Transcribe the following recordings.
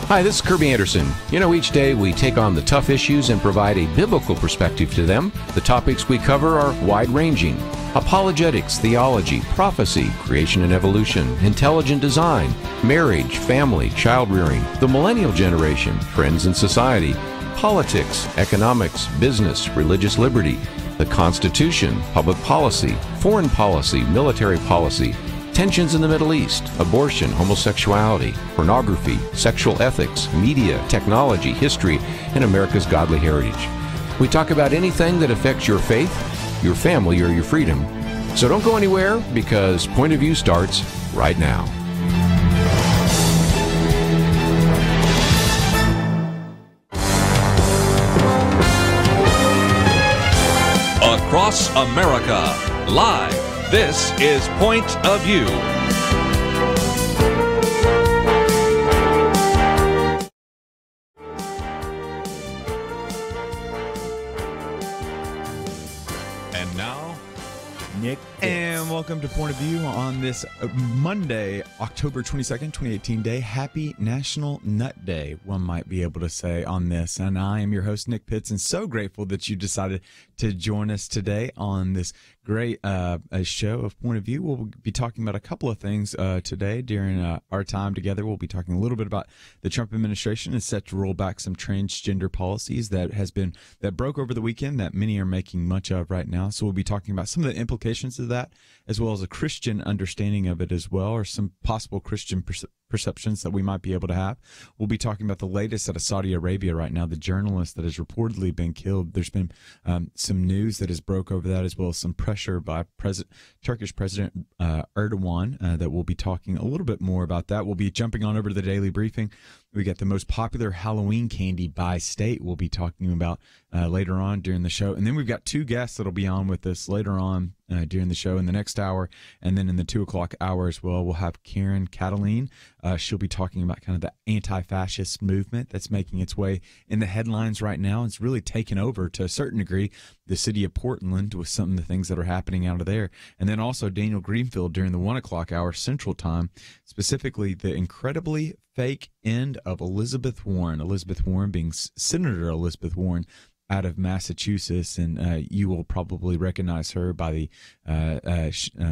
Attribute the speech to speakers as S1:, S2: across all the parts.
S1: Hi, this is Kirby Anderson. You know, each day we take on the tough issues and provide a biblical perspective to them. The topics we cover are wide-ranging: apologetics, theology, prophecy, creation and evolution, intelligent design, marriage, family, child-rearing, the millennial generation, friends and society, politics, economics, business, religious liberty, the Constitution, public policy, foreign policy, military policy, tensions in the Middle East, abortion, homosexuality, pornography, sexual ethics, media, technology, history, and America's godly heritage. We talk about anything that affects your faith, your family, or your freedom. So don't go anywhere, because Point of View starts right now.
S2: Across America, live. This is Point of View. And now,
S3: Nick. And welcome to Point of View on this Monday, October 22nd, 2018 day. Happy National Nut Day, one might be able to say on this. And I am your host, Nick Pitts, and so grateful that you decided to join us today on this great show of Point of View. We'll be talking about a couple of things today during our time together. We'll be talking a little bit about the Trump administration is set to roll back some transgender policies that broke over the weekend that many are making much of right now. So we'll be talking about some of the implications of that, as well as a Christian understanding of it as well, or some possible Christian perceptions that we might be able to have. We'll be talking about the latest out of Saudi Arabia right now, the journalist that has reportedly been killed. There's been some news that has broke over that, as well as some pressure by Turkish President Erdogan that we'll be talking a little bit more about that. We'll be jumping on over to the Daily Briefing. We got the most popular Halloween candy by state we'll be talking about later on during the show. And then we've got two guests that'll be on with us later on during the show in the next hour. And then in the 2 o'clock hour as well, we'll have Karen Kataline. She'll be talking about kind of the anti-fascist movement that's making its way in the headlines right now. It's really taken over, to a certain degree, the city of Portland with some of the things that are happening out of there. And then also Daniel Greenfield during the 1 o'clock hour Central Time, specifically the incredibly fake end of Elizabeth Warren being Senator Elizabeth Warren out of Massachusetts, and you will probably recognize her by the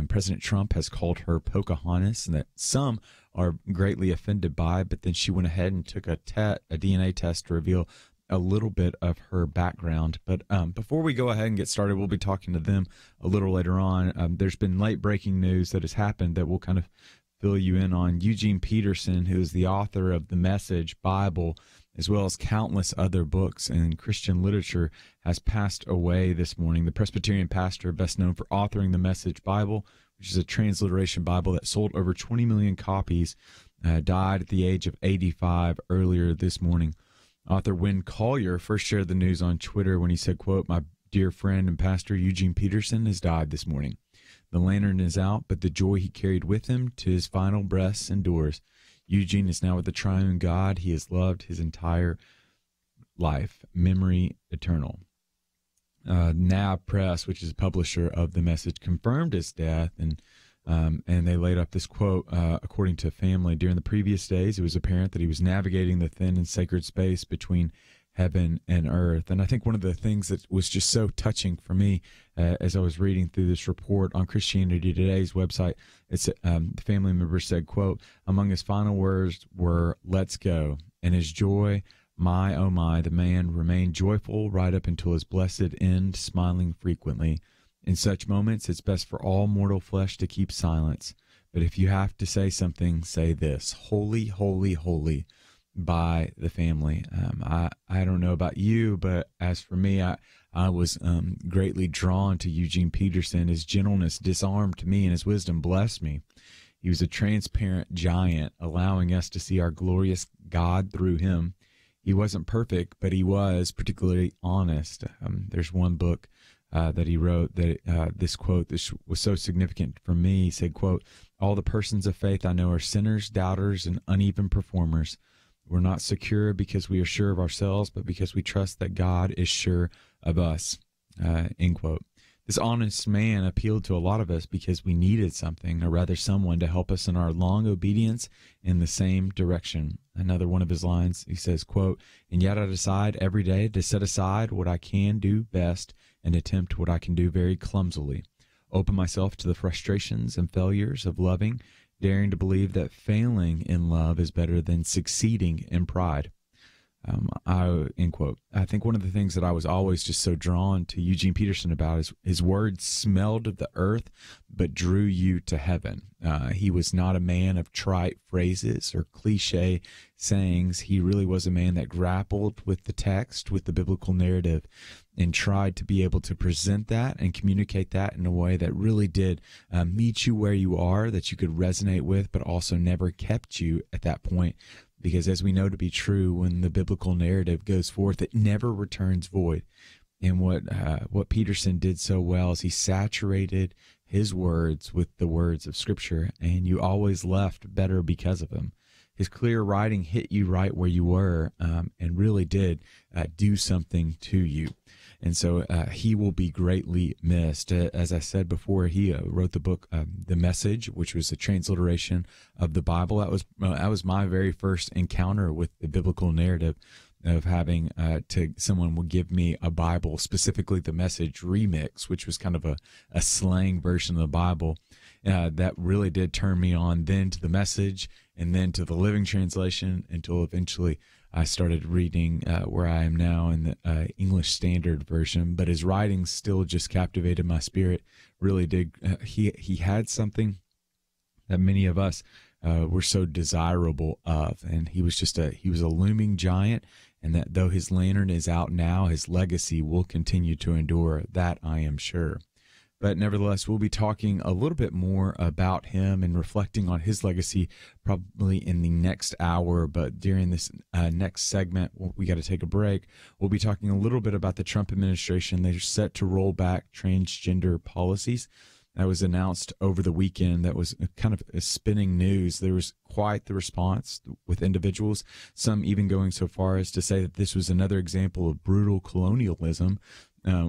S3: President Trump has called her Pocahontas, and that some are greatly offended by, but then she went ahead and took a DNA test to reveal a little bit of her background. But before we go ahead and get started, we'll be talking to them a little later on. There's been late breaking news that has happened that we'll kind of fill you in on. Eugene Peterson, who is the author of The Message Bible, as well as countless other books and Christian literature, has passed away this morning. The Presbyterian pastor, best known for authoring The Message Bible, which is a transliteration Bible that sold over 20 million copies, died at the age of 85 earlier this morning. Author Wynn Collier first shared the news on Twitter when he said, quote, "My dear friend and pastor Eugene Peterson has died this morning. The lantern is out, but the joy he carried with him to his final breaths endures. Eugene is now with the triune God. He has loved his entire life. Memory eternal." NAB Press, which is a publisher of The Message, confirmed his death, and they laid up this quote, according to family: "During the previous days, it was apparent that he was navigating the thin and sacred space between heaven and earth." And I think one of the things that was just so touching for me as I was reading through this report on Christianity Today's website, it's the family member said, quote, "Among his final words were, 'Let's go.' And his joy, my, oh my, the man remained joyful right up until his blessed end, smiling frequently. In such moments, it's best for all mortal flesh to keep silence. But if you have to say something, say this: holy, holy, holy," by the family. I don't know about you, but as for me, I was greatly drawn to Eugene Peterson. His gentleness disarmed me, and his wisdom blessed me. He was a transparent giant, allowing us to see our glorious God through him. He wasn't perfect, but he was particularly honest. There's one book that he wrote that this quote, this was so significant for me. He said, quote, "All the persons of faith I know are sinners, doubters, and uneven performers. We're not secure because we are sure of ourselves, but because we trust that God is sure of us." End quote. This honest man appealed to a lot of us because we needed something, or rather someone, to help us in our long obedience in the same direction. Another one of his lines, he says, quote, "And yet I decide every day to set aside what I can do best and attempt what I can do very clumsily. Open myself to the frustrations and failures of loving, daring to believe that failing in love is better than succeeding in pride." End quote. I think one of the things that I was always just so drawn to Eugene Peterson about is his words smelled of the earth, but drew you to heaven. He was not a man of trite phrases or cliche sayings. He really was a man that grappled with the text, with the biblical narrative, and tried to be able to present that and communicate that in a way that really did meet you where you are, that you could resonate with, but also never kept you at that point. Because as we know to be true, when the biblical narrative goes forth, it never returns void. And what Peterson did so well is he saturated his words with the words of Scripture, and you always left better because of them. His clear writing hit you right where you were, and really did do something to you. And so he will be greatly missed. As I said before, he wrote the book, The Message, which was a transliteration of the Bible. That was my very first encounter with the biblical narrative of having someone would give me a Bible, specifically the Message remix, which was kind of a slang version of the Bible. That really did turn me on then to the Message and then to the Living Translation until eventually I started reading where I am now in the English Standard Version. But his writing still just captivated my spirit, really did. He had something that many of us were so desirable of, and he was a looming giant, and that though his lantern is out now, his legacy will continue to endure. That I am sure. But nevertheless, we'll be talking a little bit more about him and reflecting on his legacy probably in the next hour. But during this next segment, we got to take a break. We'll be talking a little bit about the Trump administration. They're set to roll back transgender policies. That was announced over the weekend. That was kind of a spinning news. There was quite the response with individuals, some even going so far as to say that this was another example of brutal colonialism,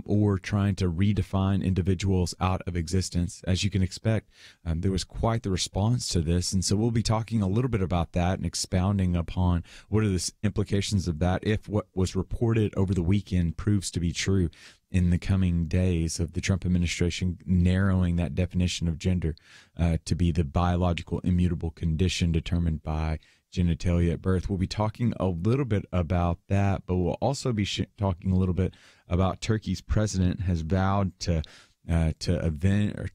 S3: or trying to redefine individuals out of existence. As you can expect, there was quite the response to this. And so we'll be talking a little bit about that and expounding upon what are the implications of that if what was reported over the weekend proves to be true in the coming days of the Trump administration narrowing that definition of gender to be the biological immutable condition determined by genitalia at birth. We'll be talking a little bit about that, but we'll also be talking a little bit about Turkey's president has vowed to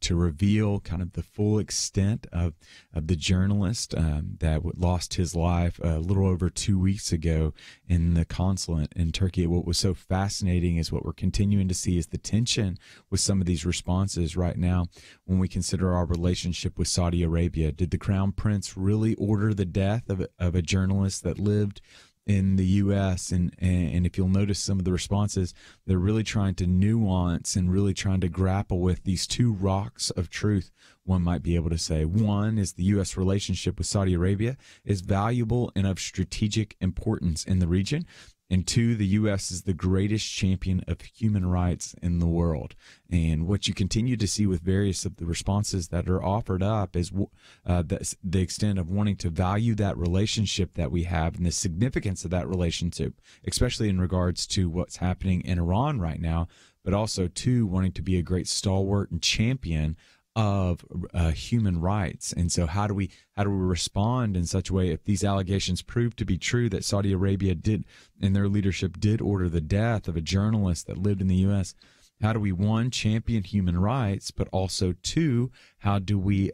S3: reveal kind of the full extent of the journalist that lost his life a little over 2 weeks ago in the consulate in Turkey. What was so fascinating is what we're continuing to see is the tension with some of these responses right now when we consider our relationship with Saudi Arabia. Did the Crown Prince really order the death of a journalist that lived in the U.S. and if you'll notice some of the responses, they're really trying to nuance and really trying to grapple with these two rocks of truth. One might be able to say one is the U.S. relationship with Saudi Arabia is valuable and of strategic importance in the region. And two, the U.S. is the greatest champion of human rights in the world. And what you continue to see with various of the responses that are offered up is the extent of wanting to value that relationship that we have and the significance of that relationship, especially in regards to what's happening in Iran right now, but also, two, wanting to be a great stalwart and champion of human rights. And so how do we respond in such a way if these allegations prove to be true that Saudi Arabia did and their leadership did order the death of a journalist that lived in the U.S.? How do we, one, champion human rights, but also, two, how do we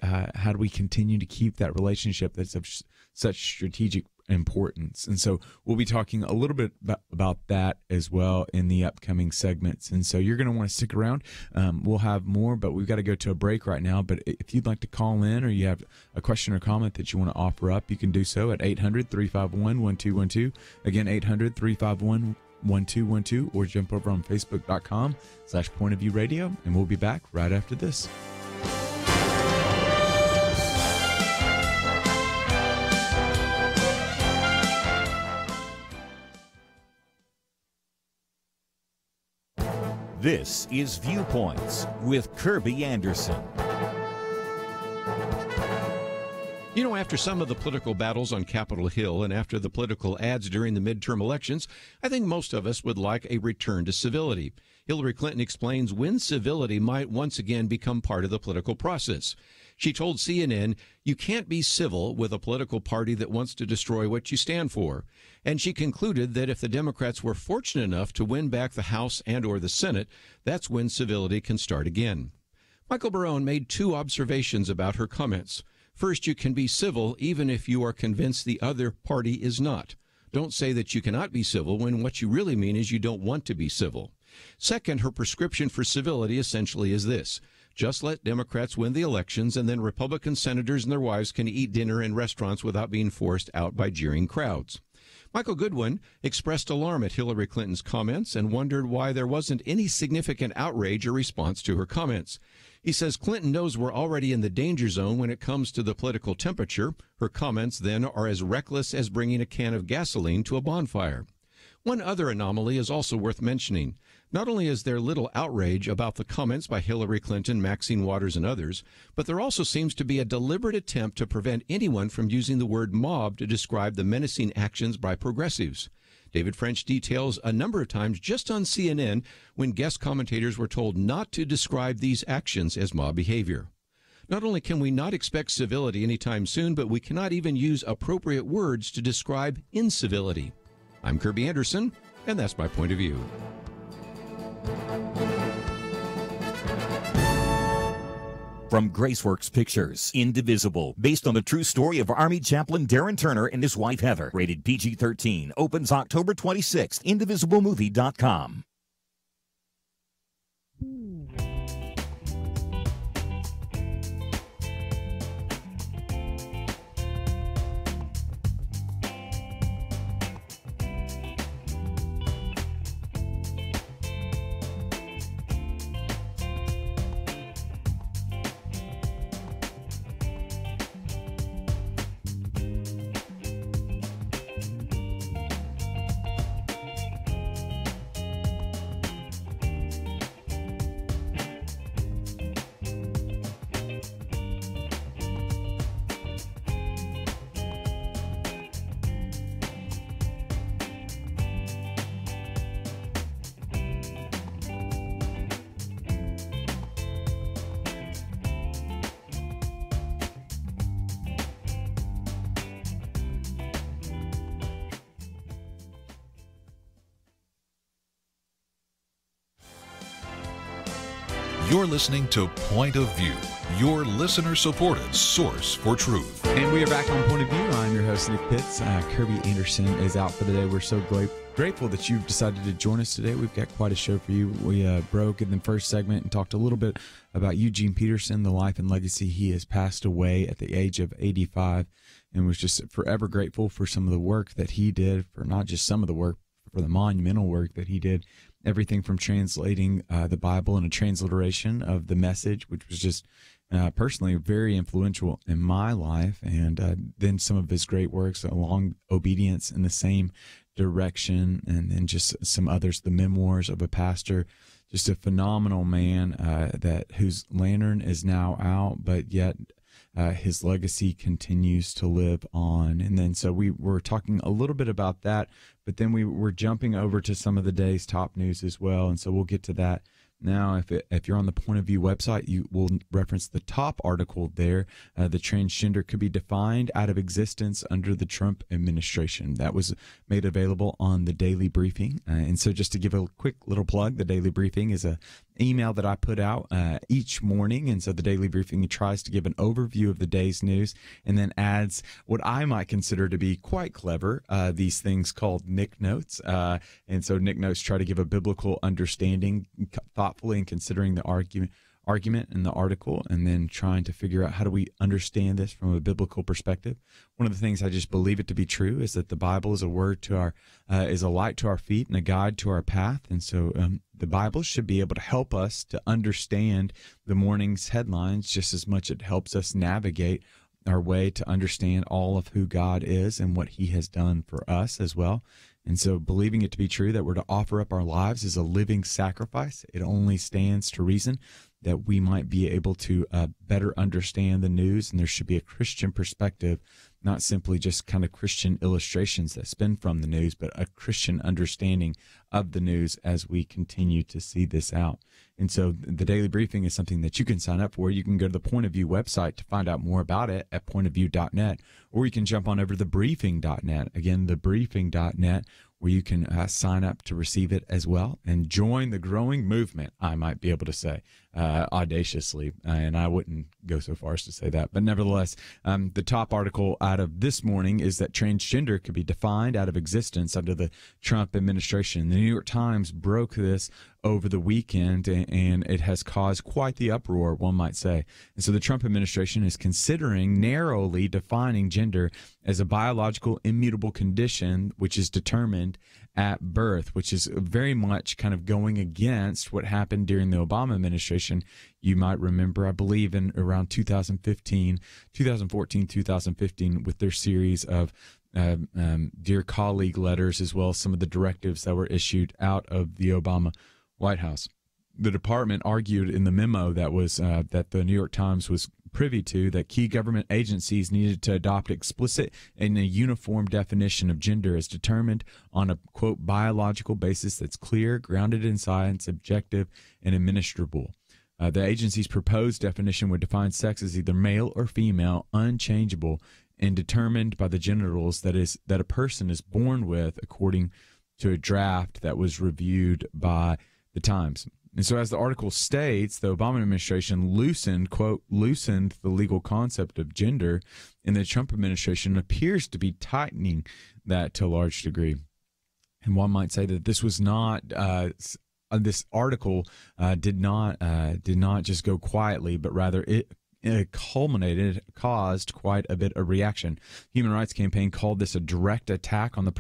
S3: continue to keep that relationship that's of such strategic importance? And so we'll be talking a little bit about that as well in the upcoming segments. And so you're going to want to stick around. We'll have more, but we've got to go to a break right now. But if you'd like to call in or you have a question or comment that you want to offer up, you can do so at 800-351-1212. Again, 800-351-1212, or jump over on Facebook.com/Point of View Radio, and we'll be back right after this.
S4: This is Viewpoints with Kirby Anderson.
S1: You know, after some of the political battles on Capitol Hill and after the political ads during the midterm elections, I think most of us would like a return to civility. Hillary Clinton explains when civility might once again become part of the political process. She told CNN, "You can't be civil with a political party that wants to destroy what you stand for." And she concluded that if the Democrats were fortunate enough to win back the House and or the Senate, that's when civility can start again. Michael Barone made two observations about her comments. First, you can be civil even if you are convinced the other party is not. Don't say that you cannot be civil when what you really mean is you don't want to be civil. Second, her prescription for civility essentially is this: just let Democrats win the elections, and then Republican senators and their wives can eat dinner in restaurants without being forced out by jeering crowds. Michael Goodwin expressed alarm at Hillary Clinton's comments and wondered why there wasn't any significant outrage or response to her comments. He says Clinton knows we're already in the danger zone when it comes to the political temperature. Her comments then are as reckless as bringing a can of gasoline to a bonfire. One other anomaly is also worth mentioning. Not only is there little outrage about the comments by Hillary Clinton, Maxine Waters, and others, but there also seems to be a deliberate attempt to prevent anyone from using the word mob to describe the menacing actions by progressives. David French details a number of times just on CNN when guest commentators were told not to describe these actions as mob behavior. Not only can we not expect civility anytime soon, but we cannot even use appropriate words to describe incivility. I'm Kirby Anderson, and that's my point of view.
S4: From Graceworks Pictures, Indivisible, based on the true story of Army Chaplain Darren Turner and his wife Heather. Rated PG-13, opens October 26th, indivisiblemovie.com.
S5: You're listening to Point of View, your listener-supported source for truth.
S3: And we are back on Point of View. I'm your host, Nick Pitts. Kirby Anderson is out for the day. We're so grateful that you've decided to join us today. We've got quite a show for you. We broke in the first segment and talked a little bit about Eugene Peterson, the life and legacy. He has passed away at the age of 85 and was just forever grateful for some of the work that he did, for not just some of the work, for the monumental work that he did. Everything from translating the Bible and a transliteration of the Message, which was just personally very influential in my life, and then some of his great works along obedience in the same direction, and then just some others, the Memoirs of a Pastor. Just a phenomenal man whose lantern is now out, but yet his legacy continues to live on. And then so we were talking a little bit about that, but then we were jumping over to some of the day's top news as well. And so we'll get to that now. If you're on the Point of View website, you will reference the top article there. The transgender could be defined out of existence under the Trump administration. That was made available on the Daily Briefing. And so just to give a quick little plug, the Daily Briefing is a email that I put out each morning. And so the Daily Briefing tries to give an overview of the day's news and then adds what I might consider to be quite clever, these things called Nick Notes. And so Nick Notes try to give a biblical understanding, thoughtfully and considering the argument in the article, and then trying to figure out how do we understand this from a biblical perspective. One of the things I just believe it to be true is that the Bible is a word to our is a light to our feet and a guide to our path. And so the Bible should be able to help us to understand the morning's headlines just as much as it helps us navigate our way to understand all of who God is and what he has done for us as well. And so believing it to be true that we're to offer up our lives as a living sacrifice, it only stands to reason that we might be able to better understand the news, and there should be a Christian perspective, not simply just kind of Christian illustrations that spin from the news, but a Christian understanding of the news as we continue to see this out. And so the daily briefing is something that you can sign up for. You can go to the Point of View website to find out more about it at pointofview.net, or you can jump on over to thebriefing.net. Again, thebriefing.net, where you can sign up to receive it as well and join the growing movement, I might be able to say, audaciously. And I wouldn't go so far as to say that. But nevertheless, the top article out of this morning is that transgender could be defined out of existence under the Trump administration. The New York Times broke this over the weekend, and it has caused quite the uproar, one might say. And so the Trump administration is considering narrowly defining gender as a biological immutable condition which is determined at birth, which is very much kind of going against what happened during the Obama administration. You might remember, I believe, in around 2014, 2015, with their series of Dear Colleague letters, as well as some of the directives that were issued out of the Obama White House. The department argued in the memo that was that the New York Times was privy to that key government agencies needed to adopt explicit and a uniform definition of gender as determined on a, quote, biological basis that's clear, grounded in science, objective, and administrable. The agency's proposed definition would define sex as either male or female, unchangeable, and determined by the genitals that a person is born with, according to a draft that was reviewed by the Times. And so as the article states, the Obama administration loosened the legal concept of gender, and the Trump administration appears to be tightening that to a large degree. And one might say that this was not this article did not just go quietly, but rather it caused quite a bit of reaction. Human Rights Campaign called this a direct attack on the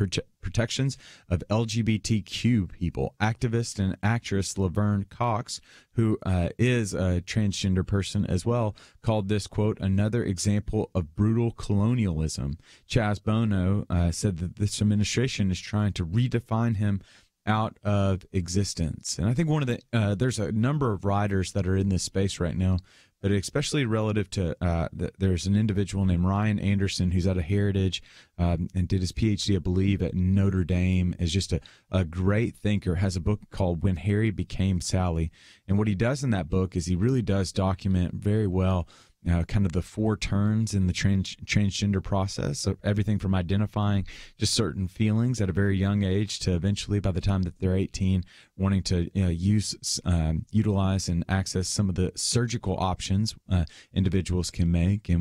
S3: protections of LGBTQ people. Activist and actress Laverne Cox, who is a transgender person as well, called this, quote, another example of brutal colonialism. Chaz Bono said that this administration is trying to redefine him out of existence. And I think one of the there's a number of writers that are in this space right now, but especially relative to there's an individual named Ryan Anderson who's out of Heritage and did his PhD, I believe, at Notre Dame, is just a great thinker, has a book called When Harry Became Sally. And what he does in that book is he really does document very well kind of the four turns in the transgender process. So everything from identifying just certain feelings at a very young age to eventually, by the time that they're 18, wanting to utilize and access some of the surgical options individuals can make.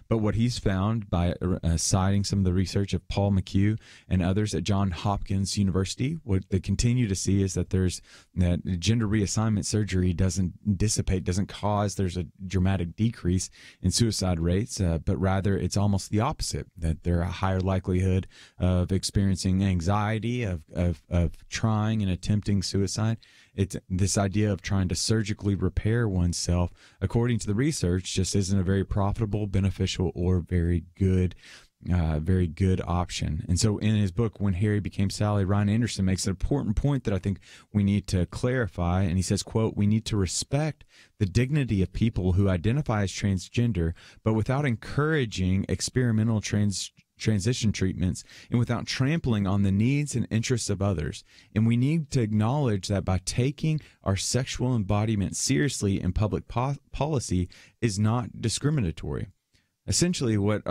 S3: But what he's found by citing some of the research of Paul McHugh and others at Johns Hopkins University, what they continue to see is that that gender reassignment surgery doesn't dissipate, doesn't cause there's a dramatic decrease in suicide rates, but rather it's almost the opposite, that there are a higher likelihood of experiencing anxiety, of trying and attempting suicide. It's this idea of trying to surgically repair oneself, according to the research, just isn't a very profitable, beneficial, or very good option. And so in his book, When Harry Became Sally, Ryan Anderson makes an important point that I think we need to clarify. And he says, quote, we need to respect the dignity of people who identify as transgender, but without encouraging experimental transition treatments and without trampling on the needs and interests of others. And we need to acknowledge that by taking our sexual embodiment seriously in public policy is not discriminatory. Essentially, what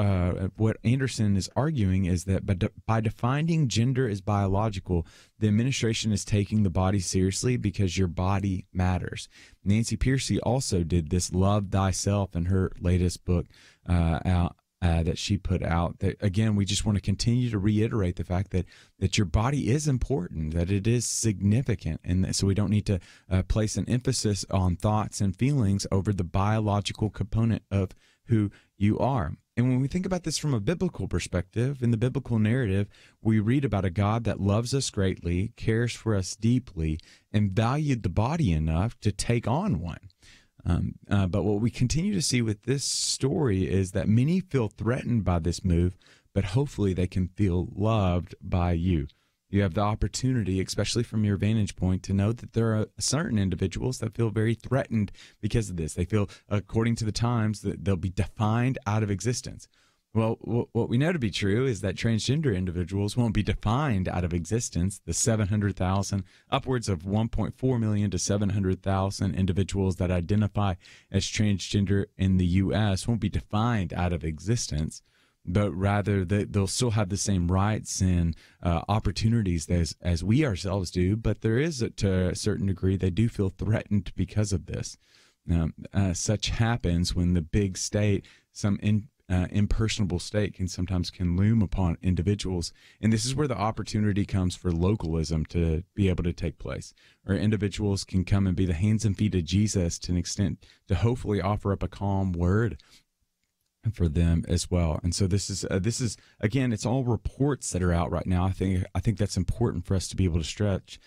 S3: Anderson is arguing is that by defining gender as biological, the administration is taking the body seriously because your body matters. Nancy Pearcey also did this, Love Thyself, in her latest book that she put out. That, again, we just want to continue to reiterate the fact that your body is important, that it is significant, and so we don't need to place an emphasis on thoughts and feelings over the biological component of who you are. And when we think about this from a biblical perspective, in the biblical narrative, we read about a God that loves us greatly, cares for us deeply, and valued the body enough to take on one. But what we continue to see with this story is that many feel threatened by this move, but hopefully they can feel loved by you. You have the opportunity, especially from your vantage point, to know that there are certain individuals that feel very threatened because of this. They feel, according to the times, that they'll be defined out of existence. Well, what we know to be true is that transgender individuals won't be defined out of existence. The 700,000, upwards of 1.4 million to 700,000 individuals that identify as transgender in the U.S. won't be defined out of existence, but rather they'll still have the same rights and opportunities as we ourselves do. But there is, to a certain degree, they do feel threatened because of this. Such happens when the big state, some impersonable state can sometimes loom upon individuals. And this is where the opportunity comes for localism to be able to take place, or individuals can come and be the hands and feet of Jesus to an extent to hopefully offer up a calm word for them as well. And so this is again, it's all reports that are out right now. I think that's important for us to be able to stress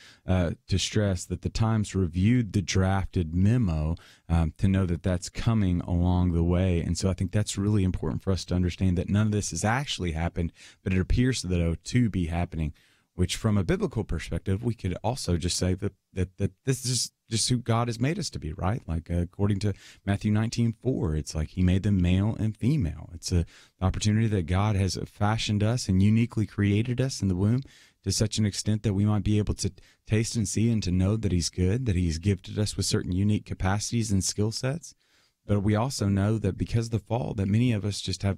S3: that the Times reviewed the drafted memo to know that that's coming along the way. And so I think that's really important for us to understand that none of this has actually happened, but it appears to be happening, which from a biblical perspective, we could also just say that this is just who God has made us to be, right? Like according to Matthew 19:4, it's like he made them male and female. It's an opportunity that God has fashioned us and uniquely created us in the womb to such an extent that we might be able to taste and see and to know that he's good, that he's gifted us with certain unique capacities and skill sets. But we also know that because of the fall, that many of us just have,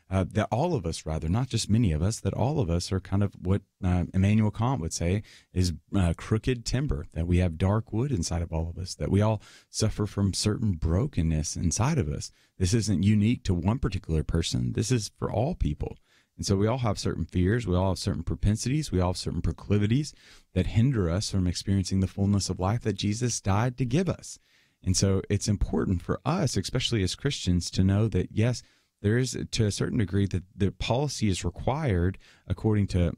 S3: that all of us rather, not just many of us, that all of us are kind of what Immanuel Kant would say is crooked timber, that we have dark wood inside of all of us, that we all suffer from certain brokenness inside of us. This isn't unique to one particular person. This is for all people. And so we all have certain fears. We all have certain propensities. We all have certain proclivities that hinder us from experiencing the fullness of life that Jesus died to give us. And so it's important for us, especially as Christians, to know that, yes, there is, to a certain degree, that the policy is required according to,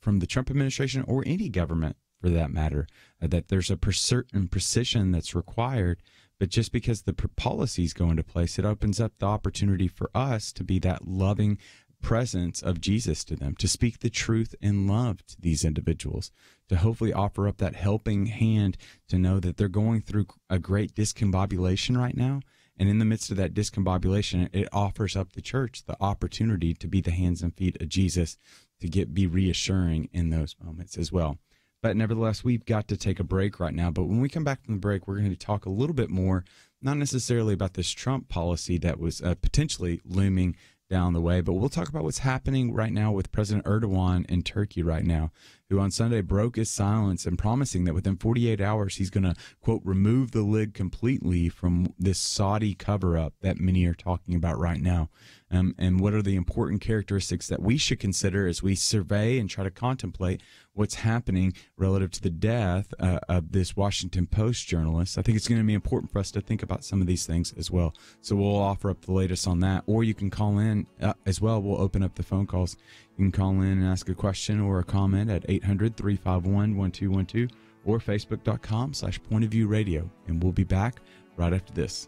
S3: from the Trump administration or any government for that matter, that there's a certain precision that's required. But just because the policies go into place, it opens up the opportunity for us to be that loving presence of Jesus to them, to speak the truth in love to these individuals, to hopefully offer up that helping hand, to know that they're going through a great discombobulation right now. And in the midst of that discombobulation, it offers up the church the opportunity to be the hands and feet of Jesus, to be reassuring in those moments as well. But nevertheless, we've got to take a break right now. But when we come back from the break, we're going to talk a little bit more, not necessarily about this Trump policy that was potentially looming down the way, but we'll talk about what's happening right now with President Erdogan in Turkey right now, who on Sunday broke his silence and promising that within 48 hours he's going to, quote, remove the lid completely from this Saudi cover-up that many are talking about right now. And what are the important characteristics that we should consider as we survey and try to contemplate what's happening relative to the death of this Washington Post journalist. I think it's going to be important for us to think about some of these things as well. So we'll offer up the latest on that, or you can call in as well. We'll open up the phone calls. You can call in and ask a question or a comment at 800-351-1212 or facebook.com/pointofviewradio. And we'll be back right after this.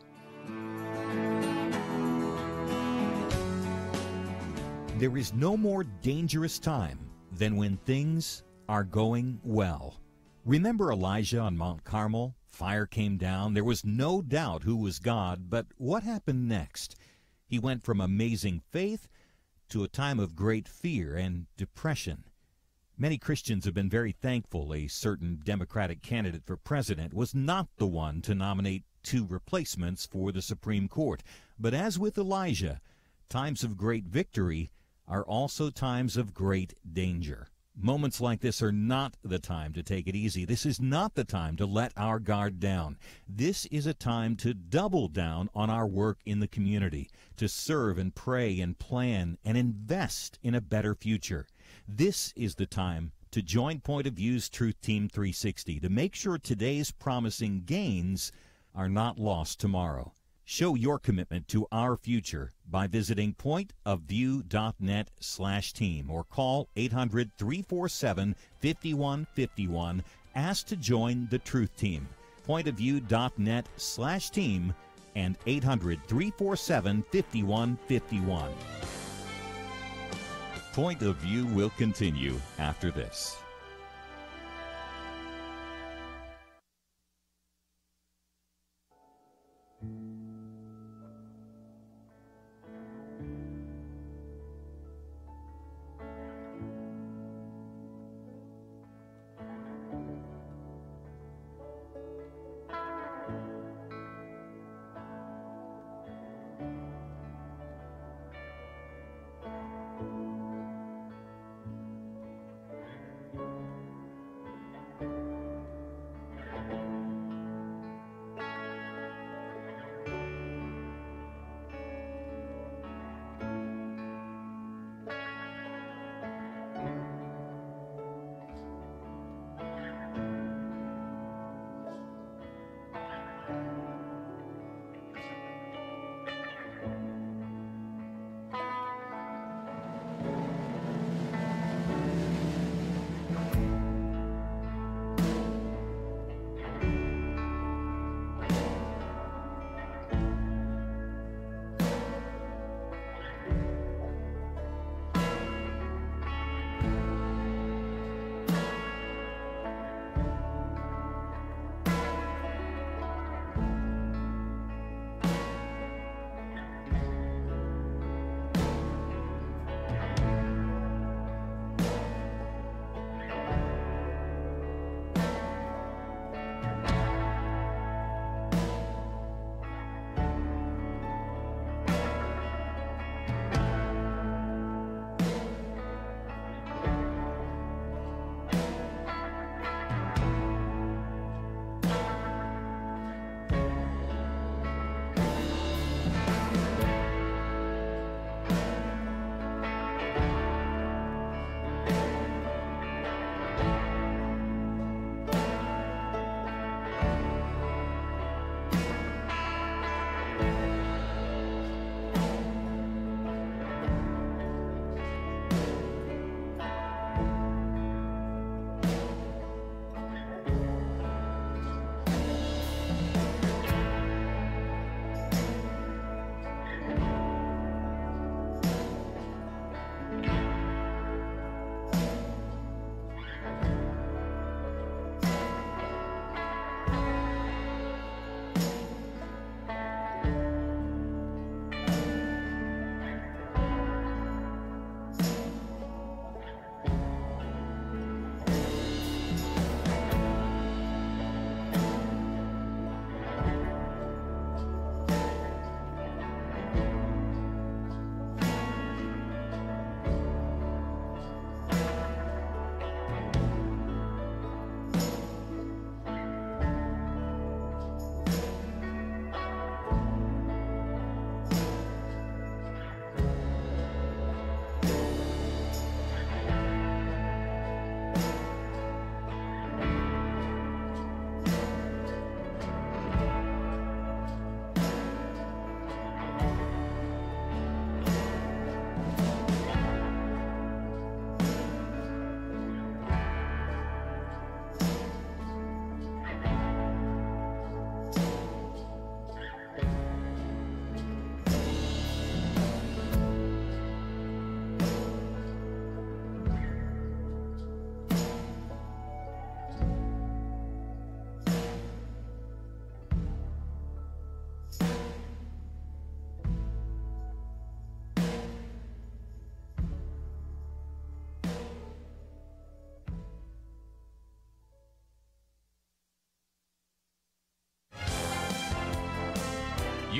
S4: There is no more dangerous time than when things are going well. Remember Elijah on Mount Carmel? Fire came down. There was no doubt who was God, but what happened next? He went from amazing faith to a time of great fear and depression. Many Christians have been very thankful a certain Democratic candidate for president was not the one to nominate two replacements for the Supreme Court. But as with Elijah, times of great victory are also times of great danger. Moments like this are not the time to take it easy. This is not the time to let our guard down. This is a time to double down on our work in the community, to serve and pray and plan and invest in a better future. This is the time to join Point of View's Truth Team 360 to make sure today's promising gains are not lost tomorrow. Show your commitment to our future by visiting pointofview.net/team or call 800-347-5151. Ask to join the Truth Team. Pointofview.net/team and 800-347-5151. Point of View will continue after this.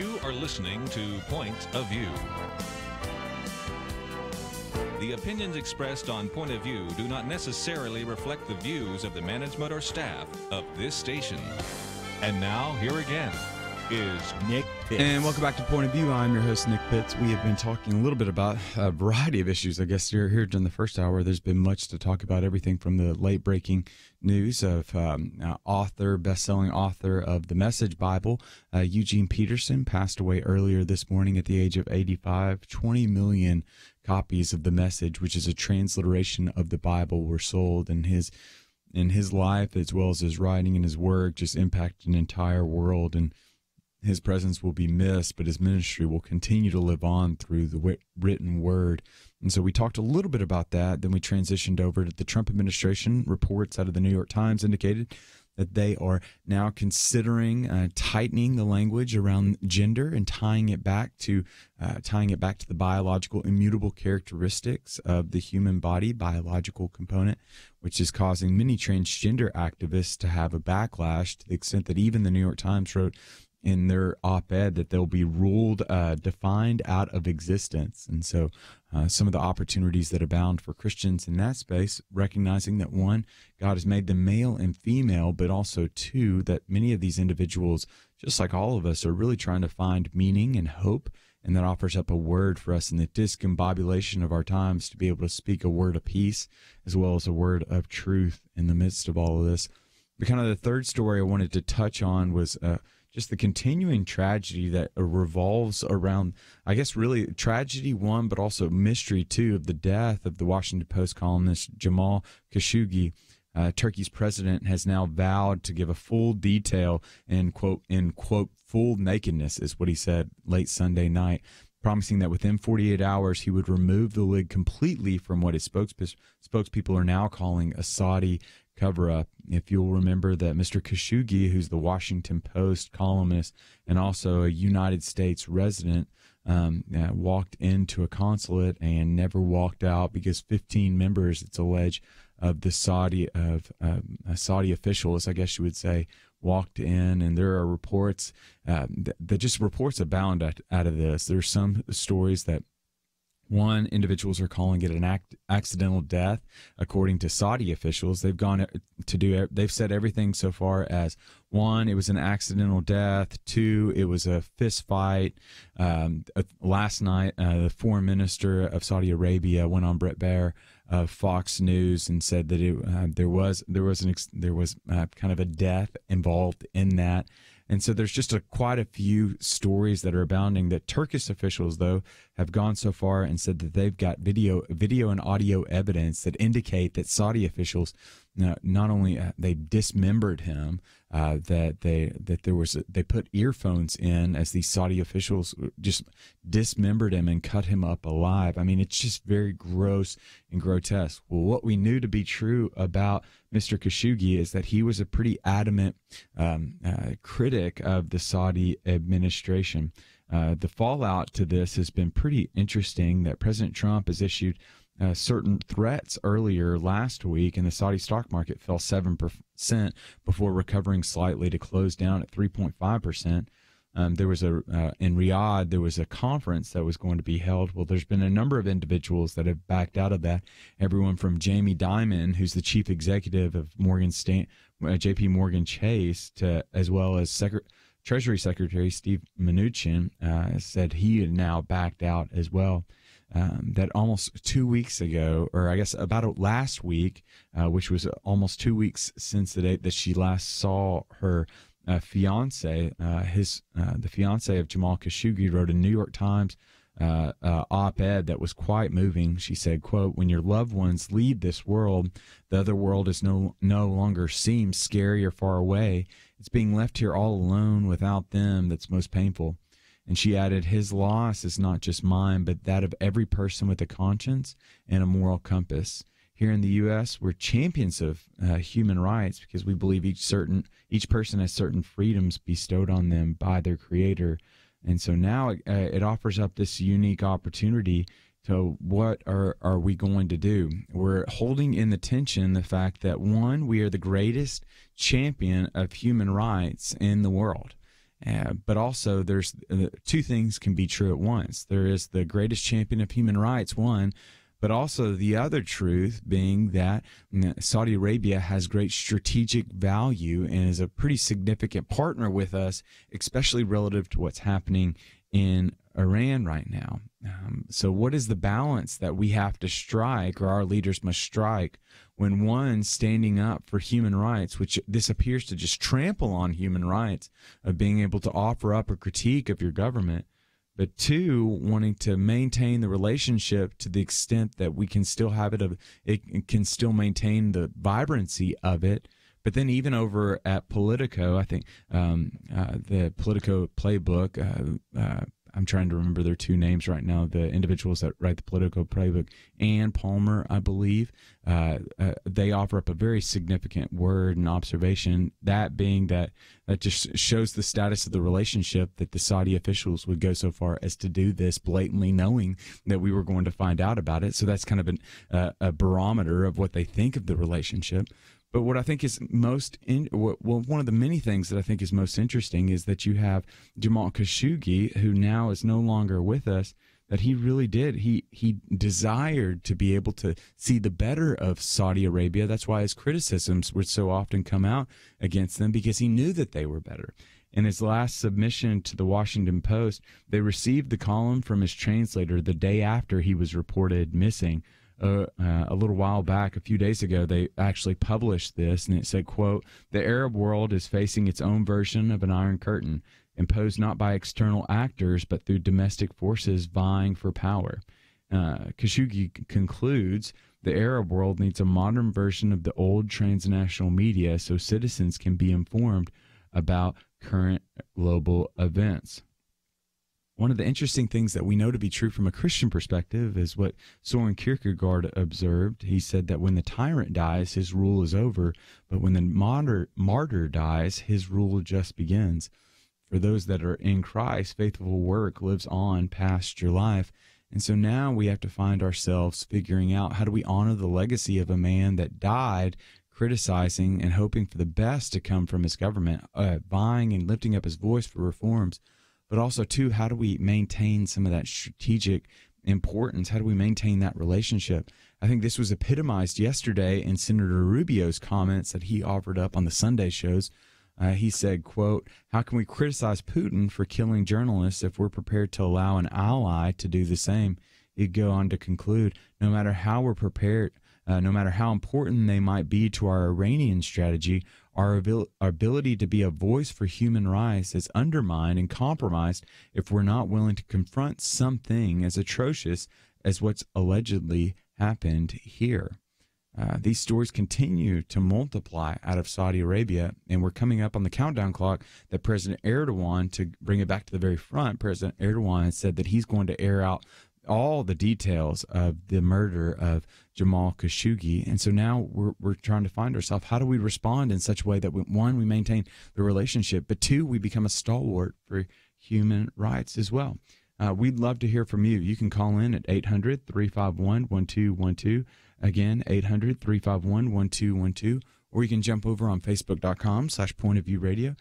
S2: You are listening to Point of View. The opinions expressed on Point of View do not necessarily reflect the views of the management or staff of this station. And now, here again is
S4: Nick Pitts.
S3: And welcome back to Point of View. I'm your host, Nick Pitts. We have been talking a little bit about a variety of issues. I guess you're here during the first hour. There's been much to talk about, everything from the late-breaking news of best-selling author of the Message Bible, Eugene Peterson, passed away earlier this morning at the age of 85. 20 million copies of the Message, which is a transliteration of the Bible, were sold, and his life, as well as his writing and his work, just impacted an entire world. And his presence will be missed, but his ministry will continue to live on through the written word. And so we talked a little bit about that. Then we transitioned over to the Trump administration. Reports out of the New York Times indicated that they are now considering tightening the language around gender and tying it back to the biological immutable characteristics of the human body, biological component, which is causing many transgender activists to have a backlash, to the extent that even the New York Times wrote in their op-ed that they'll be ruled defined out of existence. And so some of the opportunities that abound for Christians in that space, recognizing that, one, God has made them male and female, but also, two, that many of these individuals, just like all of us, are really trying to find meaning and hope, and that offers up a word for us in the discombobulation of our times to be able to speak a word of peace as well as a word of truth in the midst of all of this. But kind of the third story I wanted to touch on was just the continuing tragedy that revolves around, I guess, really tragedy, one, but also mystery, two, of the death of the Washington Post columnist Jamal Khashoggi. Turkey's president has now vowed to give a full detail in quote, full nakedness, is what he said late Sunday night, promising that within 48 hours he would remove the lid completely from what his spokespeople are now calling a Saudi cover-up. If you'll remember that Mr. Khashoggi, who's the Washington Post columnist and also a United States resident, walked into a consulate and never walked out because 15 members, it's alleged, of the Saudi officials, I guess you would say, walked in. And there are reports that just reports abound out of this. There's some stories that, one, individuals are calling it an accidental death, according to Saudi officials. They've said everything so far as, one, it was an accidental death. Two, it was a fist fight. Last night, the foreign minister of Saudi Arabia went on Brett Baier of Fox News and said that there was kind of a death involved in that. And so there's just quite a few stories that are abounding, that Turkish officials, though, have gone so far and said that they've got video and audio evidence that indicate that Saudi officials not only they dismembered him, that they put earphones in as these Saudi officials just dismembered him and cut him up alive. I mean, it's just very gross and grotesque. Well, what we knew to be true about Mr. Khashoggi is that he was a pretty adamant critic of the Saudi administration. The fallout to this has been pretty interesting, that President Trump has issued certain threats earlier last week, and the Saudi stock market fell 7% before recovering slightly to close down at 3.5%. There was in Riyadh, there was a conference that was going to be held. Well, there's been a number of individuals that have backed out of that. Everyone from Jamie Dimon, who's the chief executive of J.P. Morgan Chase, as well as Treasury Secretary Steve Mnuchin, said he had now backed out as well. That almost 2 weeks ago, or I guess about last week, which was almost 2 weeks since the date that she last saw her fiance, the fiance of Jamal Khashoggi, wrote a New York Times op-ed that was quite moving. She said, quote, "When your loved ones leave this world, the other world is no longer seems scary or far away. It's being left here all alone without them that's most painful." And she added, "His loss is not just mine, but that of every person with a conscience and a moral compass. Here in the U.S., we're champions of human rights because we believe each person has certain freedoms bestowed on them by their Creator. And so now it offers up this unique opportunity to what are we going to do? We're holding in the tension the fact that, one, we are the greatest champion of human rights in the world. But also there's two things can be true at once. There is the greatest champion of human rights, one, but also the other truth being that Saudi Arabia has great strategic value and is a pretty significant partner with us, especially relative to what's happening in Iran right now. So what is the balance that we have to strike, or our leaders must strike, when one, standing up for human rights, which this appears to just trample on human rights of being able to offer up a critique of your government, but two, wanting to maintain the relationship to the extent that we can still have it can still maintain the vibrancy of it. But then even over at Politico, I think the Politico playbook, I'm trying to remember their two names right now, the individuals that write the Politico playbook, Ann Palmer, I believe, they offer up a very significant word and observation, that being that just shows the status of the relationship, that the Saudi officials would go so far as to do this blatantly knowing that we were going to find out about it. So that's kind of a barometer of what they think of the relationship. But what I think is one of the many things that I think is most interesting is that you have Jamal Khashoggi, who now is no longer with us, that he really did. He desired to be able to see the better of Saudi Arabia. That's why his criticisms would so often come out against them, because he knew that they were better. In his last submission to the Washington Post, they received the column from his translator the day after he was reported missing. A little while back, a few days ago, they actually published this, and it said, quote, "The Arab world is facing its own version of an Iron Curtain, imposed not by external actors, but through domestic forces vying for power." Khashoggi concludes, "The Arab world needs a modern version of the old transnational media so citizens can be informed about current global events." One of the interesting things that we know to be true from a Christian perspective is what Soren Kierkegaard observed. He said that when the tyrant dies, his rule is over, but when the martyr dies, his rule just begins. For those that are in Christ, faithful work lives on past your life. And so now we have to find ourselves figuring out, how do we honor the legacy of a man that died criticizing and hoping for the best to come from his government, vying and lifting up his voice for reforms. But also, too, how do we maintain some of that strategic importance? How do we maintain that relationship? I think this was epitomized yesterday in Senator Rubio's comments that he offered up on the Sunday shows. He said, quote, "How can we criticize Putin for killing journalists if we're prepared to allow an ally to do the same?" He'd go on to conclude, no matter how we're prepared, no matter how important they might be to our Iranian strategy, our ability to be a voice for human rights is undermined and compromised if we're not willing to confront something as atrocious as what's allegedly happened here. These stories continue to multiply out of Saudi Arabia, and we're coming up on the countdown clock that President Erdogan, to bring it back to the very front, President Erdogan said that he's going to air out all the details of the murder of Jamal Khashoggi. And so now we're trying to find ourselves, how do we respond in such a way that, one, we maintain the relationship, but two, we become a stalwart for human rights as well. We'd love to hear from you. You can call in at 800-351-1212. Again, 800-351-1212. Or you can jump over on Facebook.com/PointOfViewRadio.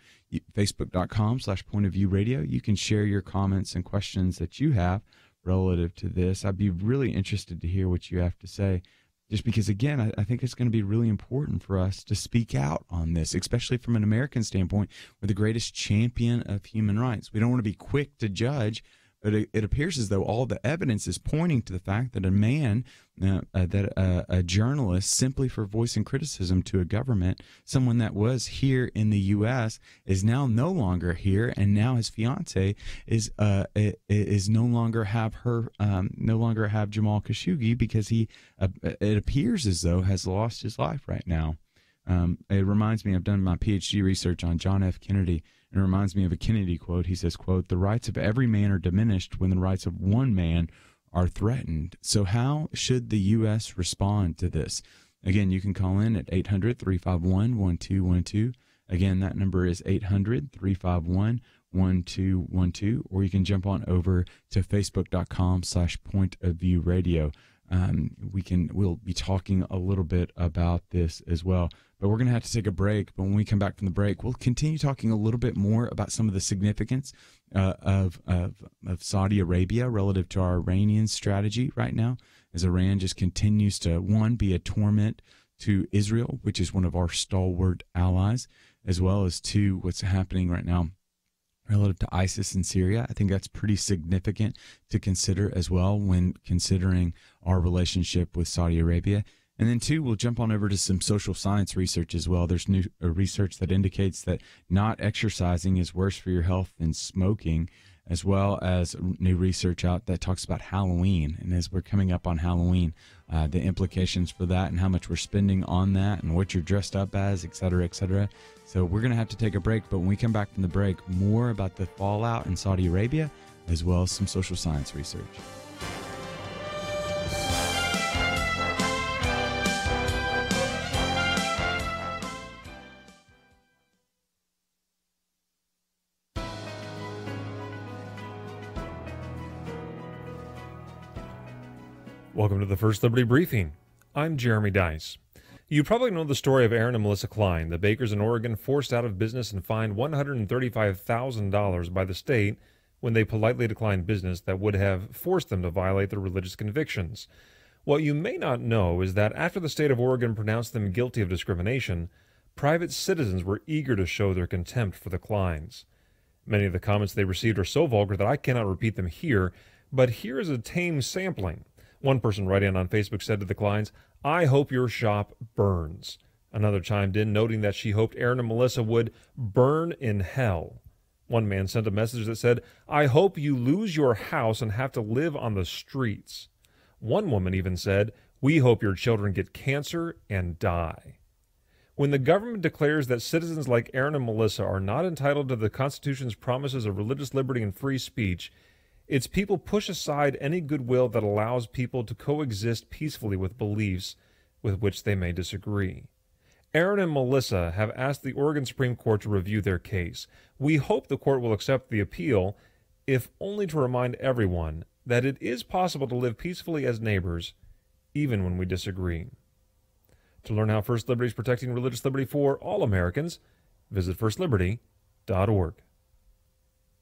S3: Facebook.com/PointOfViewRadio. You can share your comments and questions that you have relative to this. I'd be really interested to hear what you have to say, just because, again, I think it's going to be really important for us to speak out on this, especially from an American standpoint. We're the greatest champion of human rights. We don't want to be quick to judge, but it appears as though all the evidence is pointing to the fact that a journalist, simply for voicing criticism to a government, someone that was here in the U.S., is now no longer here, and now his fiance is no longer have Jamal Khashoggi, because he it appears as though has lost his life right now. It reminds me, I've done my PhD research on John F. Kennedy. It reminds me of a Kennedy quote. He says, quote, "The rights of every man are diminished when the rights of one man are threatened." So how should the U.S. respond to this? Again, you can call in at 800-351-1212. Again, that number is 800-351-1212. Or you can jump on over to Facebook.com/PointOfViewRadio. We'll be talking a little bit about this as well. But we're going to have to take a break. But when we come back from the break, we'll continue talking a little bit more about some of the significance of Saudi Arabia relative to our Iranian strategy right now, as Iran just continues to, one, be a torment to Israel, which is one of our stalwart allies, as well as, two, what's happening right now relative to ISIS in Syria. I think that's pretty significant to consider as well when considering our relationship with Saudi Arabia. And then, two, we'll jump on over to some social science research as well. There's new research that indicates that not exercising is worse for your health than smoking, as well as new research out that talks about Halloween. And as we're coming up on Halloween, the implications for that and how much we're spending on that and what you're dressed up as, et cetera, et cetera. So we're going to have to take a break, but when we come back from the break, more about the fallout in Saudi Arabia, as well as some social science research.
S6: Welcome to the First Liberty Briefing. I'm Jeremy Dice. You probably know the story of Aaron and Melissa Klein, the bakers in Oregon forced out of business and fined $135,000 by the state when they politely declined business that would have forced them to violate their religious convictions. What you may not know is that after the state of Oregon pronounced them guilty of discrimination, private citizens were eager to show their contempt for the Kleins. Many of the comments they received are so vulgar that I cannot repeat them here, but here is a tame sampling. One person writing on Facebook said to the Kleins, "I hope your shop burns." Another chimed in, noting that she hoped Aaron and Melissa would burn in hell. One man sent a message that said, "I hope you lose your house and have to live on the streets." One woman even said, "We hope your children get cancer and die." When the government declares that citizens like Aaron and Melissa are not entitled to the Constitution's promises of religious liberty and free speech, its people push aside any goodwill that allows people to coexist peacefully with beliefs with which they may disagree. Aaron and Melissa have asked the Oregon Supreme Court to review their case. We hope the court will accept the appeal, if only to remind everyone that it is possible to live peacefully as neighbors, even when we disagree. To learn how First Liberty is protecting religious liberty for all Americans, visit firstliberty.org.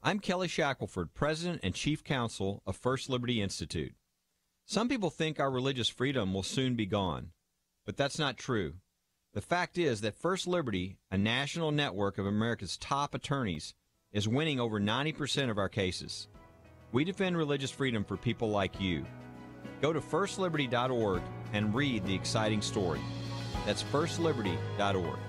S7: I'm Kelly Shackelford, President and Chief Counsel of First Liberty Institute. Some people think our religious freedom will soon be gone, but that's not true. The fact is that First Liberty, a national network of America's top attorneys, is winning over 90% of our cases. We defend religious freedom for people like you. Go to firstliberty.org and read the exciting story. That's firstliberty.org.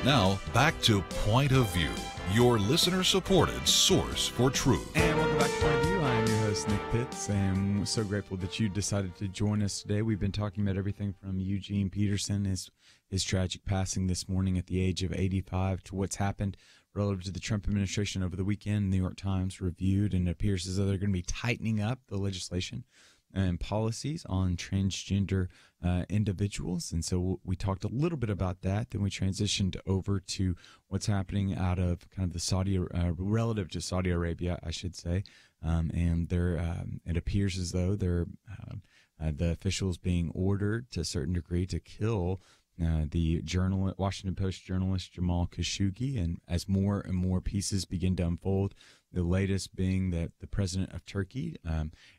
S5: Now, back to Point of View, your listener-supported source for truth.
S3: And welcome back to Point of View. I am your host, Nick Pitts, and we're so grateful that you decided to join us today. We've been talking about everything from Eugene Peterson, his tragic passing this morning at the age of 85, to what's happened relative to the Trump administration over the weekend. The New York Times reviewed, and it appears as though they're going to be tightening up the legislation and policies on transgender individuals. And so we talked a little bit about that. Then we transitioned over to what's happening out of kind of the Saudi, relative to Saudi Arabia, I should say. And it appears as though the officials being ordered to a certain degree to kill the Washington Post journalist Jamal Khashoggi. And as more and more pieces begin to unfold, the latest being that the president of Turkey,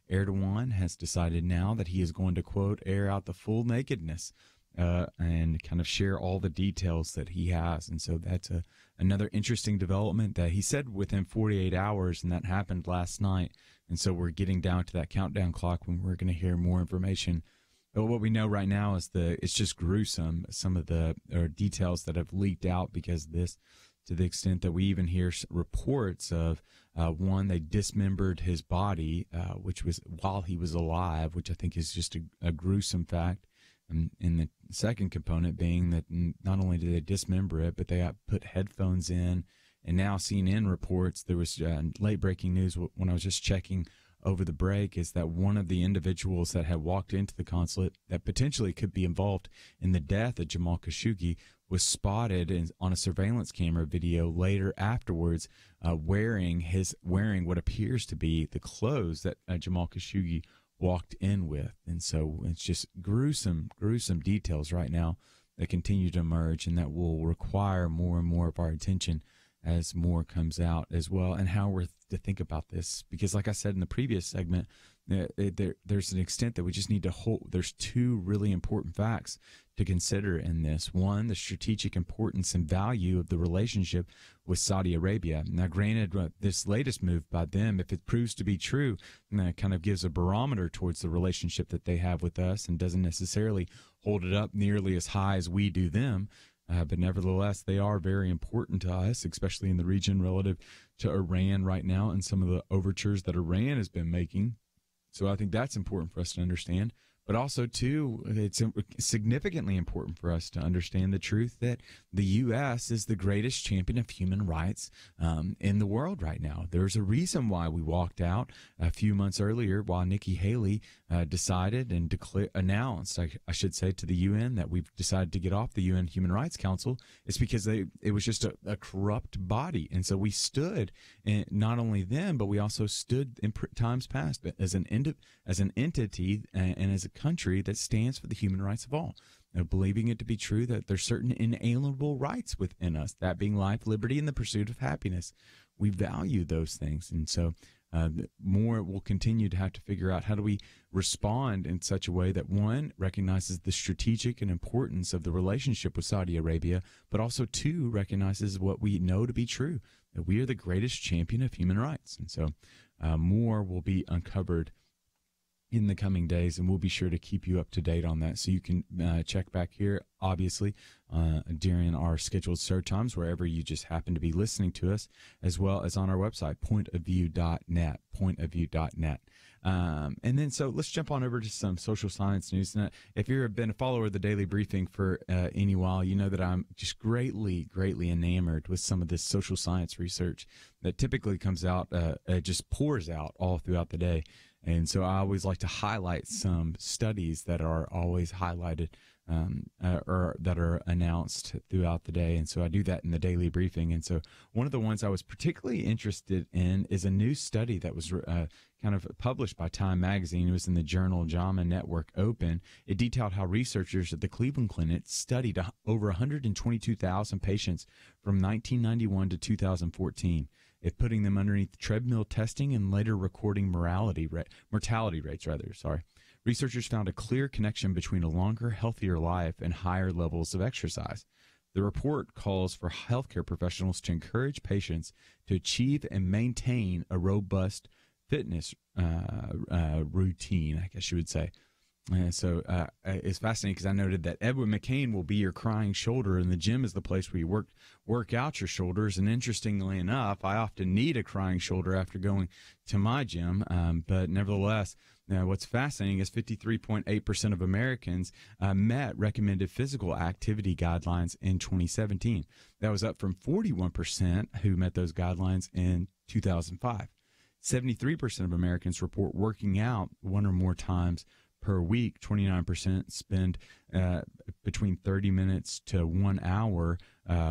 S3: Erdogan, has decided now that he is going to, quote, air out the full nakedness and kind of share all the details that he has. And so that's another interesting development that he said within 48 hours, and that happened last night. And so we're getting down to that countdown clock when we're going to hear more information. But what we know right now is it's just gruesome, some of the details that have leaked out because of this, to the extent that we even hear reports of one, they dismembered his body, which was while he was alive, which I think is just a gruesome fact. And the second component being that not only did they dismember it, but they put headphones in. And now CNN reports, there was late breaking news when I was just checking over the break, is that one of the individuals that had walked into the consulate that potentially could be involved in the death of Jamal Khashoggi was spotted on a surveillance camera video later afterwards wearing what appears to be the clothes that Jamal Khashoggi walked in with. And so it's just gruesome details right now that continue to emerge, and that will require more and more of our attention as more comes out as well, and how we're to think about this. Because like I said in the previous segment, there's an extent that we just need to hold. There's two really important facts to consider in this. One, the strategic importance and value of the relationship with Saudi Arabia. Now, granted, this latest move by them, if it proves to be true, kind of gives a barometer towards the relationship that they have with us and doesn't necessarily hold it up nearly as high as we do them. But nevertheless, they are very important to us, especially in the region relative to Iran right now and some of the overtures that Iran has been making. So I think that's important for us to understand. But also, too, it's significantly important for us to understand the truth that the U.S. is the greatest champion of human rights in the world right now. There's a reason why we walked out a few months earlier while Nikki Haley decided and announced, I should say, to the UN that we've decided to get off the UN Human Rights Council. It's because it was just a corrupt body. And so we stood, not only then, but we also stood in times past as an entity and as a country that stands for the human rights of all, believing it to be true that there's certain inalienable rights within us, that being life, liberty, and the pursuit of happiness. We value those things. And so more we'll continue to have to figure out how do we respond in such a way that, one, recognizes the strategic and importance of the relationship with Saudi Arabia, but also, two, recognizes what we know to be true, that we are the greatest champion of human rights. And so more will be uncovered in the coming days, and we'll be sure to keep you up to date on that. So you can check back here, obviously, during our scheduled start times, wherever you just happen to be listening to us, as well as on our website, pointofview.net, pointofview.net. And then, so let's jump on over to some social science news. Now, if you've been a follower of the Daily Briefing for any while, you know that I'm just greatly enamored with some of this social science research that typically comes out, just pours out all throughout the day. And so I always like to highlight some studies that are always highlighted or that are announced throughout the day. And so I do that in the Daily Briefing. And so one of the ones I was particularly interested in is a new study that was kind of published by Time Magazine. It was in the journal JAMA Network Open. It detailed how researchers at the Cleveland Clinic studied over 122,000 patients from 1991 to 2014. If putting them underneath treadmill testing and later recording mortality rates. Researchers found a clear connection between a longer, healthier life and higher levels of exercise. The report calls for healthcare professionals to encourage patients to achieve and maintain a robust fitness routine, I guess you would say. So it's fascinating because I noted that Edwin McCain will be your crying shoulder, and the gym is the place where you work out your shoulders. And interestingly enough, I often need a crying shoulder after going to my gym. But nevertheless, what's fascinating is 53.8% of Americans met recommended physical activity guidelines in 2017. That was up from 41% who met those guidelines in 2005. 73% of Americans report working out one or more times per week. 29% spend between 30 minutes to 1 hour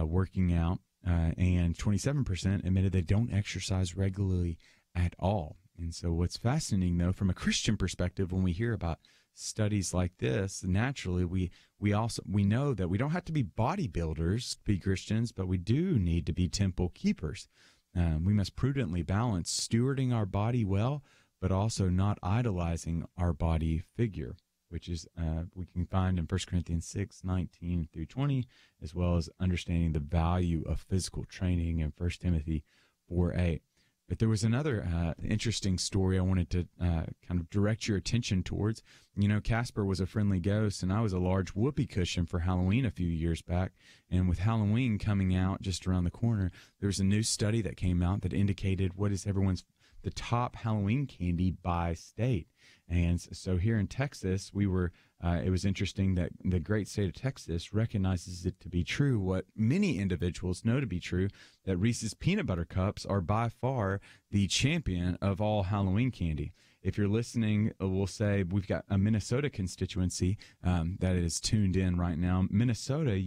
S3: working out, and 27% admitted they don't exercise regularly at all. And so what's fascinating, though, from a Christian perspective, when we hear about studies like this, naturally we know that we don't have to be bodybuilders to be Christians, but we do need to be temple keepers. We must prudently balance stewarding our body well, but also not idolizing our body figure, which is we can find in 1 Corinthians 6:19 through 20, as well as understanding the value of physical training in 1 Timothy 4:8. But there was another interesting story I wanted to kind of direct your attention towards. You know, Casper was a friendly ghost, and I was a large whoopee cushion for Halloween a few years back. And with Halloween coming out just around the corner, there was a new study that came out that indicated what is the top Halloween candy by state. And so here in Texas, it was interesting that the great state of Texas recognizes it to be true, what many individuals know to be true, that Reese's Peanut Butter Cups are by far the champion of all Halloween candy. If you're listening, we'll say we've got a Minnesota constituency that is tuned in right now. Minnesota,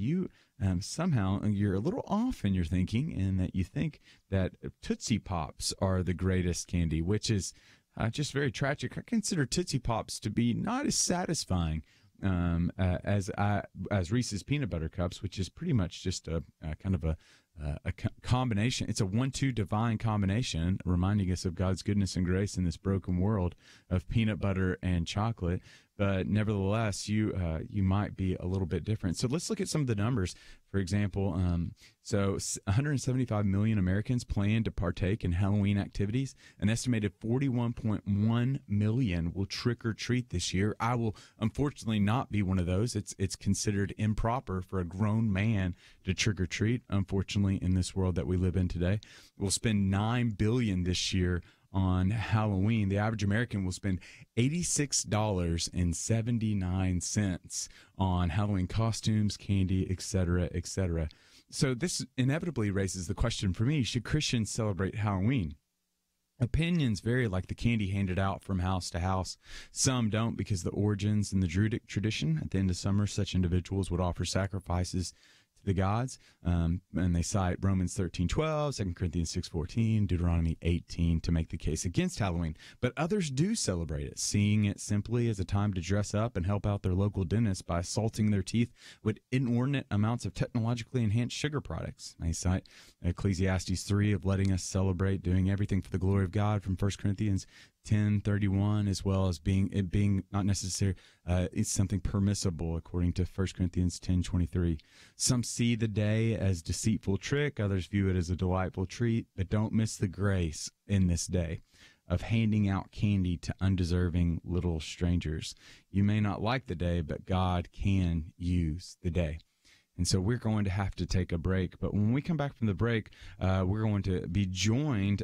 S3: somehow you're a little off in your thinking, in that you think that Tootsie Pops are the greatest candy, which is just very tragic. I consider Tootsie Pops to be not as satisfying as Reese's Peanut Butter Cups, which is pretty much just a kind of a combination. It's a 1-2 divine combination, reminding us of God's goodness and grace in this broken world of peanut butter and chocolate. But nevertheless, you might be a little bit different. So let's look at some of the numbers. For example, 175 million Americans plan to partake in Halloween activities. An estimated 41.1 million will trick or treat this year. I will unfortunately not be one of those. It's considered improper for a grown man to trick or treat, unfortunately, in this world that we live in today. We'll spend $9 billion this year on Halloween. The average American will spend $86.79 on Halloween costumes, candy, etc., etc. So this inevitably raises the question for me, should Christians celebrate Halloween? Opinions vary, like the candy handed out from house to house. Some don't, because the origins in the Druidic tradition, at the end of summer, such individuals would offer sacrifices to the gods, and they cite Romans 13:12, 2 Corinthians 6:14, Deuteronomy 18 to make the case against Halloween. But others do celebrate it, seeing it simply as a time to dress up and help out their local dentist by salting their teeth with inordinate amounts of technologically enhanced sugar products. They cite Ecclesiastes 3 of letting us celebrate doing everything for the glory of God from 1 Corinthians 10:31, as well as being not necessary. It's something permissible according to 1 Corinthians 10:23. Some see the day as deceitful trick, others view it as a delightful treat, but don't miss the grace in this day of handing out candy to undeserving little strangers. You may not like the day, but God can use the day. And so we're going to have to take a break. But when we come back from the break, we're going to be joined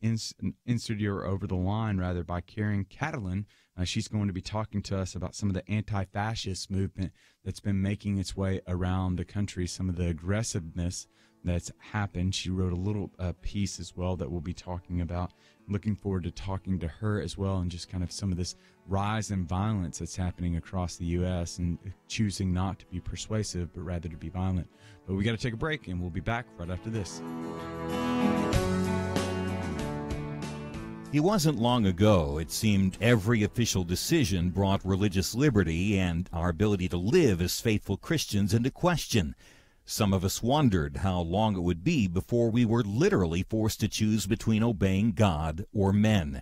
S3: in studio, or over the line, rather, by Karen Kataline. She's going to be talking to us about some of the anti-fascist movement that's been making its way around the country, some of the aggressiveness that's happened. She wrote a little piece as well that we'll be talking about. Looking forward to talking to her as well, and just kind of some of this rise in violence that's happening across the U.S. and choosing not to be persuasive, but rather to be violent. But we got to take a break, and we'll be back right after this.
S4: It wasn't long ago, it seemed, every official decision brought religious liberty and our ability to live as faithful Christians into question. Some of us wondered how long it would be before we were literally forced to choose between obeying God or men.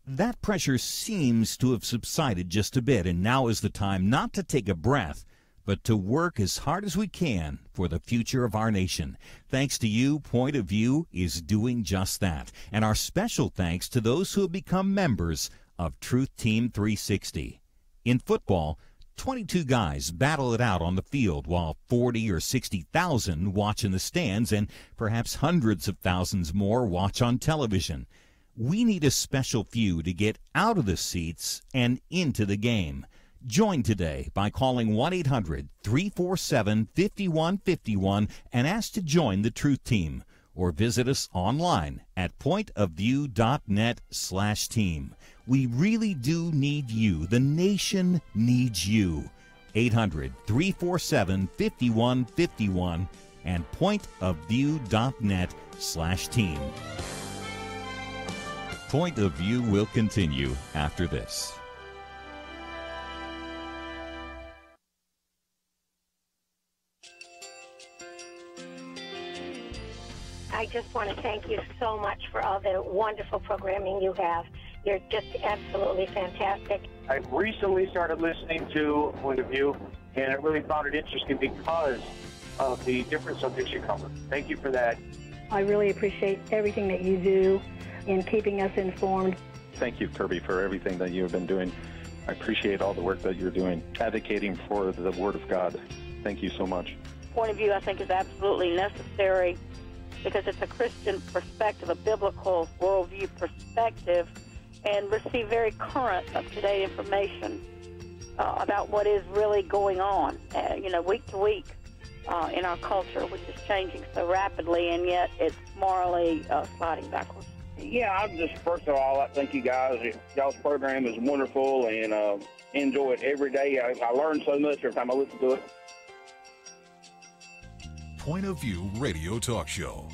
S4: That pressure seems to have subsided just a bit, and now is the time not to take a breath, but to work as hard as we can for the future of our nation. Thanks to you, Point of View is doing just that. And our special thanks to those who have become members of Truth Team 360. In football, 22 guys battle it out on the field, while 40 or 60,000 watch in the stands, and perhaps hundreds of thousands more watch on television. We need a special few to get out of the seats and into the game. Join today by calling 1-800-347-5151 and ask to join the Truth Team, or visit us online at pointofview.net/team. We really do need you. The nation needs you. 800-347-5151 and pointofview.net/team. Point of View will continue after this.
S8: I just want to thank you so much for all the wonderful programming you have. You're just absolutely fantastic.
S9: I recently started listening to Point of View, and I really found it interesting because of the different subjects you cover. Thank you for that.
S10: I really appreciate everything that you do in keeping us informed.
S11: Thank you, Kirby, for everything that you have been doing. I appreciate all the work that you're doing, advocating for the Word of God. Thank you so much.
S12: Point of View, I think, is absolutely necessary because it's a Christian perspective, a biblical worldview perspective, and receive very current, up-to-date information about what is really going on, week to week in our culture, which is changing so rapidly, and yet it's morally sliding backwards.
S13: Yeah, I'm just, first of all, I thank you guys. Y'all's program is wonderful, and enjoy it every day. I learn so much every time I listen to it.
S5: Point of View Radio Talk Show.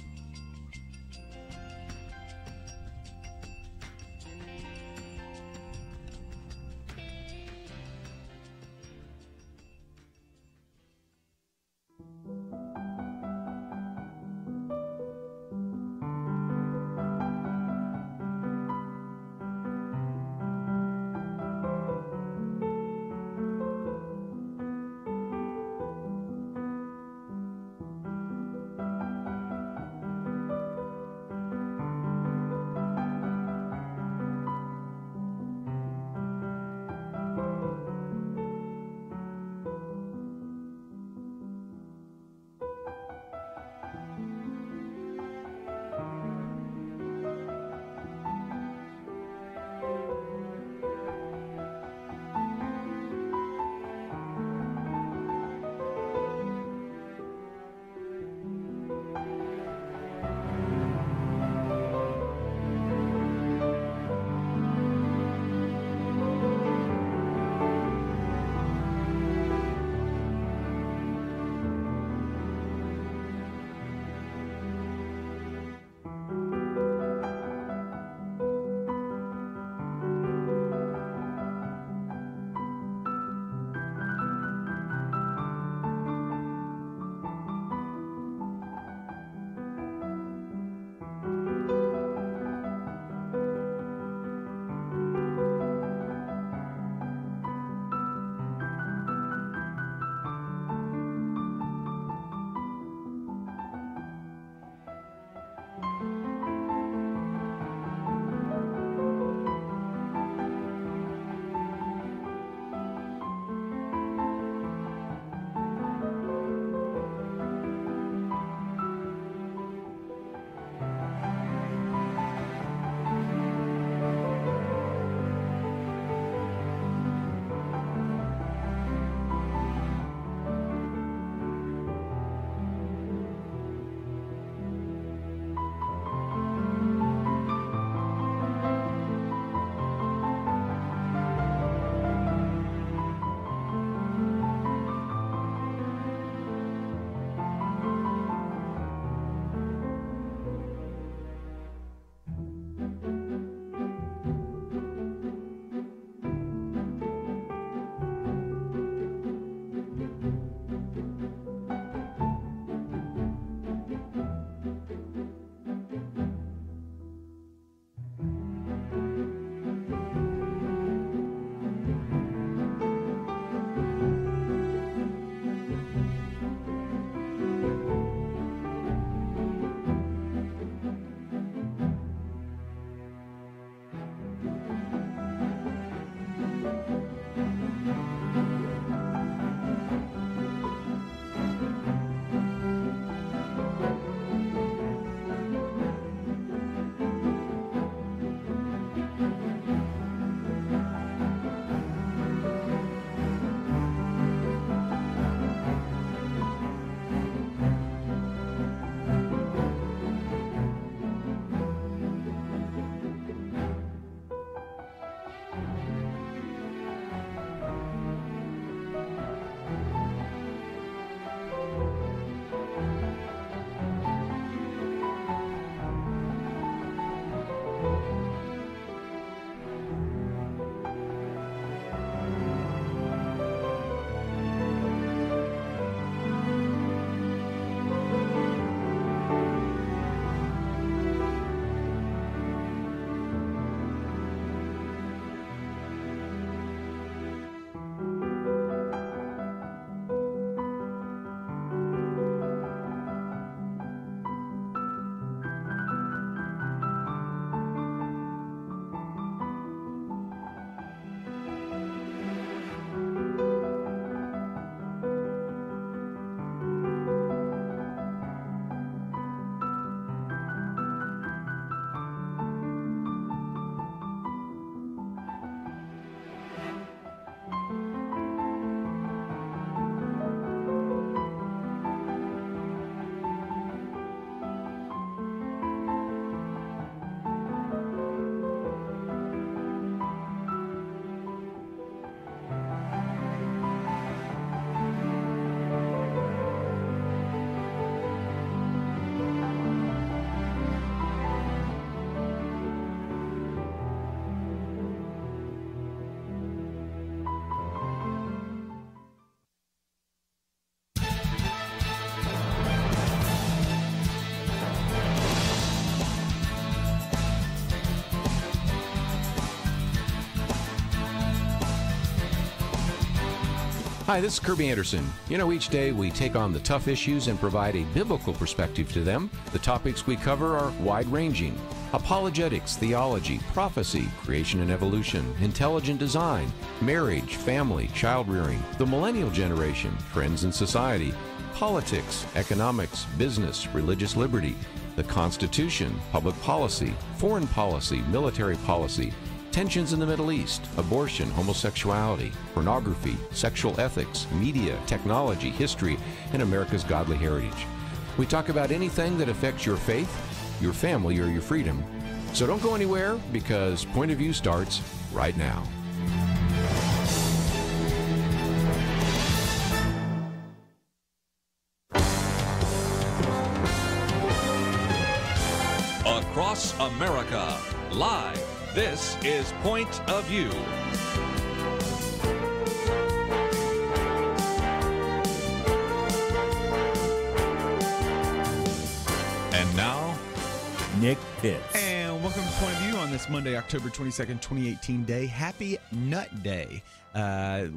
S1: Hi, this is Kirby Anderson. You know, each day we take on the tough issues and provide a biblical perspective to them. The topics we cover are wide-ranging. Apologetics, theology, prophecy, creation and evolution, intelligent design, marriage, family, child-rearing, the millennial generation, trends in society, politics, economics, business, religious liberty, the Constitution, public policy, foreign policy, military policy, tensions in the Middle East, abortion, homosexuality, pornography, sexual ethics, media, technology, history, and America's godly heritage. We talk about anything that affects your faith, your family, or your freedom. So don't go anywhere, because Point of View starts right now.
S2: Across America, live. This is Point of View. And now,
S4: Nick Pitts.
S3: And welcome to Point of View on this Monday, October 22nd, 2018 day. Happy Nut Day.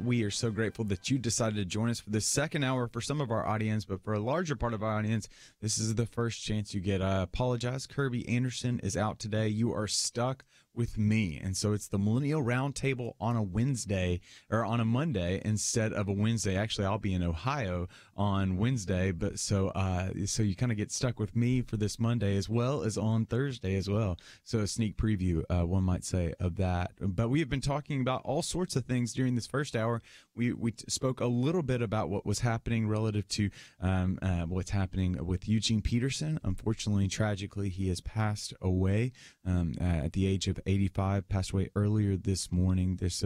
S3: We are so grateful that you decided to join us for this second hour for some of our audience, but for a larger part of our audience, this is the first chance you get. I apologize. Kirby Anderson is out today. You are stuck with me, and so it's the Millennial Roundtable on a Wednesday, or on a Monday instead of a Wednesday. Actually, I'll be in Ohio on Wednesday, but so you kind of get stuck with me for this Monday as well as on Thursday as well. So a sneak preview, one might say, of that. But we have been talking about all sorts of things during this first hour. We spoke a little bit about what was happening relative to what's happening with Eugene Peterson. Unfortunately, tragically, he has passed away at the age of 85, passed away earlier this morning. This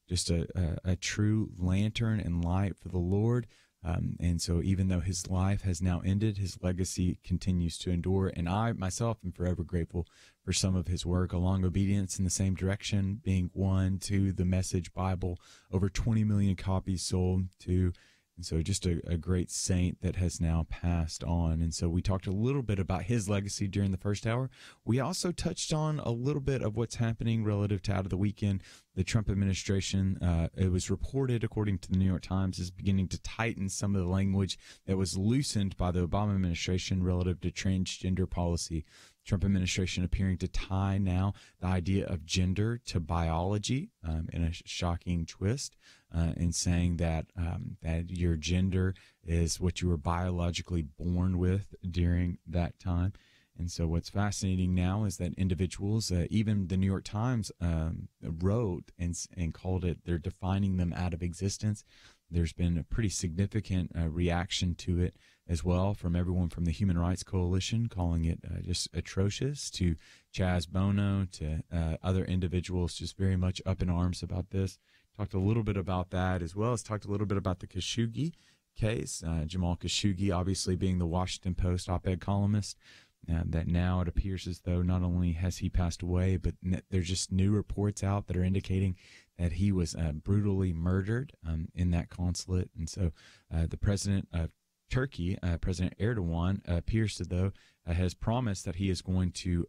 S3: just a true lantern and light for the Lord. And so even though his life has now ended, his legacy continues to endure. And I myself am forever grateful for some of his work along obedience in the same direction, being one, to the Message Bible, over 20 million copies sold, to. And so just a great saint that has now passed on. And so we talked a little bit about his legacy during the first hour. We also touched on a little bit of what's happening relative to out of the weekend. The Trump administration, it was reported, according to the New York Times, is beginning to tighten some of the language that was loosened by the Obama administration relative to transgender policy. Trump administration appearing to tie now the idea of gender to biology in a shocking twist, and saying that that your gender is what you were biologically born with during that time. And so what's fascinating now is that individuals, even the New York Times wrote and called it, they're defining them out of existence. There's been a pretty significant reaction to it as well from everyone from the Human Rights Coalition, calling it just atrocious, to Chaz Bono, to other individuals just very much up in arms about this. Talked a little bit about that, as well as talked a little bit about the Khashoggi case. Jamal Khashoggi obviously being the Washington Post op-ed columnist, that now it appears as though not only has he passed away, but there's just new reports out that are indicating that he was brutally murdered in that consulate. And so the president of Turkey, President Erdogan, appears as though has promised that he is going to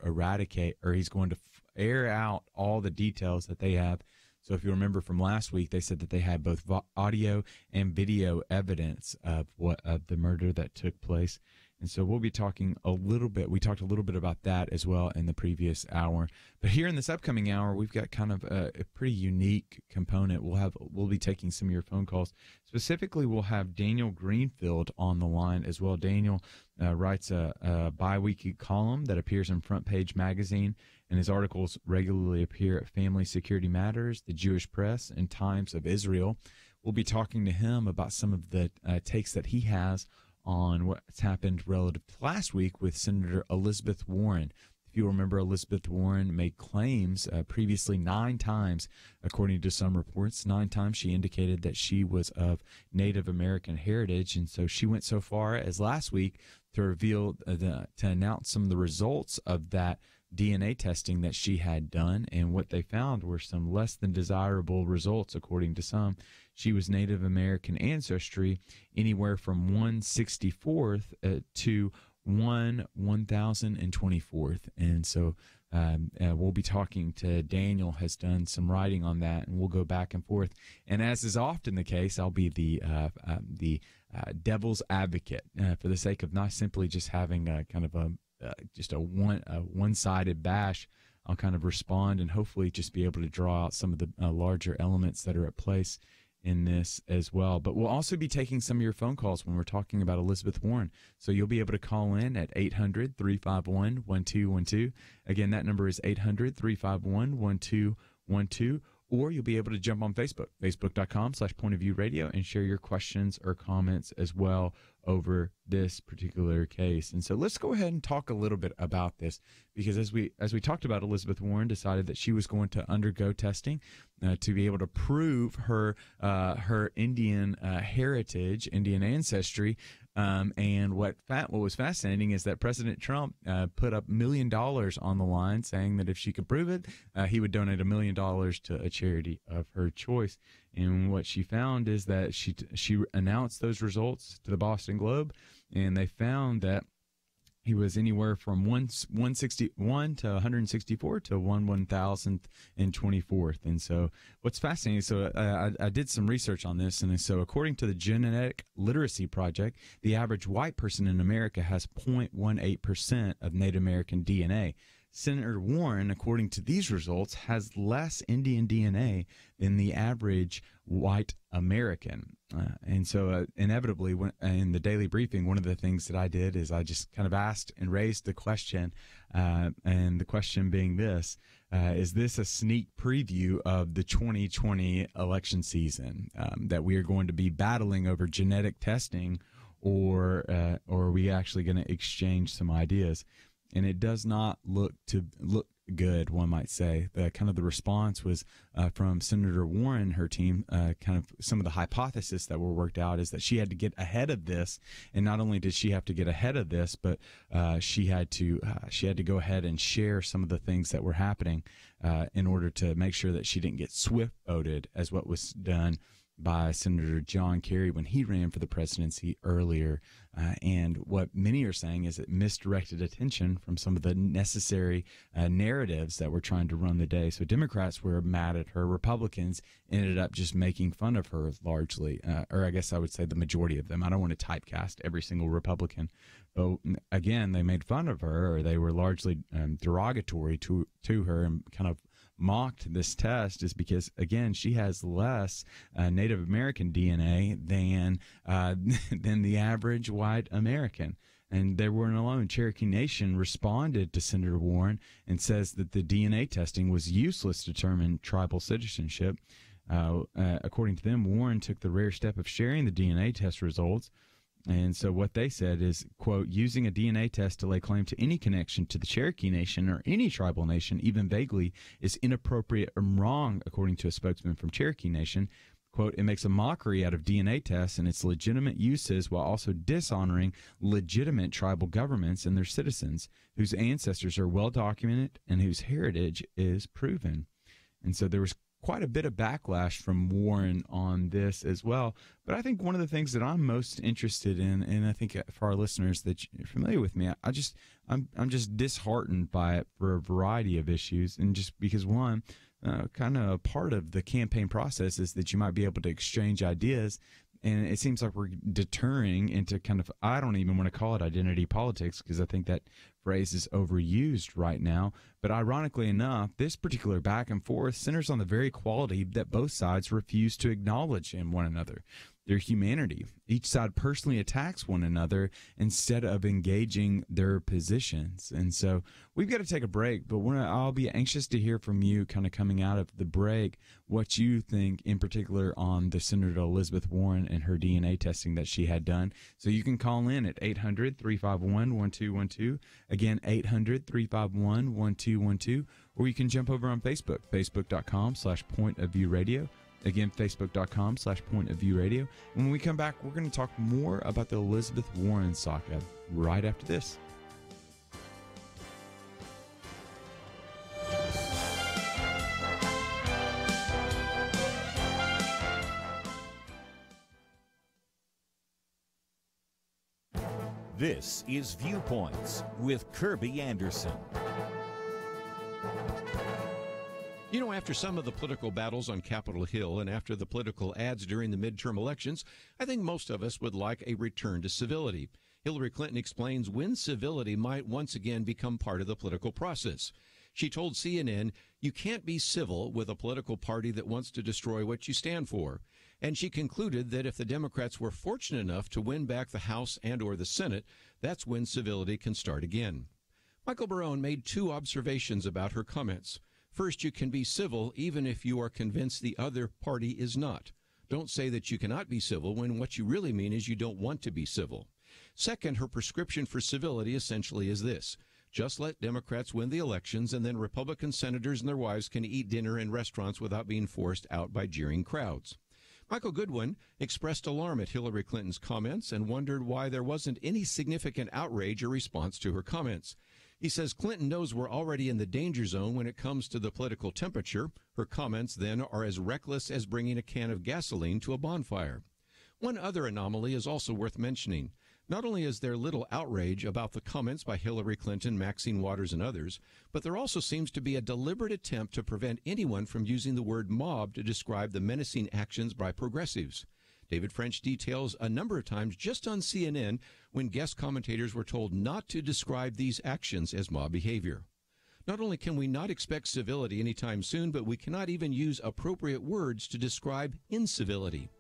S3: eradicate, or he's going to air out all the details that they have. So if you remember from last week, they said that they had both audio and video evidence of the murder that took place. And so we'll be talking a little bit. We talked a little bit about that as well in the previous hour. But here in this upcoming hour, we've got kind of a pretty unique component. We'll be taking some of your phone calls. Specifically, we'll have Daniel Greenfield on the line as well. Daniel writes a bi-weekly column that appears in Front Page Magazine, and his articles regularly appear at Family Security Matters, the Jewish Press, and Times of Israel. We'll be talking to him about some of the takes that he has on what's happened relative to last week with Senator Elizabeth Warren. If you remember, Elizabeth Warren made claims previously 9 times, according to some reports. 9 times she indicated that she was of Native American heritage, and so she went so far as last week to reveal, to announce some of the results of that DNA testing that she had done, and what they found were some less than desirable results, according to some. She was Native American ancestry, anywhere from 1/64th to 1/1024th. And so we'll be talking to Daniel, has done some writing on that, and we'll go back and forth. And as is often the case, I'll be the devil's advocate for the sake of not simply just having a kind of a one-sided bash. I'll kind of respond and hopefully just be able to draw out some of the larger elements that are at place in this as well. But we'll also be taking some of your phone calls when we're talking about Elizabeth Warren. So you'll be able to call in at 800-351-1212. Again, that number is 800-351-1212. Or you'll be able to jump on Facebook, facebook.com/pointofviewradio, and share your questions or comments as well over this particular case. And so let's go ahead and talk a little bit about this, because as we talked about, Elizabeth Warren decided that she was going to undergo testing to be able to prove her Indian heritage, Indian ancestry. And what was fascinating is that President Trump put up $1 million on the line, saying that if she could prove it, he would donate $1 million to a charity of her choice. And what she found is that she announced those results to the Boston Globe, and they found that he was anywhere from 161 to 164 to 1,024th. And so what's fascinating, so I did some research on this, and so according to the Genetic Literacy Project, the average white person in America has 0.18% of Native American DNA. Senator Warren, according to these results, has less Indian DNA than the average white American. And so inevitably, in the daily briefing, one of the things that I did is I just kind of asked and raised the question, and the question being this, is this a sneak preview of the 2020 election season, that we are going to be battling over genetic testing, or are we actually going to exchange some ideas? And it does not look good, one might say. The response was from Senator Warren and her team. Kind of some of the hypotheses that were worked out is that she had to get ahead of this, and not only did she have to get ahead of this, but she had to go ahead and share some of the things that were happening in order to make sure that she didn't get swift voted, as what was done by Senator John Kerry when he ran for the presidency earlier. And what many are saying is it misdirected attention from some of the necessary narratives that were trying to run the day. So Democrats were mad at her. Republicans ended up just making fun of her largely, or I guess I would say the majority of them. I don't want to typecast every single Republican. But again, they made fun of her, or they were largely derogatory to her, and kind of mocked this test, is because, again, she has less Native American DNA than the average white American. And they weren't alone. Cherokee Nation responded to Senator Warren and says that the DNA testing was useless to determine tribal citizenship. According to them, Warren took the rare step of sharing the DNA test results. And so what they said is, quote, using a DNA test to lay claim to any connection to the Cherokee Nation or any tribal nation, even vaguely, is inappropriate and wrong, according to a spokesman from Cherokee Nation. Quote, it makes a mockery out of DNA tests and its legitimate uses, while also dishonoring legitimate tribal governments and their citizens, whose ancestors are well documented and whose heritage is proven. And so there was quite a bit of backlash from Warren on this as well. But I think one of the things that I'm most interested in, and I think for our listeners that you're familiar with me, I'm just disheartened by it for a variety of issues. And just because, one, kind of a part of the campaign process is that you might be able to exchange ideas. And it seems like we're deterring into kind of, I don't even want to call it identity politics, because I think that phrase is overused right now. But ironically enough, this particular back and forth centers on the very quality that both sides refuse to acknowledge in one another, their humanity. Each side personally attacks one another instead of engaging their positions. And so we've got to take a break, but I'll be anxious to hear from you kind of coming out of the break, what you think in particular on the Senator Elizabeth Warren and her DNA testing that she had done. So you can call in at 800-351-1212. Again, 800-351-1212. Or you can jump over on Facebook, facebook.com/pointofviewradio. Again, facebook.com/pointofviewradio. And when we come back, we're going to talk more about the Elizabeth Warren saga right after this.
S4: This is Viewpoints with Kirby Anderson.
S1: You know, after some of the political battles on Capitol Hill and after the political ads during the midterm elections, I think most of us would like a return to civility. Hillary Clinton explains when civility might once again become part of the political process. She told CNN, "You can't be civil with a political party that wants to destroy what you stand for." And she concluded that if the Democrats were fortunate enough to win back the House and or the Senate, that's when civility can start again. Michael Barone made two observations about her comments. First, you can be civil even if you are convinced the other party is not. Don't say that you cannot be civil when what you really mean is you don't want to be civil. Second, her prescription for civility essentially is this: just let Democrats win the elections, and then Republican senators and their wives can eat dinner in restaurants without being forced out by jeering crowds. Michael Goodwin expressed alarm at Hillary Clinton's comments and wondered why there wasn't any significant outrage or response to her comments. He says Clinton knows we're already in the danger zone when it comes to the political temperature. Her comments then are as reckless as bringing a can of gasoline to a bonfire. One other anomaly is also worth mentioning. Not only is there little outrage about the comments by Hillary Clinton, Maxine Waters, and others, but there also seems to be a deliberate attempt to prevent anyone from using the word mob to describe the menacing actions by progressives. David French details a number of times just on CNN when guest commentators were told not to describe these actions as mob behavior. Not only can we not expect civility anytime soon, but we cannot even use appropriate words to describe incivility.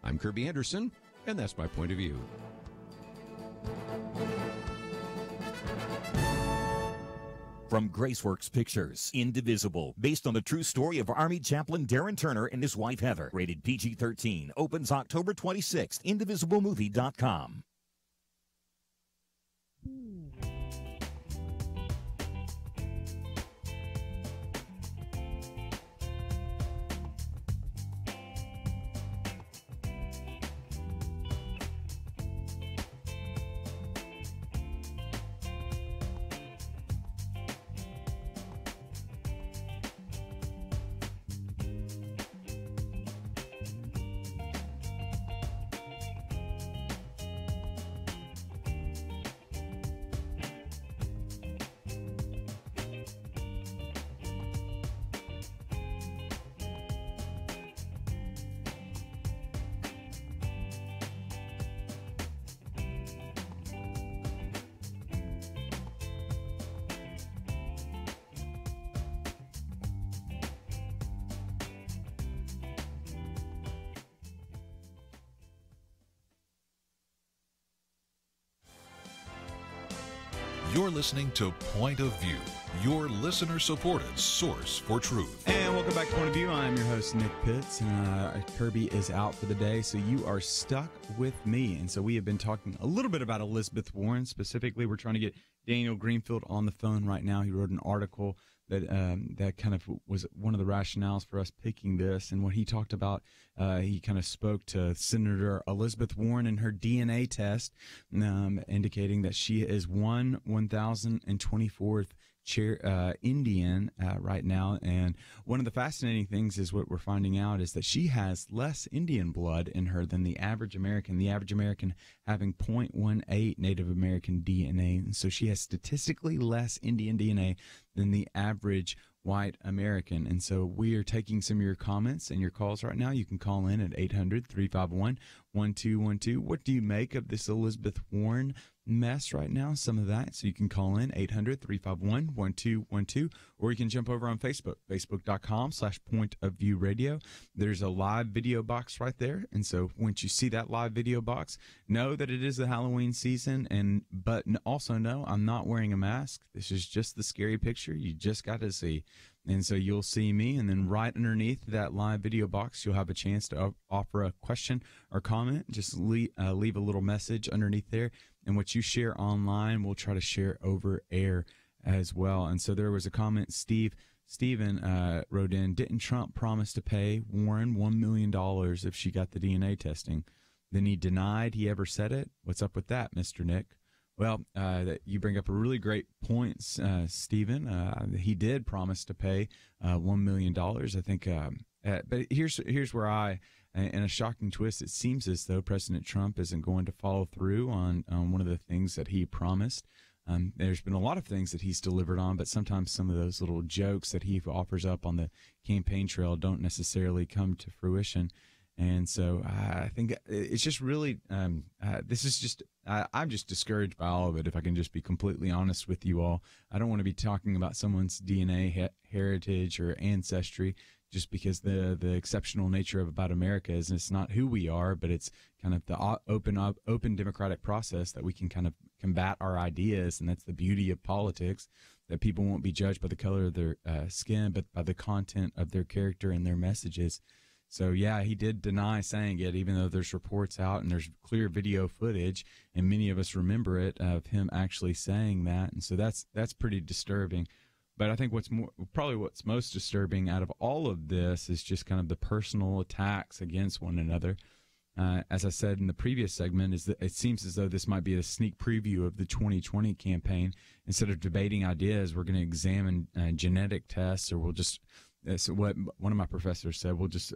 S1: I'm Kirby Anderson, and that's my point of view.
S4: From Graceworks Pictures, Indivisible, based on the true story of Army Chaplain Darren Turner and his wife Heather. Rated PG-13, opens October 26th, indivisiblemovie.com.
S5: You're listening to Point of View, your listener-supported source for truth.
S3: And welcome back to Point of View. I'm your host, Nick Pitts, and Kirby is out for the day, so you are stuck with me. And so we have been talking a little bit about Elizabeth Warren. Specifically, we're trying to get Daniel Greenfield on the phone right now. He wrote an article that kind of was one of the rationales for us picking this. And what he talked about, he kind of spoke to Senator Elizabeth Warren and her DNA test, indicating that she is 1,024th Indian right now. And one of the fascinating things is what we're finding out is that she has less Indian blood in her than the average American having 0.18 Native American DNA. And so she has statistically less Indian DNA than the average white American. And so we are taking some of your comments and your calls right now. You can call in at 800-351-1212. What do you make of this Elizabeth Warren mess right now? Some of that. So you can call in 800-351-1212, or you can jump over on Facebook, facebook.com/pointofviewradio. There's a live video box right there. And so once you see that live video box, know that it is the Halloween season. But also know I'm not wearing a mask. This is just the scary picture you just got to see. And so you'll see me, and then right underneath that live video box, you'll have a chance to offer a question or comment. Just leave a little message underneath there. And what you share online, we'll try to share over air as well. And so there was a comment, Steven wrote in, didn't Trump promise to pay Warren $1 million if she got the DNA testing? Then he denied he ever said it. What's up with that, Mr. Nick? Well, you bring up a really great point, Stephen. He did promise to pay $1 million, I think. But here's where in a shocking twist, it seems as though President Trump isn't going to follow through on one of the things that he promised. There's been a lot of things that he's delivered on, but sometimes some of those little jokes that he offers up on the campaign trail don't necessarily come to fruition. And so I think it's just really, this is just, I'm just discouraged by all of it, if I can just be completely honest with you all. I don't want to be talking about someone's DNA heritage or ancestry just because the exceptional nature of about America is it's not who we are, but it's kind of the open democratic process that we can kind of combat our ideas. And that's the beauty of politics, that people won't be judged by the color of their skin, but by the content of their character and their messages. So, yeah, he did deny saying it, even though there's reports out and there's clear video footage, and many of us remember it, of him actually saying that. And so that's pretty disturbing. But I think what's most disturbing out of all of this is just kind of the personal attacks against one another. As I said in the previous segment, is that it seems as though this might be a sneak preview of the 2020 campaign. Instead of debating ideas, we're going to examine genetic tests, or we'll just so what one of my professors said, we'll just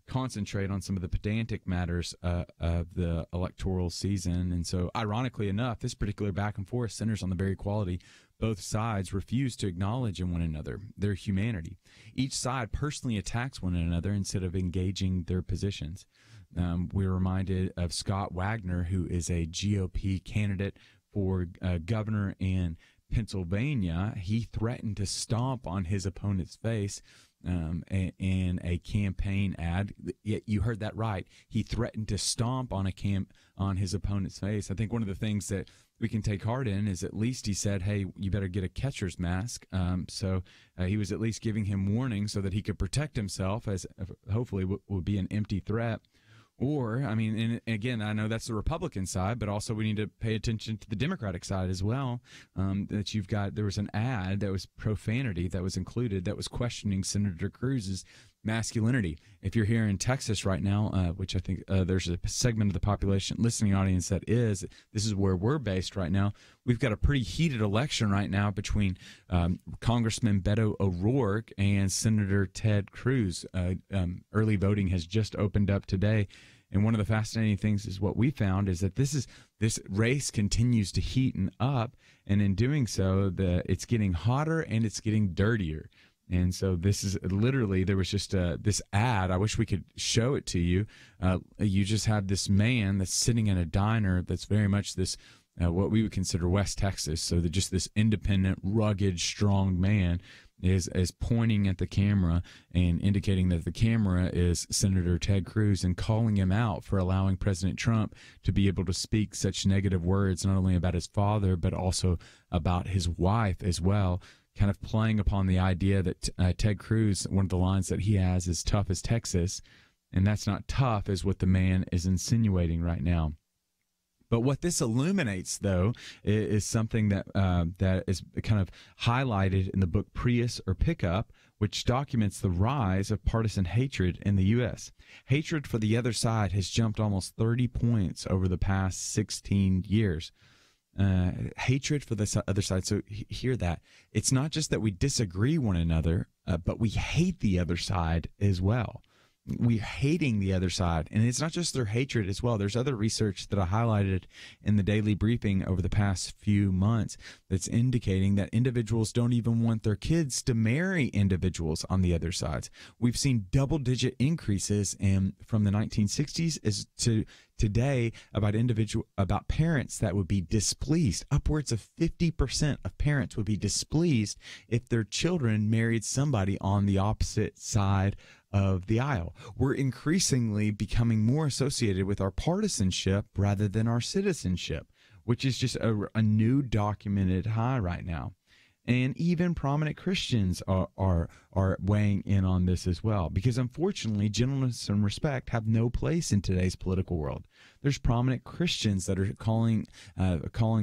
S3: concentrate on some of the pedantic matters of the electoral season. And so, ironically enough, this particular back and forth centers on the very quality both sides refuse to acknowledge in one another, their humanity. Each side personally attacks one another instead of engaging their positions. We're reminded of Scott Wagner, who is a GOP candidate for governor in Pennsylvania. He threatened to stomp on his opponent's face in a campaign ad. You heard that right. He threatened to stomp on his opponent's face. I think one of the things that we can take heart in is at least he said, hey, you better get a catcher's mask. So he was at least giving him warning so that he could protect himself, as hopefully would be an empty threat. Or, I mean, and again, I know that's the Republican side, but also we need to pay attention to the Democratic side as well. There was an ad that was profanity that was included that was questioning Senator Cruz's masculinity. If you're here in Texas right now, which I think there's a segment of the population listening audience this is where we're based right now. We've got a pretty heated election right now between Congressman Beto O'Rourke and Senator Ted Cruz. Early voting has just opened up today. And one of the fascinating things is what we found is that this race continues to heaten up, and in doing so, it's getting hotter and it's getting dirtier. And so this is literally, there was just this ad. I wish we could show it to you. You just have this man that's sitting in a diner that's very much this, what we would consider West Texas. So just this independent, rugged, strong man is pointing at the camera and indicating that the camera is Senator Ted Cruz and calling him out for allowing President Trump to be able to speak such negative words, not only about his father, but also about his wife as well. Kind of playing upon the idea that Ted Cruz, one of the lines that he has is tough as Texas, and that's not tough, is what the man is insinuating right now. But what this illuminates, though, is something that is kind of highlighted in the book Prius or Pickup, which documents the rise of partisan hatred in the U.S. Hatred for the other side has jumped almost 30 points over the past 16 years. Hatred for the other side. So hear that. It's not just that we disagree one another, but we hate the other side as well. We're hating the other side. And it's not just their hatred as well. There's other research that I highlighted in the daily briefing over the past few months that's indicating that individuals don't even want their kids to marry individuals on the other sides. We've seen double-digit increases from the 1960s as to today about parents that would be displeased. Upwards of 50% of parents would be displeased if their children married somebody on the opposite side of the aisle. We're increasingly becoming more associated with our partisanship rather than our citizenship, which is just a new documented high right now. And even prominent Christians are weighing in on this as well, because unfortunately, gentleness and respect have no place in today's political world. There's prominent Christians that are calling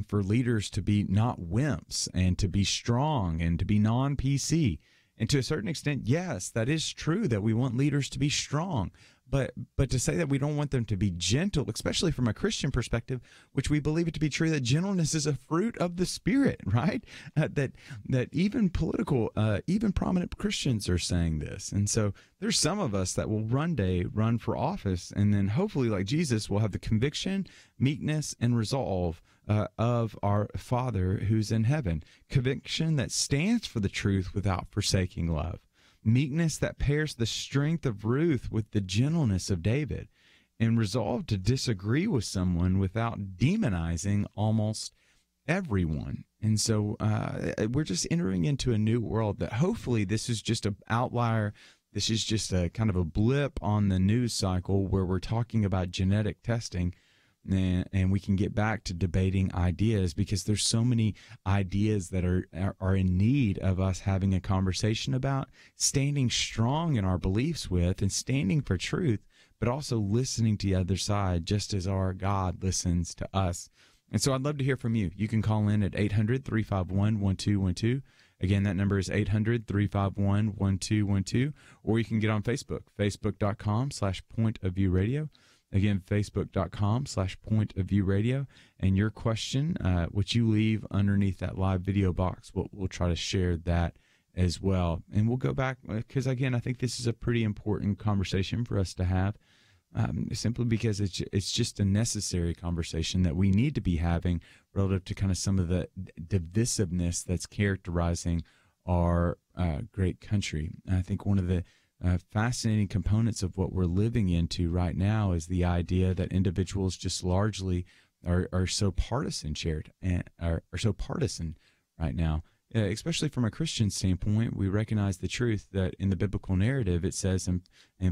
S3: for leaders to be not wimps and to be strong and to be non-PC. And to a certain extent, yes, that is true that we want leaders to be strong. But to say that we don't want them to be gentle, especially from a Christian perspective, which we believe it to be true, that gentleness is a fruit of the Spirit, right? That even even prominent Christians are saying this. And so there's some of us that will one day run for office, and then hopefully, like Jesus, will have the conviction, meekness, and resolve of our Father who's in heaven. Conviction that stands for the truth without forsaking love. Meekness that pairs the strength of Ruth with the gentleness of David, and resolve to disagree with someone without demonizing almost everyone. And so we're just entering into a new world that hopefully this is just an outlier. This is just a kind of a blip on the news cycle where we're talking about genetic testing, and we can get back to debating ideas, because there's so many ideas that are in need of us having a conversation about, standing strong in our beliefs with, and standing for truth, but also listening to the other side, just as our God listens to us. And so I'd love to hear from you. You can call in at 800-351-1212. Again, that number is 800-351-1212, or you can get on Facebook, facebook.com/pointofviewradio. Again, facebook.com/pointofviewradio. And your question, which you leave underneath that live video box, we'll try to share that as well. And we'll go back, because, again, I think this is a pretty important conversation for us to have, simply because it's just a necessary conversation that we need to be having relative to kind of some of the divisiveness that's characterizing our great country. And I think one of the fascinating components of what we're living into right now is the idea that individuals just largely are so partisan and are so partisan right now. Especially from a Christian standpoint, we recognize the truth that in the biblical narrative, it says in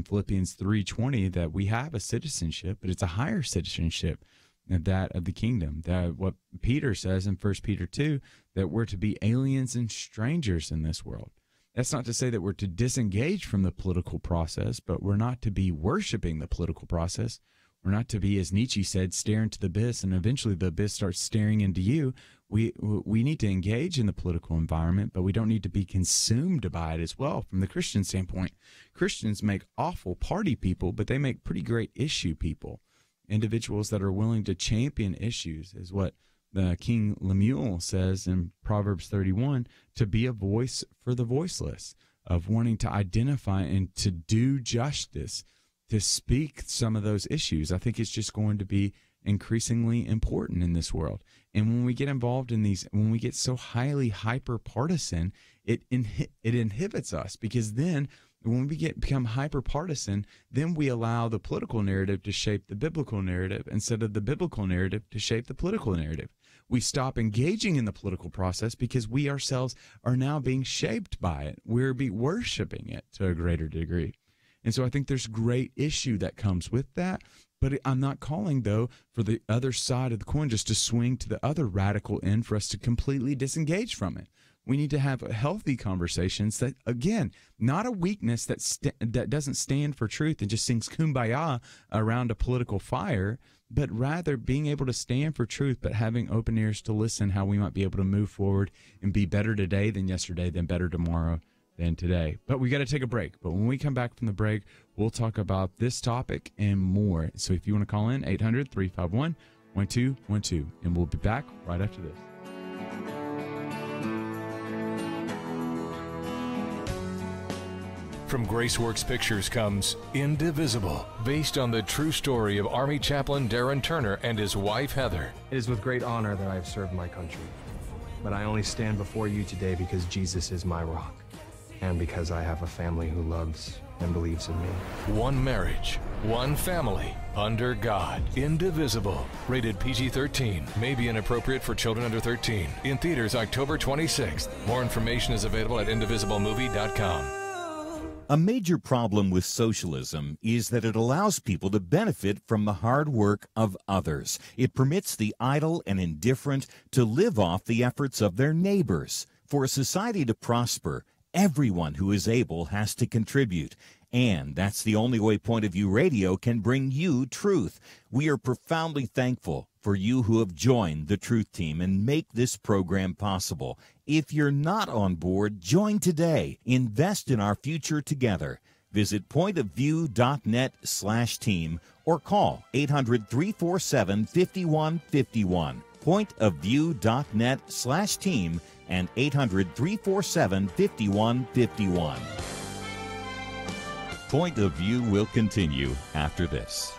S3: Philippians 3:20 that we have a citizenship, but it's a higher citizenship than that of the kingdom. That what Peter says in 1 Peter 2, that we're to be aliens and strangers in this world. That's not to say that we're to disengage from the political process, but we're not to be worshiping the political process. We're not to be, as Nietzsche said, stare into the abyss, and eventually the abyss starts staring into you. We need to engage in the political environment, but we don't need to be consumed by it as well. From the Christian standpoint, Christians make awful party people, but they make pretty great issue people. Individuals that are willing to champion issues is what the King Lemuel says in Proverbs 31, to be a voice for the voiceless, of wanting to identify and to do justice, to speak some of those issues. I think it's just going to be increasingly important in this world. And when we get involved in these, when we get so highly hyper partisan, it inhibits us, because then when we become hyper partisan, then we allow the political narrative to shape the biblical narrative instead of the biblical narrative to shape the political narrative. We stop engaging in the political process because we ourselves are now being shaped by it. We're worshiping it to a greater degree. And so I think there's great issue that comes with that. But I'm not calling, though, for the other side of the coin just to swing to the other radical end for us to completely disengage from it. We need to have healthy conversations that, again, not a weakness that doesn't stand for truth and just sings kumbaya around a political fire, but rather being able to stand for truth, but having open ears to listen how we might be able to move forward and be better today than yesterday, than better tomorrow than today. But we got to take a break. But when we come back from the break, we'll talk about this topic and more. So if you want to call in, 800-351-1212, and we'll be back right after this.
S5: From Graceworks Pictures comes Indivisible, based on the true story of Army Chaplain Darren Turner and his wife Heather.
S14: It is with great honor that I have served my country, but I only stand before you today because Jesus is my rock, and because I have a family who loves and believes in me.
S5: One marriage, one family, under God. Indivisible, rated PG-13, may be inappropriate for children under 13. In theaters October 26th. More information is available at indivisiblemovie.com.
S4: A major problem with socialism is that it allows people to benefit from the hard work of others. It permits the idle and indifferent to live off the efforts of their neighbors. For a society to prosper, everyone who is able has to contribute. And that's the only way Point of View Radio can bring you truth. We are profoundly thankful for you who have joined the Truth Team and make this program possible. If you're not on board, join today. Invest in our future together. Visit pointofview.net/team or call 800-347-5151. Pointofview.net/team and 800-347-5151. Point of View will continue after this.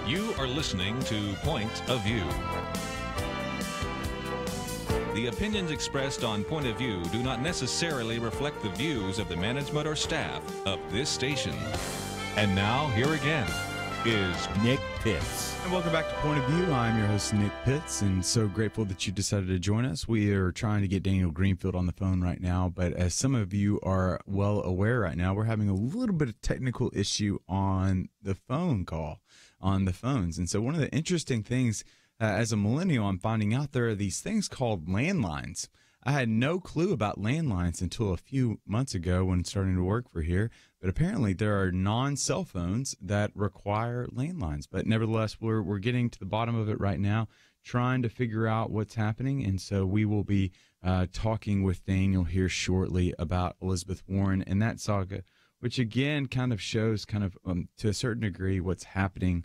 S2: You are listening to Point of View. The opinions expressed on Point of View do not necessarily reflect the views of the management or staff of this station. And now, here again is
S4: Nick Pitts.
S3: And welcome back to Point of View. I'm your host, Nick Pitts, and so grateful that you decided to join us. We are trying to get Daniel Greenfield on the phone right now, but as some of you are well aware right now, we're having a little bit of technical issue on the phone call, on the phones. And so one of the interesting things as a millennial, I'm finding out there are these things called landlines. I had no clue about landlines until a few months ago when starting to work for here. But apparently there are non-cell phones that require landlines. But nevertheless, we're getting to the bottom of it right now, trying to figure out what's happening. And so we will be talking with Daniel here shortly about Elizabeth Warren and that saga, which again kind of shows to a certain degree what's happening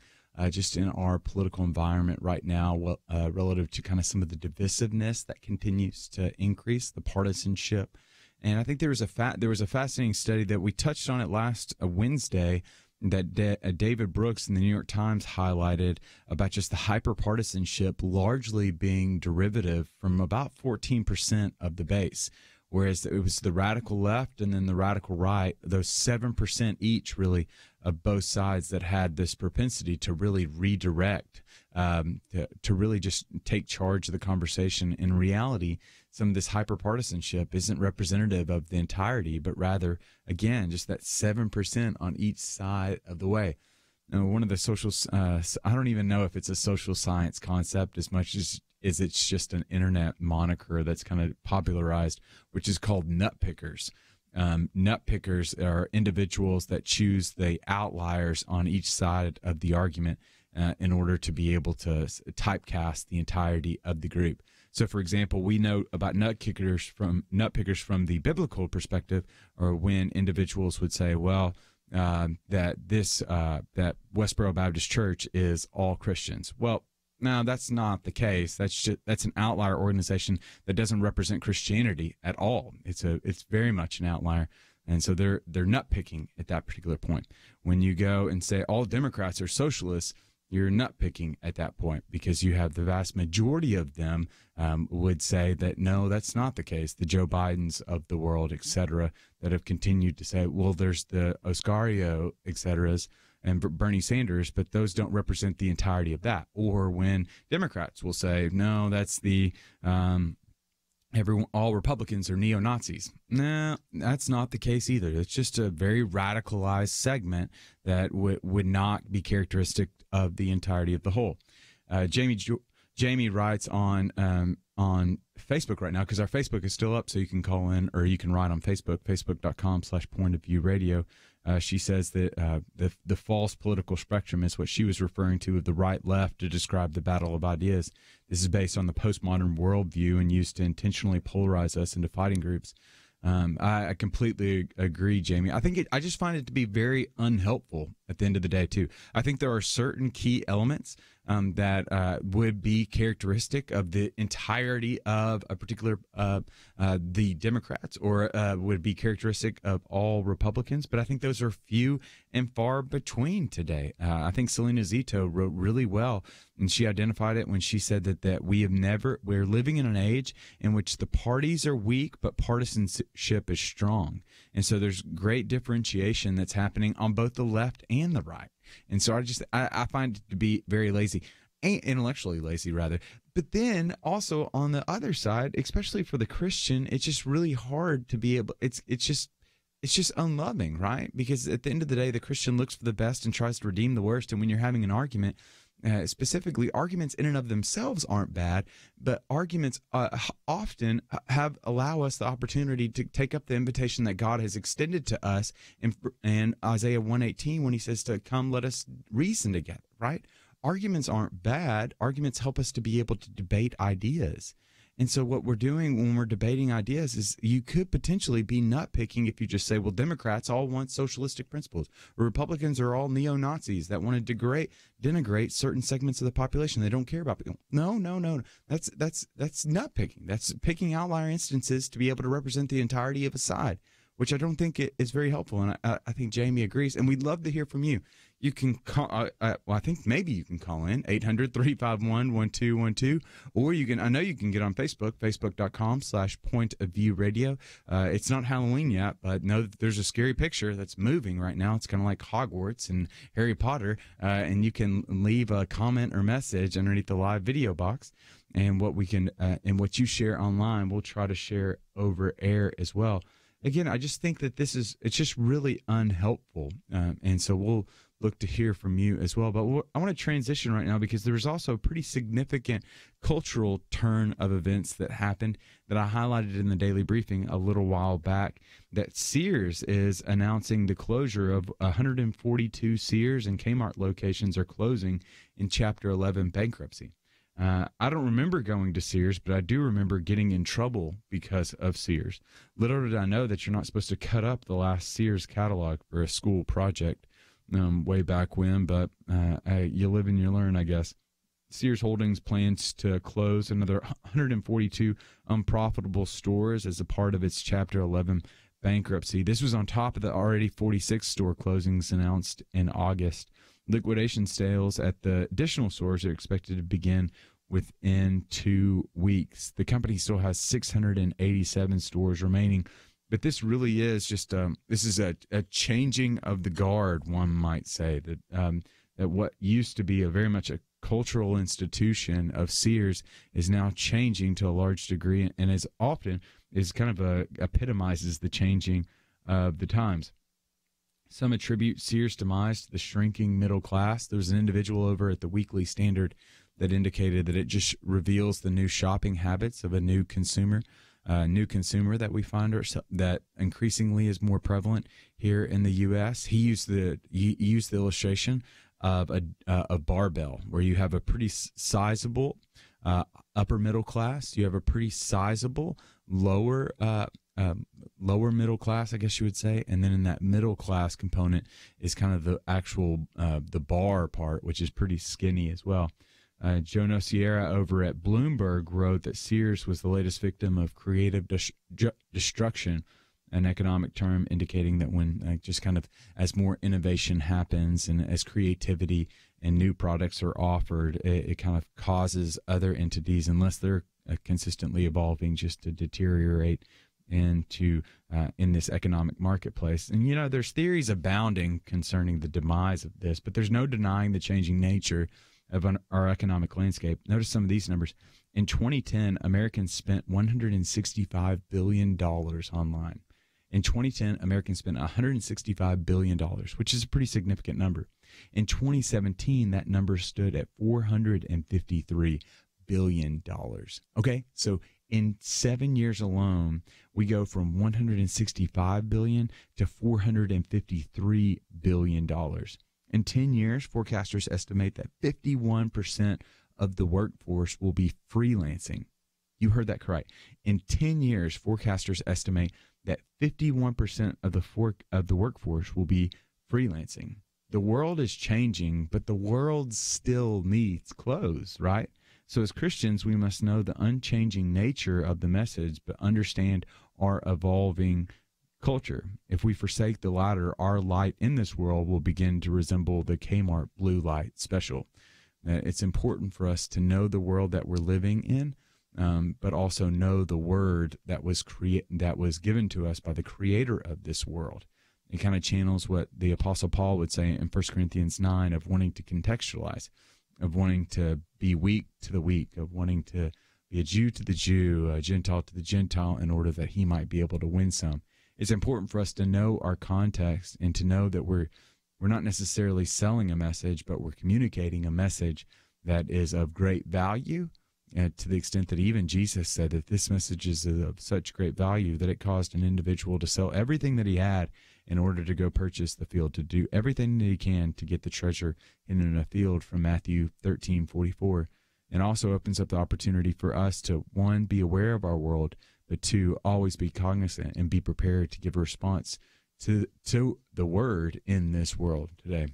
S3: just in our political environment right now, relative to kind of some of the divisiveness that continues to increase, the partisanship. And I think there was a fascinating study that we touched on it last Wednesday that David Brooks in the New York Times highlighted about just the hyperpartisanship largely being derivative from about 14% of the base. Whereas it was the radical left and then the radical right, those 7% each really of both sides that had this propensity to really redirect, to really just take charge of the conversation. In reality, some of this hyperpartisanship isn't representative of the entirety, but rather, again, just that 7% on each side of the way. Now, one of the social, I don't even know if it's a social science concept as much as it's just an internet moniker that's kind of popularized, which is called nut pickers. Nut pickers are individuals that choose the outliers on each side of the argument in order to be able to typecast the entirety of the group. So, for example, we know about nut pickers from the biblical perspective, or when individuals would say, well, that Westboro Baptist Church is all Christians. Well, no, that's not the case. That's an outlier organization that doesn't represent Christianity at all. It's very much an outlier, and so they're nut picking at that particular point. When you go and say all Democrats are socialists, you're nut picking at that point, because you have the vast majority of them would say that no, that's not the case. The Joe Bidens of the world, et cetera, that have continued to say, well, there's the Oscario, et ceteras, and Bernie Sanders, but those don't represent the entirety of that. Or when Democrats will say, no, that's the all Republicans are neo-Nazis. No, that's not the case either. It's just a very radicalized segment that would not be characteristic of the entirety of the whole. Jamie writes on Facebook right now, because our Facebook is still up, so you can call in or you can write on Facebook, facebook.com/pointofviewradio. She says that the false political spectrum is what she was referring to of the right-left to describe the battle of ideas. This is based on the postmodern worldview and used to intentionally polarize us into fighting groups. I completely agree, Jamie. I just find it to be very unhelpful at the end of the day, too. I think there are certain key elements that would be characteristic of the entirety of a particular the Democrats, or would be characteristic of all Republicans. But I think those are few and far between today. I think Selena Zito wrote really well, and she identified it when she said that we're living in an age in which the parties are weak, but partisanship is strong. And so there's great differentiation that's happening on both the left and the right. And so I find it to be very lazy, intellectually lazy rather. But then also on the other side, especially for the Christian, it's just really hard to be able, it's just unloving, right? Because at the end of the day, the Christian looks for the best and tries to redeem the worst. And when you're having an argument, specifically, arguments in and of themselves aren't bad, but arguments often allow us the opportunity to take up the invitation that God has extended to us in Isaiah 1:18, when he says to come, let us reason together, right? Arguments aren't bad. Arguments help us to be able to debate ideas. And so what we're doing when we're debating ideas is you could potentially be nut picking if you just say, well, Democrats all want socialistic principles, or Republicans are all neo-Nazis that want to denigrate certain segments of the population. They don't care about people. No. That's nut picking. That's picking outlier instances to be able to represent the entirety of a side, which I don't think is very helpful. And I think Jamie agrees. And we'd love to hear from you. You can call, I think maybe you can call in 800-351-1212, or I know you can get on Facebook, facebook.com/pointofviewradio. It's not Halloween yet, but know that there's a scary picture that's moving right now. It's kind of like Hogwarts and Harry Potter. And you can leave a comment or message underneath the live video box. And what and what you share online, we'll try to share over air as well. Again, I just think that it's just really unhelpful. And so look to hear from you as well. But I want to transition right now because there's also a pretty significant cultural turn of events that happened that I highlighted in the daily briefing a little while back, that Sears is announcing the closure of 142 Sears and Kmart locations are closing in Chapter 11 bankruptcy. I don't remember going to Sears, but I do remember getting in trouble because of Sears. Little did I know that you're not supposed to cut up the last Sears catalog for a school project way back when, but you live and you learn, I guess. Sears Holdings plans to close another 142 unprofitable stores as a part of its Chapter 11 bankruptcy. This was on top of the already 46 store closings announced in August. Liquidation sales at the additional stores are expected to begin within 2 weeks. The company still has 687 stores remaining, but this really is just this is a changing of the guard, one might say, that what used to be a very much a cultural institution of Sears is now changing to a large degree, and as often is kind of epitomizes the changing of the times. Some attribute Sears' demise to the shrinking middle class. There was an individual over at the Weekly Standard that indicated that it just reveals the new shopping habits of a new consumer that we find that increasingly is more prevalent here in the U.S. He used the illustration of a barbell where you have a pretty sizable upper middle class, you have a pretty sizable lower middle class, I guess you would say, and then in that middle class component is kind of the actual the bar part, which is pretty skinny as well. Jono Sierra over at Bloomberg wrote that Sears was the latest victim of creative destruction, an economic term indicating that when just kind of as more innovation happens and as creativity and new products are offered, it kind of causes other entities, unless they're consistently evolving, just to deteriorate into in this economic marketplace. And, you know, there's theories abounding concerning the demise of this, but there's no denying the changing nature of our economic landscape. Notice some of these numbers. In 2010, Americans spent $165 billion online. In 2010, Americans spent $165 billion, which is a pretty significant number. In 2017, that number stood at $453 billion. Okay, so in 7 years alone, we go from $165 billion to $453 billion. In 10 years, forecasters estimate that 51% of the workforce will be freelancing. You heard that correct. In 10 years, forecasters estimate that 51% of the workforce will be freelancing. The world is changing, but the world still needs clothes, right? So as Christians, we must know the unchanging nature of the message, but understand our evolving culture. If we forsake the latter, our light in this world will begin to resemble the Kmart blue light special. It's important for us to know the world that we're living in, but also know the word that was given to us by the creator of this world. It kind of channels what the Apostle Paul would say in 1 Corinthians 9 of wanting to contextualize, of wanting to be weak to the weak, of wanting to be a Jew to the Jew, a Gentile to the Gentile, in order that he might be able to win some. It's important for us to know our context and to know that we're not necessarily selling a message, but we're communicating a message that is of great value, to the extent that even Jesus said that this message is of such great value that it caused an individual to sell everything that he had in order to go purchase the field, to do everything that he can to get the treasure hidden in a field, from Matthew 13:44. And also opens up the opportunity for us to, one, be aware of our world, but two, always be cognizant and be prepared to give a response to the word in this world today.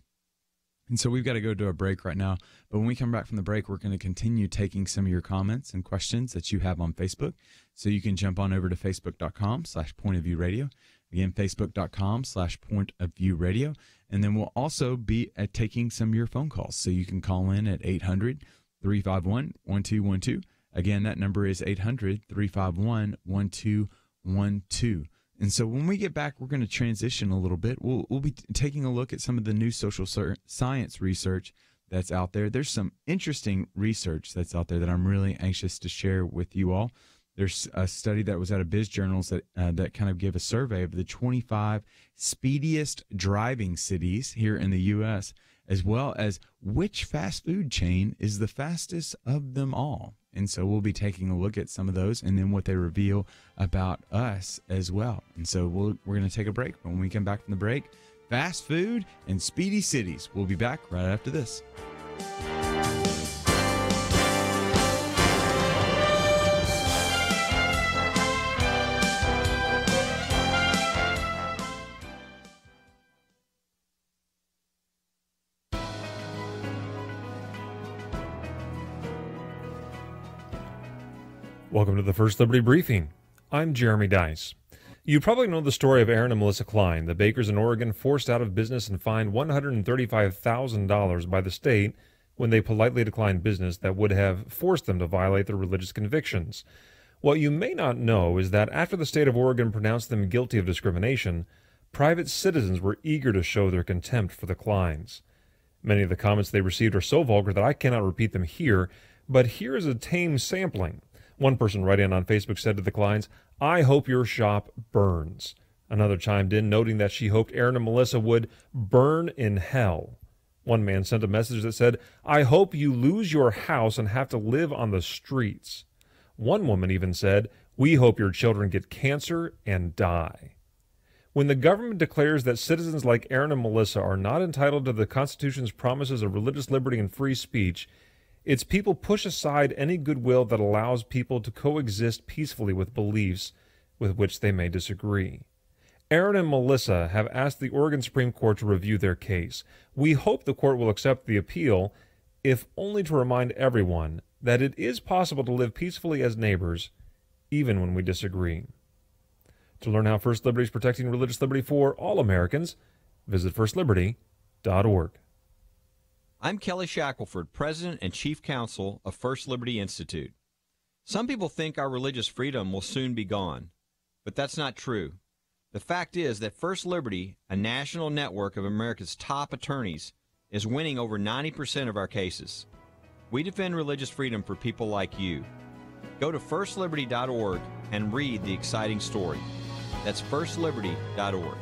S3: And so we've got to go to a break right now. But when we come back from the break, we're going to continue taking some of your comments and questions that you have on Facebook. So you can jump on over to facebook.com/pointofviewradio. Again, facebook.com/pointofviewradio. And then we'll also be taking some of your phone calls. So you can call in at 800-351-1212. Again, that number is 800-351-1212. And so when we get back, we're going to transition a little bit. We'll be taking a look at some of the new social science research that's out there. There's some interesting research that's out there that I'm really anxious to share with you all. There's a study that was out of Biz Journals that kind of gave a survey of the 25 speediest driving cities here in the U.S., as well as which fast food chain is the fastest of them all. And so we'll be taking a look at some of those and then what they reveal about us as well. And so we're going to take a break. When we come back from the break, fast food and speedy cities. We'll be back right after this.
S6: Welcome to the First Liberty Briefing. I'm Jeremy Dice. You probably know the story of Aaron and Melissa Klein, the bakers in Oregon forced out of business and fined $135,000 by the state when they politely declined business that would have forced them to violate their religious convictions. What you may not know is that after the state of Oregon pronounced them guilty of discrimination, private citizens were eager to show their contempt for the Kleins. Many of the comments they received are so vulgar that I cannot repeat them here, but here is a tame sampling. One person writing on Facebook said to the Kleins, "I hope your shop burns." Another chimed in, noting that she hoped Aaron and Melissa would burn in hell. One man sent a message that said, "I hope you lose your house and have to live on the streets." One woman even said, "We hope your children get cancer and die." When the government declares that citizens like Aaron and Melissa are not entitled to the Constitution's promises of religious liberty and free speech, its people push aside any goodwill that allows people to coexist peacefully with beliefs with which they may disagree. Aaron and Melissa have asked the Oregon Supreme Court to review their case. We hope the court will accept the appeal, if only to remind everyone that it is possible to live peacefully as neighbors, even when we disagree. To learn how First Liberty is protecting religious liberty for all Americans, visit firstliberty.org.
S7: I'm Kelly Shackelford, President and Chief Counsel of First Liberty Institute. Some people think our religious freedom will soon be gone, but that's not true. The fact is that First Liberty, a national network of America's top attorneys, is winning over 90% of our cases. We defend religious freedom for people like you. Go to firstliberty.org and read the exciting story. That's firstliberty.org.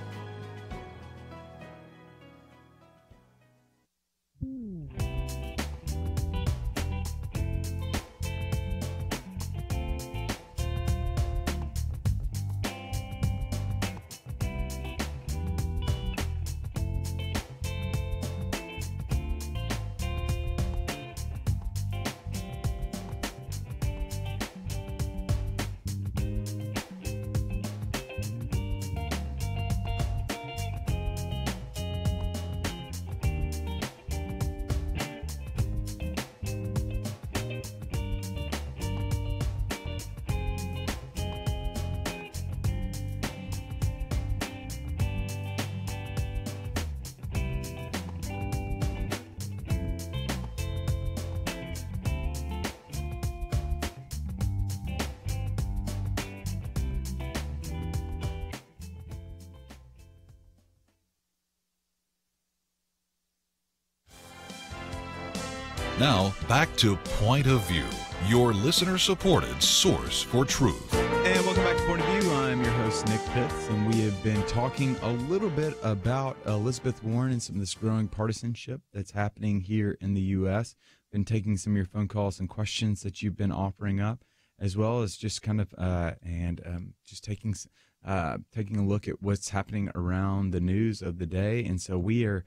S2: Now, back to Point of View, your listener-supported source for truth.
S3: And welcome back to Point of View. I'm your host, Nick Pitts, and we have been talking a little bit about Elizabeth Warren and some of this growing partisanship that's happening here in the U.S. Been taking some of your phone calls and questions that you've been offering up, as well as just kind of just taking a look at what's happening around the news of the day. And so we are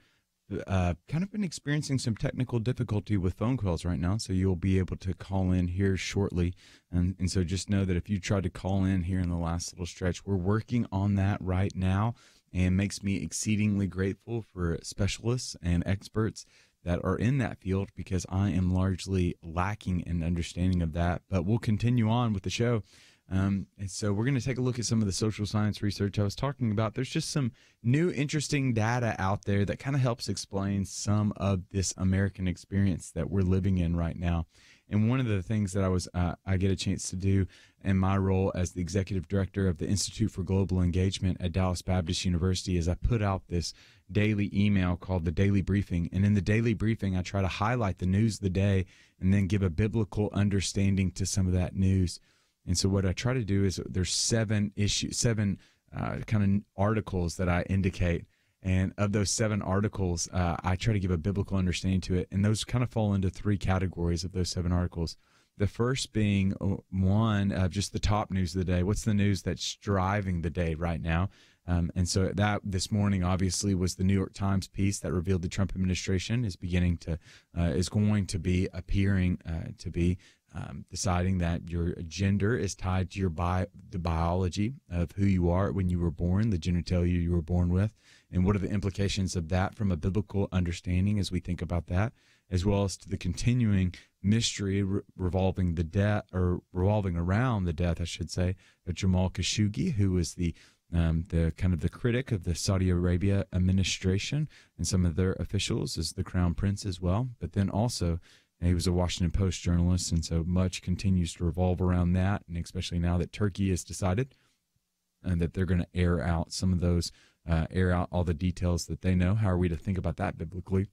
S3: kind of been experiencing some technical difficulty with phone calls right now, so you'll be able to call in here shortly. And so just know that if you tried to call in here in the last little stretch, we're working on that right now, and makes me exceedingly grateful for specialists and experts that are in that field, because I am largely lacking in understanding of that. But we'll continue on with the show. And so we're going to take a look at some of the social science research I was talking about. There's just some new interesting data out there that kind of helps explain some of this American experience that we're living in right now. And one of the things that I get a chance to do in my role as the executive director of the Institute for Global Engagement at Dallas Baptist University is I put out this daily email called the Daily Briefing. And in the Daily Briefing, I try to highlight the news of the day and then give a biblical understanding to some of that news. And so what I try to do is there's seven kind of articles that I indicate. And of those 7 articles, I try to give a biblical understanding to it. And those kind of fall into 3 categories of those 7 articles. The first being one of just the top news of the day. What's the news that's driving the day right now? And so that this morning, obviously, was the New York Times piece that revealed the Trump administration is going to be appearing to be deciding that your gender is tied to the biology of who you are when you were born, the genitalia you were born with, and what are the implications of that from a biblical understanding as we think about that, as well as to the continuing mystery revolving around the death, I should say, of Jamal Khashoggi, who was the kind of the critic of the Saudi Arabia administration and some of their officials as the crown prince as well, but then also he was a Washington Post journalist, and so much continues to revolve around that, and especially now that Turkey has decided that they're going to air out some of those, air out all the details that they know. How are we to think about that biblically?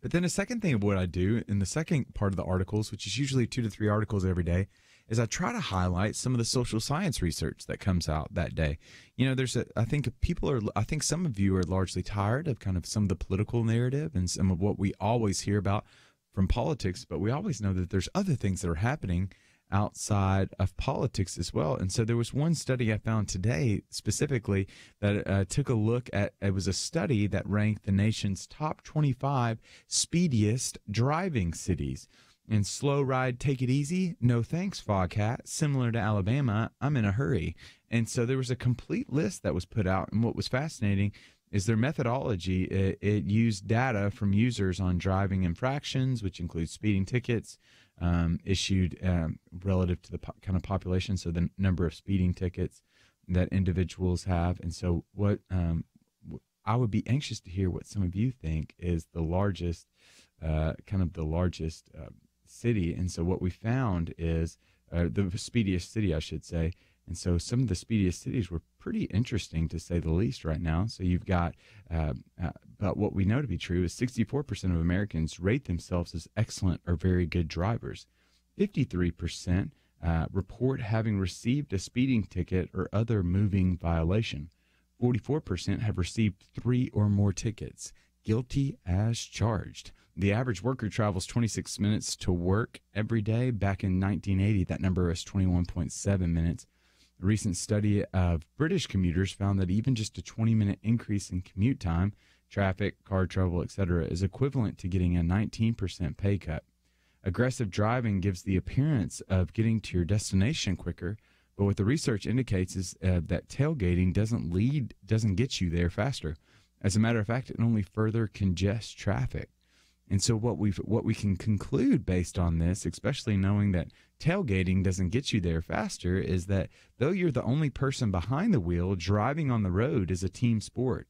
S3: But then a second thing of what I do in the second part of the articles, which is usually 2 to 3 articles every day, is I try to highlight some of the social science research that comes out that day. You know, I think some of you are largely tired of kind of some of the political narrative and some of what we always hear about from politics, but we always know that there's other things that are happening outside of politics as well. And so there was one study I found today specifically that took a look at, it was a study that ranked the nation's top 25 speediest driving cities. And slow ride, take it easy, no thanks, Foghat. Similar to Alabama, I'm in a hurry. And so there was a complete list that was put out. And what was fascinating is their methodology. It used data from users on driving infractions, which includes speeding tickets issued relative to the kind of population, so the number of speeding tickets that individuals have. And so what I would be anxious to hear what some of you think is the largest, city. And so what we found is the speediest city, I should say. And so some of the speediest cities were pretty interesting, to say the least, right now. So you've got, but what we know to be true is 64% of Americans rate themselves as excellent or very good drivers. 53% report having received a speeding ticket or other moving violation. 44% have received 3 or more tickets, guilty as charged. The average worker travels 26 minutes to work every day. Back in 1980, that number was 21.7 minutes. A recent study of British commuters found that even just a 20-minute increase in commute time, traffic, car trouble, etc., is equivalent to getting a 19% pay cut. Aggressive driving gives the appearance of getting to your destination quicker, but what the research indicates is that tailgating doesn't get you there faster. As a matter of fact, it only further congests traffic. And so what we can conclude based on this, especially knowing that tailgating doesn't get you there faster, is that though you're the only person behind the wheel, driving on the road is a team sport.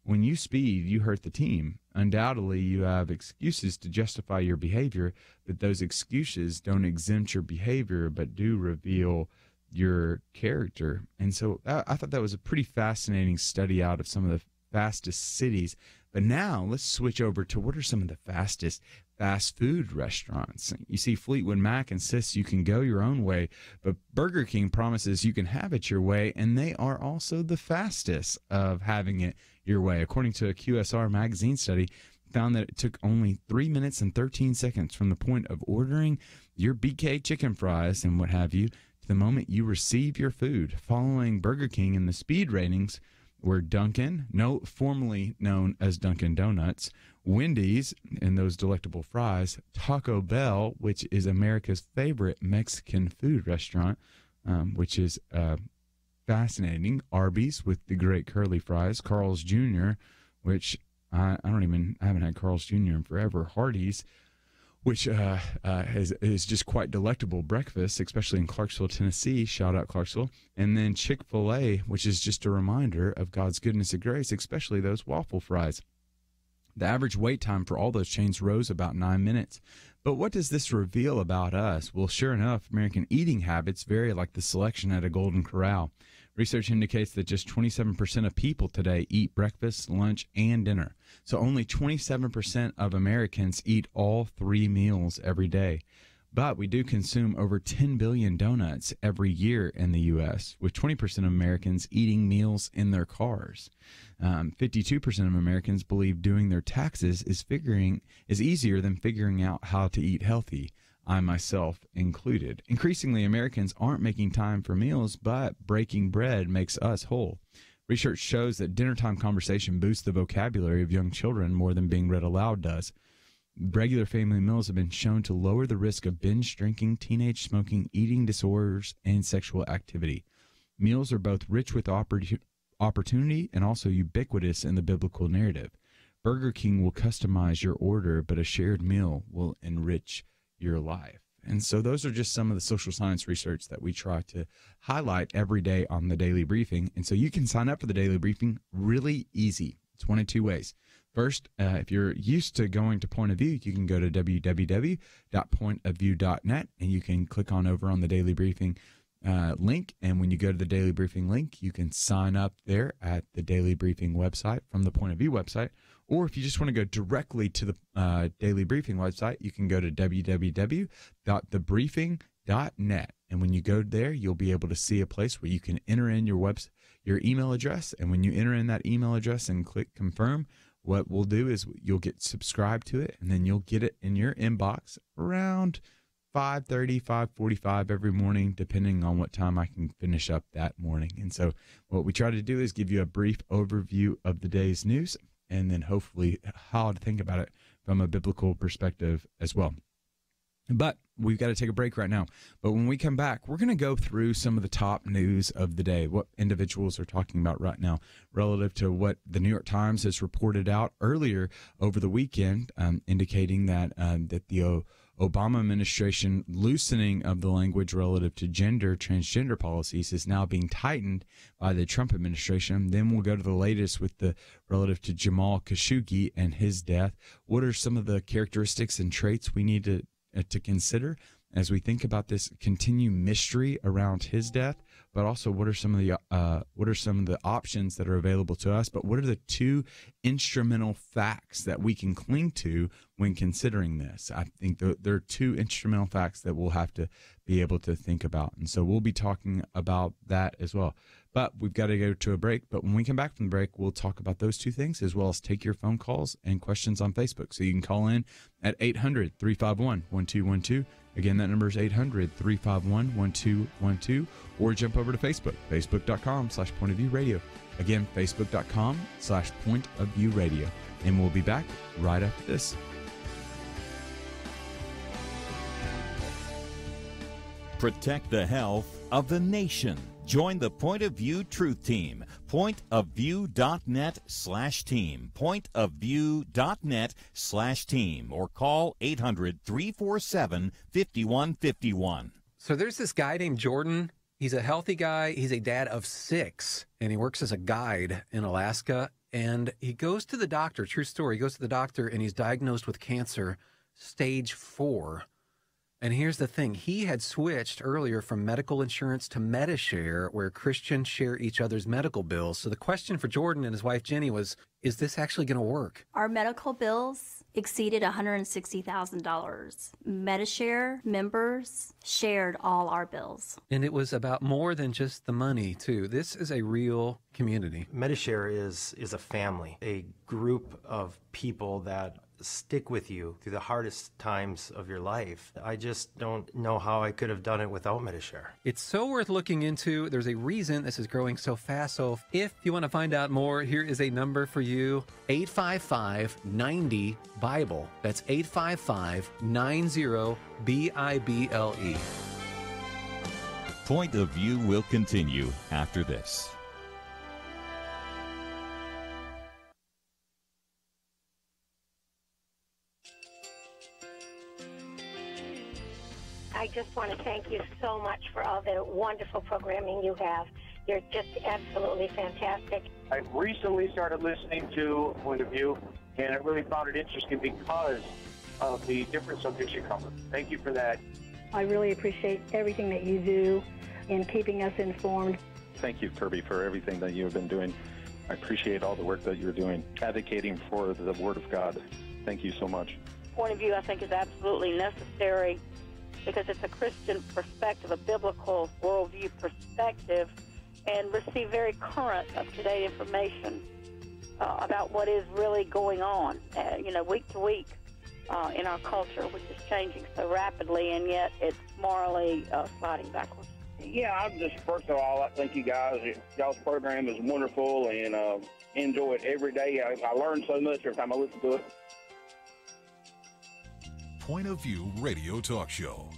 S3: When you speed, you hurt the team. Undoubtedly, you have excuses to justify your behavior, but those excuses don't exempt your behavior, but do reveal your character. And so I thought that was a pretty fascinating study out of some of the fastest cities. But now let's switch over to what are some of the fastest fast food restaurants. You see, Fleetwood Mac insists you can go your own way, but Burger King promises you can have it your way, and they are also the fastest of having it your way. According to a QSR magazine study, found that it took only 3 minutes and 13 seconds from the point of ordering your BK chicken fries and what have you to the moment you receive your food. Following Burger King in the speed ratings were Dunkin', formerly known as Dunkin' Donuts, Wendy's, and those delectable fries, Taco Bell, which is America's favorite Mexican food restaurant, which is fascinating, Arby's with the great curly fries, Carl's Jr., which I haven't had Carl's Jr. in forever, Hardee's, which is just quite delectable breakfast, especially in Clarksville, Tennessee. Shout out Clarksville. And then Chick-fil-A, which is just a reminder of God's goodness and grace, especially those waffle fries. The average wait time for all those chains rose about 9 minutes. But what does this reveal about us? Well, sure enough, American eating habits vary like the selection at a Golden Corral. Research indicates that just 27% of people today eat breakfast, lunch, and dinner. So only 27% of Americans eat all 3 meals every day. But we do consume over 10 billion donuts every year in the U.S., with 20% of Americans eating meals in their cars. 52% of Americans believe doing their taxes is easier than figuring out how to eat healthy, I myself included. Increasingly, Americans aren't making time for meals, but breaking bread makes us whole. Research shows that dinnertime conversation boosts the vocabulary of young children more than being read aloud does. Regular family meals have been shown to lower the risk of binge drinking, teenage smoking, eating disorders, and sexual activity. Meals are both rich with opportunity and also ubiquitous in the biblical narrative. Burger King will customize your order, but a shared meal will enrich your life. And so those are just some of the social science research that we try to highlight every day on the Daily Briefing. And so you can sign up for the Daily Briefing really easy. It's one of two ways. First, if you're used to going to Point of View, you can go to www.pointofview.net and you can click on over on the Daily Briefing link. And when you go to the Daily Briefing link, you can sign up there at the Daily Briefing website from the Point of View website. Or if you just want to go directly to the Daily Briefing website, you can go to www.thebriefing.net. And when you go there, you'll be able to see a place where you can enter in your email address. And when you enter in that email address and click confirm, what we'll do is you'll get subscribed to it, and then you'll get it in your inbox around 5:30, 5:45 every morning, depending on what time I can finish up that morning. And so what we try to do is give you a brief overview of the day's news, and then hopefully how to think about it from a biblical perspective as well. But we've got to take a break right now. But when we come back, we're going to go through some of the top news of the day, what individuals are talking about right now relative to what the New York Times has reported out earlier over the weekend, indicating that the Obama administration loosening of the language relative to transgender policies is now being tightened by the Trump administration. Then we'll go to the latest with the relative to Jamal Khashoggi and his death. What are some of the characteristics and traits we need to consider as we think about this continued mystery around his death, but also what are some of the options that are available to us, but what are the two instrumental facts that we can cling to when considering this? I think there are two instrumental facts that we'll have to be able to think about, and so we'll be talking about that as well. But we've got to go to a break. But when we come back from the break, we'll talk about those two things as well as take your phone calls and questions on Facebook. So you can call in at 800-351-1212. Again, that number is 800-351-1212. Or jump over to Facebook, facebook.com/pointofviewradio. Again, facebook.com/pointofviewradio. And we'll be back right after this.
S4: Protect the health of the nation. Join the Point of View Truth Team. Pointofview.net/team. Pointofview.net/team. Or call 800-347-5151.
S15: So there's this guy named Jordan. He's a healthy guy. He's a dad of 6, and he works as a guide in Alaska. And he goes to the doctor, true story, he goes to the doctor, and he's diagnosed with cancer, stage 4. And here's the thing. He had switched earlier from medical insurance to Medishare, where Christians share each other's medical bills. So the question for Jordan and his wife, Jenny, was, is this actually going to work?
S16: Our medical bills exceeded $160,000. Medishare members shared all our bills.
S15: And it was about more than just the money, too. This is a real community.
S17: Medishare is a family, a group of people that stick with you through the hardest times of your life. I just don't know how I could have done it without Medishare.
S15: It's so worth looking into. There's a reason this is growing so fast. So if you want to find out more, here is a number for you, 855-90-BIBLE. That's 855-90-BIBLE.
S4: Point of View will continue after this.
S8: I just want to thank you so much for all the wonderful programming you have. You're just absolutely fantastic.
S9: I recently started listening to Point of View, and I really found it interesting because of the different subjects you cover. Thank you for that.
S10: I really appreciate everything that you do in keeping us informed.
S11: Thank you, Kirby, for everything that you have been doing. I appreciate all the work that you're doing, advocating for the Word of God. Thank you so much.
S12: Point of View, I think, is absolutely necessary because it's a Christian perspective, a biblical worldview perspective, and receive very current, up-to-date information about what is really going on, week to week in our culture, which is changing so rapidly, and yet it's morally sliding backwards.
S13: Yeah, I just, first of all, I thank you guys. Y'all's program is wonderful, and enjoy it every day. I learn so much every time I listen to it.
S2: Point of View Radio Talk Show.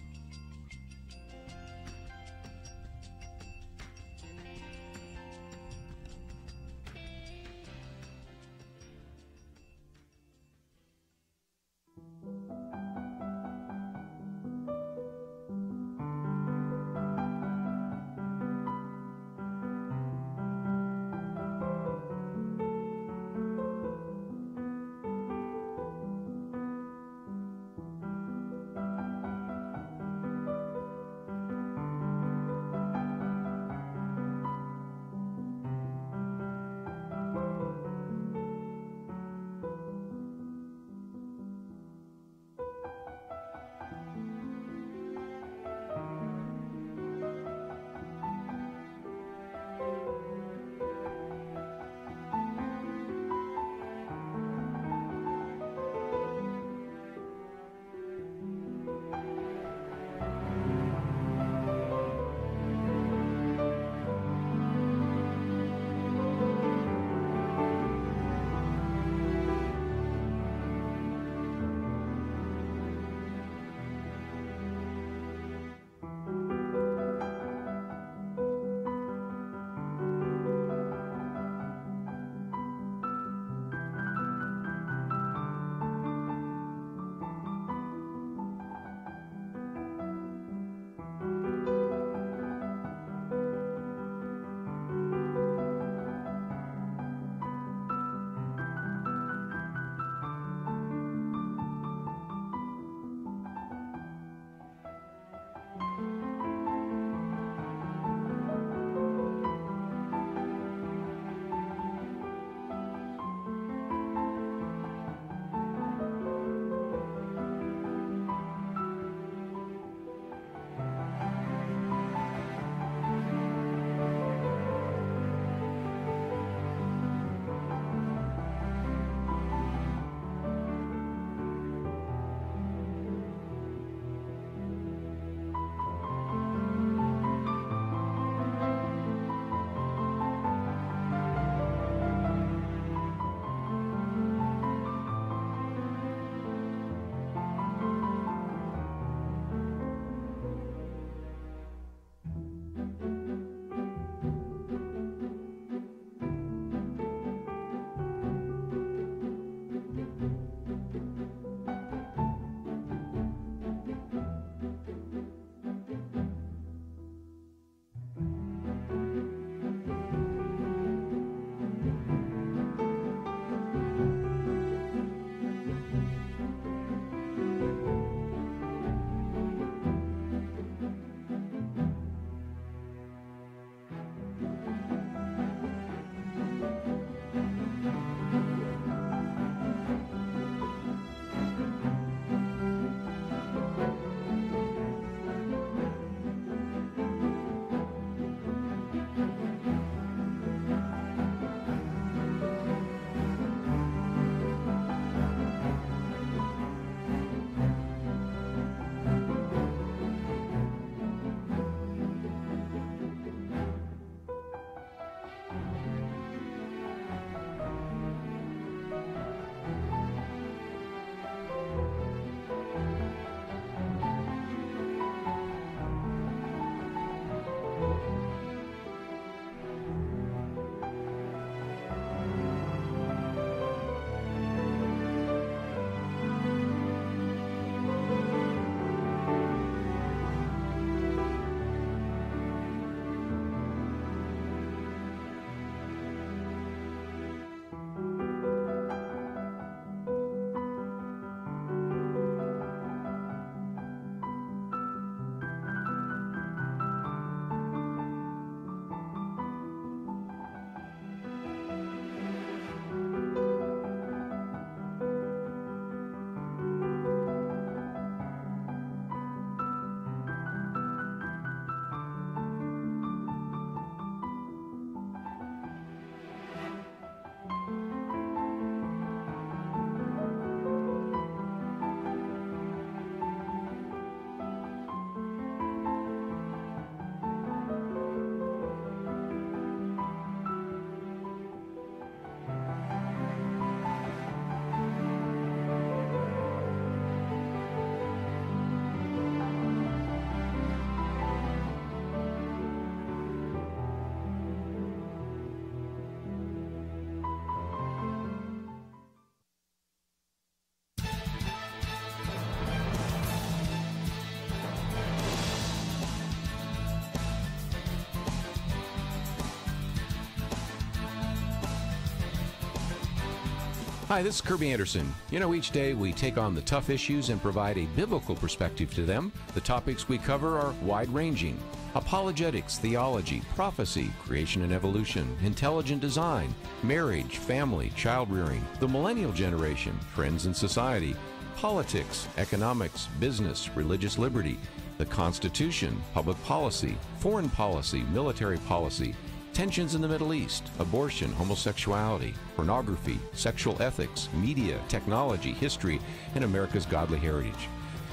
S1: Hi, this is Kirby Anderson. You know, each day we take on the tough issues and provide a biblical perspective to them. The topics we cover are wide-ranging: apologetics, theology, prophecy, creation and evolution, intelligent design, marriage, family, child-rearing, the millennial generation, trends in society, politics, economics, business, religious liberty, the Constitution, public policy, foreign policy, military policy, tensions in the Middle East, abortion, homosexuality, pornography, sexual ethics, media, technology, history, and America's godly heritage.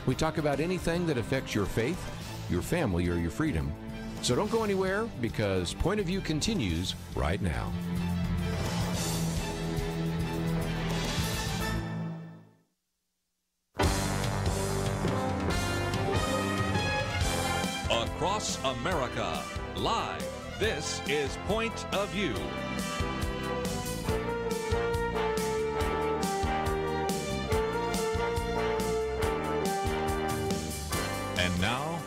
S1: We talk about anything that affects your faith, your family, or your freedom. So don't go anywhere, because Point of View continues right now.
S2: Across America, live. This is Point of View. And now,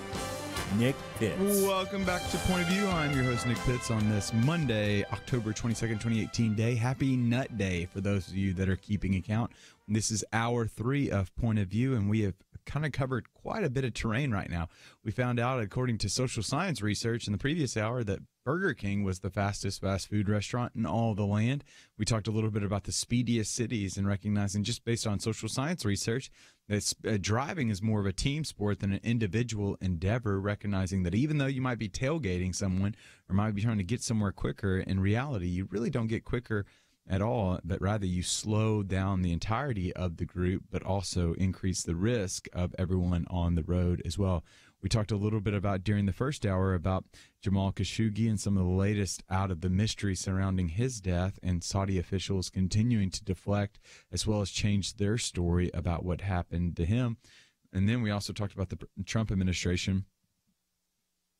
S4: Nick Pitts.
S3: Welcome back to Point of View. I'm your host, Nick Pitts, on this Monday, October 22nd, 2018 day. Happy Nut Day for those of you that are keeping account. This is hour 3 of Point of View, and we have kind of covered quite a bit of terrain right now. We found out, according to social science research in the previous hour, that Burger King was the fastest fast food restaurant in all the land. We talked a little bit about the speediest cities and recognizing, just based on social science research, that driving is more of a team sport than an individual endeavor, recognizing that even though you might be tailgating someone or might be trying to get somewhere quicker, in reality, you really don't get quicker at all, but rather you slow down the entirety of the group, but also increase the risk of everyone on the road as well. We talked a little bit about, during the first hour, about Jamal Khashoggi and some of the latest out of the mystery surrounding his death, and Saudi officials continuing to deflect as well as change their story about what happened to him. And then we also talked about the Trump administration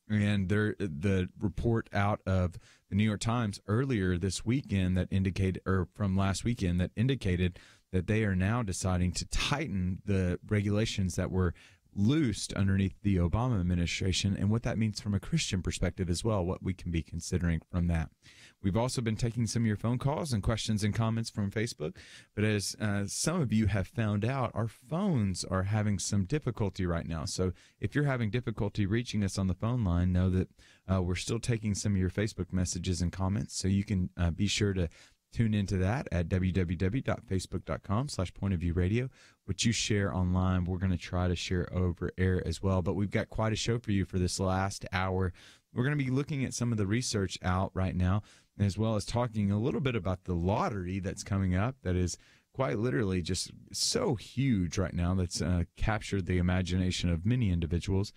S3: and the report out of the New York Times earlier this weekend that indicated, or from last weekend, that indicated that they are now deciding to tighten the regulations that were loosed underneath the Obama administration, and what that means from a Christian perspective as well, what we can be considering from that. We've also been taking some of your phone calls and questions and comments from Facebook, but as some of you have found out, our phones are having some difficulty right now. So if you're having difficulty reaching us on the phone line, know that we're still taking some of your Facebook messages and comments, so you can be sure to tune into that at www.facebook.com/pointofviewradio. What you share online, we're going to try to share over air as well. But we've got quite a show for you for this last hour. We're going to be looking at some of the research out right now, as well as talking a little bit about the lottery that's coming up that is quite literally just so huge right now, that's captured the imagination of many individuals.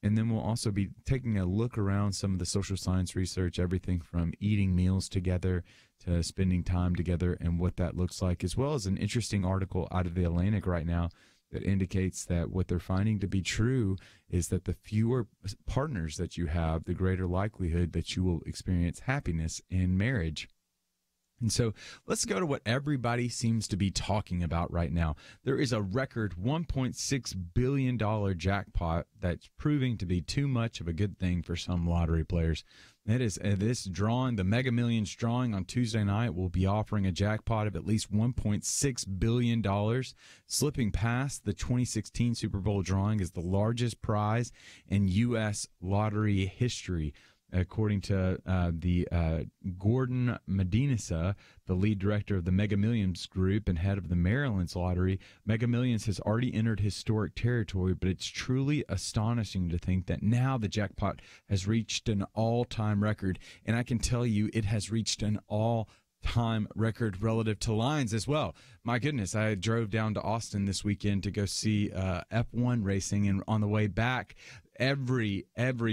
S3: And then we'll also be taking a look around some of the social science research, everything from eating meals together to spending time together and what that looks like, as well as an interesting article out of the Atlantic right now that indicates that what they're finding to be true is that the fewer partners that you have, the greater likelihood that you will experience happiness in marriage. And so let's go to what everybody seems to be talking about right now. There is a record $1.6 billion jackpot that's proving to be too much of a good thing for some lottery players. That is this drawing, the Mega Millions drawing on Tuesday night, will be offering a jackpot of at least $1.6 billion, slipping past the 2016 Super Bowl drawing as the largest prize in U.S. lottery history. According to Gordon Medinesa, the lead director of the Mega Millions Group and head of the Maryland's lottery, Mega Millions has already entered historic territory, but it's truly astonishing to think that now the jackpot has reached an all-time record. And I can tell you it has reached an all-time record relative to lines as well. My goodness, I drove down to Austin this weekend to go see F1 racing, and on the way back, every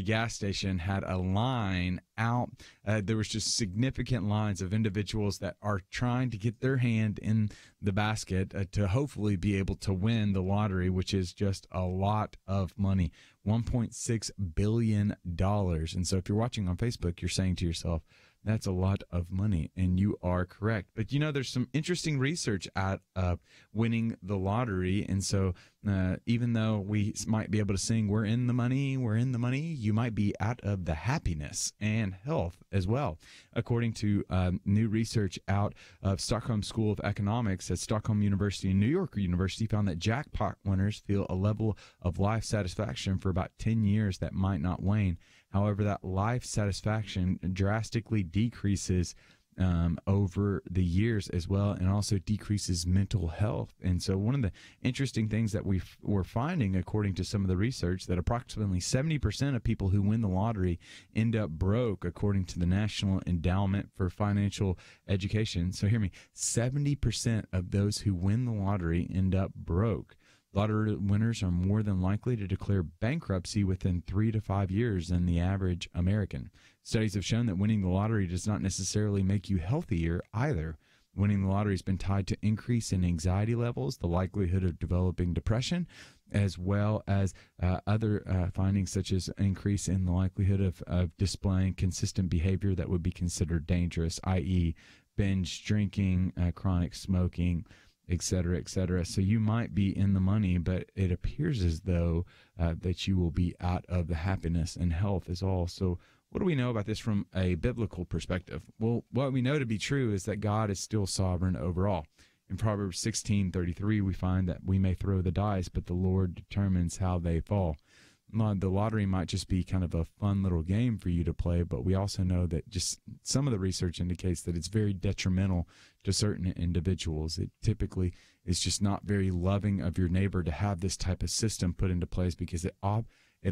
S3: gas station had a line out. There was just significant lines of individuals that are trying to get their hand in the basket to hopefully be able to win the lottery, which is just a lot of money, $1.6 billion. And so if you're watching on Facebook, you're saying to yourself, That's a lot of money, and you are correct. But, there's some interesting research at winning the lottery, and so even though we might be able to sing, we're in the money, you might be out of the happiness and health as well. According to new research out of Stockholm School of Economics at Stockholm University and New York University found that jackpot winners feel a level of life satisfaction for about 10 years that might not wane. However, that life satisfaction drastically decreases over the years as well, and also decreases mental health. And so one of the interesting things that we're finding, according to some of the research, that approximately 70% of people who win the lottery end up broke, according to the National Endowment for Financial Education. So hear me, 70% of those who win the lottery end up broke. Lottery winners are more than likely to declare bankruptcy within 3 to 5 years than the average American. Studies have shown that winning the lottery does not necessarily make you healthier either. Winning the lottery has been tied to increase in anxiety levels, the likelihood of developing depression, as well as other findings such as increase in the likelihood of displaying consistent behavior that would be considered dangerous, i.e. binge drinking, chronic smoking, et cetera, et cetera. So you might be in the money, but it appears as though that you will be out of the happiness and health is all. So what do we know about this from a biblical perspective? Well, what we know to be true is that God is still sovereign over all. In Proverbs 16:33, we find that we may throw the dice, but the Lord determines how they fall. The lottery might just be kind of a fun little game for you to play, but we also know that just some of the research indicates that it's very detrimental to certain individuals. It typically is just not very loving of your neighbor to have this type of system put into place, because it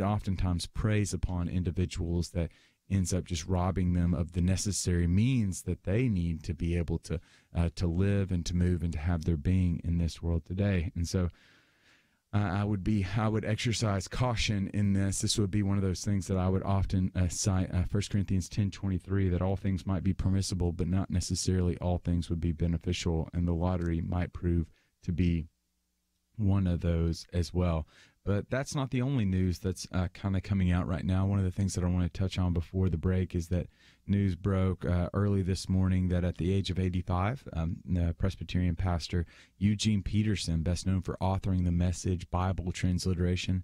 S3: oftentimes preys upon individuals that ends up just robbing them of the necessary means that they need to be able to live and to move and to have their being in this world today. And so I would exercise caution in this. This would be one of those things that I would often cite 1 Corinthians 10:23, that all things might be permissible, but not necessarily all things would be beneficial, and the lottery might prove to be one of those as well. But that's not the only news that's kind of coming out right now. One of the things that I want to touch on before the break is that news broke early this morning that at the age of 85, the Presbyterian pastor Eugene Peterson, best known for authoring the Message Bible transliteration,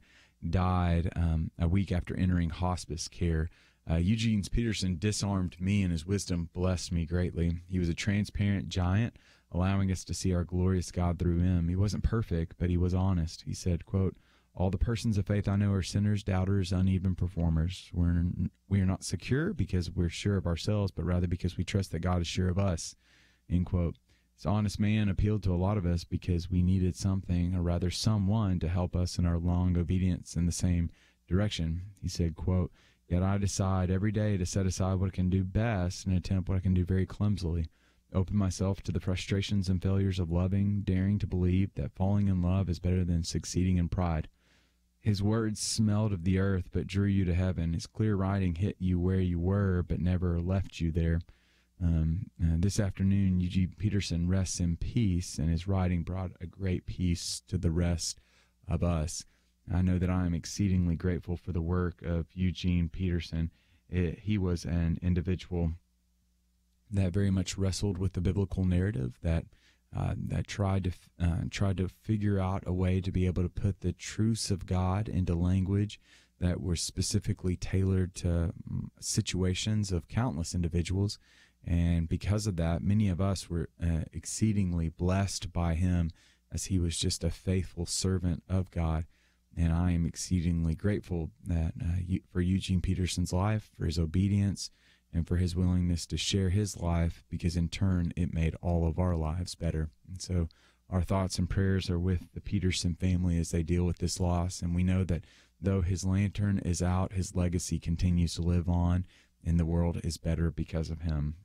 S3: died a week after entering hospice care. Eugene Peterson disarmed me, and his wisdom blessed me greatly. He was a transparent giant, allowing us to see our glorious God through him. He wasn't perfect, but he was honest. He said, quote, "All the persons of faith I know are sinners, doubters, uneven performers. We are not secure because we're sure of ourselves, but rather because we trust that God is sure of us." End quote. This honest man appealed to a lot of us because we needed something, or rather someone, to help us in our long obedience in the same direction. He said, quote, "Yet I decide every day to set aside what I can do best and attempt what I can do very clumsily. Open myself to the frustrations and failures of loving, daring to believe that falling in love is better than succeeding in pride. His words smelled of the earth, but drew you to heaven. His clear writing hit you where you were, but never left you there." This afternoon, Eugene Peterson rests in peace, and his writing brought a great peace to the rest of us. I know that I am exceedingly grateful for the work of Eugene Peterson. He was an individual that very much wrestled with the biblical narrative, that tried to figure out a way to be able to put the truths of God into language that were specifically tailored to situations of countless individuals. And because of that, many of us were exceedingly blessed by him, as he was just a faithful servant of God. And I am exceedingly grateful that for Eugene Peterson's life, for his obedience, and for his willingness to share his life, because in turn it made all of our lives better. And so our thoughts and prayers are with the Peterson family as they deal with this loss. And we know that though his lantern is out, his legacy continues to live on, and the world is better because of him.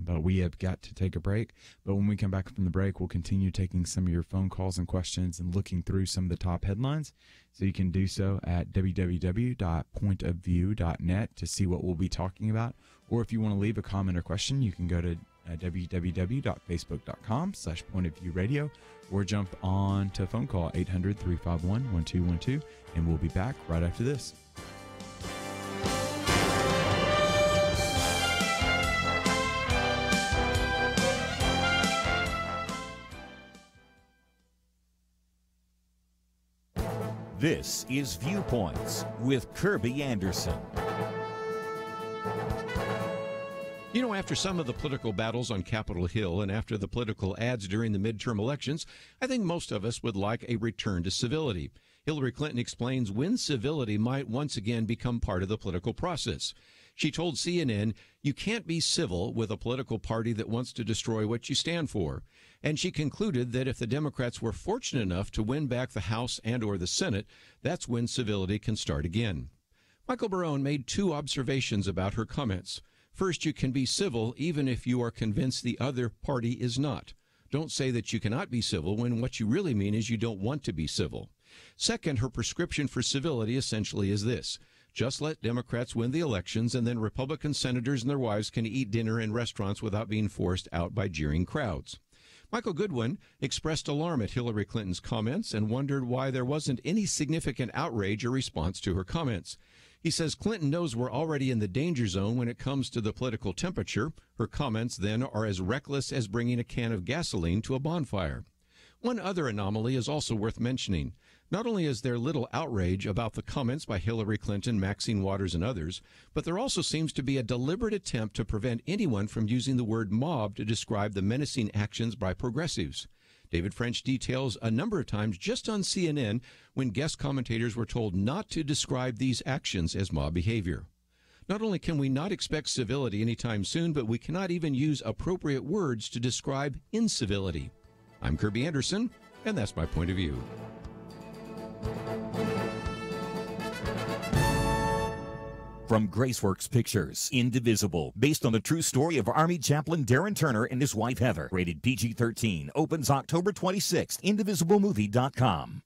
S3: But we have got to take a break. But when we come back from the break, we'll continue taking some of your phone calls and questions and looking through some of the top headlines. So you can do so at www.pointofview.net to see what we'll be talking about. Or if you want to leave a comment or question, you can go to www.facebook.com/pointofviewradio or jump on to phone call 800-351-1212, and we'll be back right after this.
S4: This is Viewpoints with Kirby Anderson.
S1: You know, after some of the political battles on Capitol Hill and after the political ads during the midterm elections, I think most of us would like a return to civility. Hillary Clinton explains when civility might once again become part of the political process. She told CNN, "You can't be civil with a political party that wants to destroy what you stand for." And she concluded that if the Democrats were fortunate enough to win back the House and or the Senate, that's when civility can start again. Michael Barone made two observations about her comments. First, you can be civil even if you are convinced the other party is not. Don't say that you cannot be civil when what you really mean is you don't want to be civil. Second, her prescription for civility essentially is this: just let Democrats win the elections, and then Republican senators and their wives can eat dinner in restaurants without being forced out by jeering crowds. Michael Goodwin expressed alarm at Hillary Clinton's comments and wondered why there wasn't any significant outrage or response to her comments. He says Clinton knows we're already in the danger zone when it comes to the political temperature. Her comments then are as reckless as bringing a can of gasoline to a bonfire. One other anomaly is also worth mentioning. Not only is there little outrage about the comments by Hillary Clinton, Maxine Waters, and others, but there also seems to be a deliberate attempt to prevent anyone from using the word mob to describe the menacing actions by progressives. David French details a number of times just on CNN when guest commentators were told not to describe these actions as mob behavior. Not only can we not expect civility anytime soon, but we cannot even use appropriate words to describe incivility. I'm Kirby Anderson, and that's my point of view.
S4: From Graceworks Pictures, Indivisible, based on the true story of Army Chaplain Darren Turner and his wife Heather. Rated PG-13, opens October 26th, indivisiblemovie.com.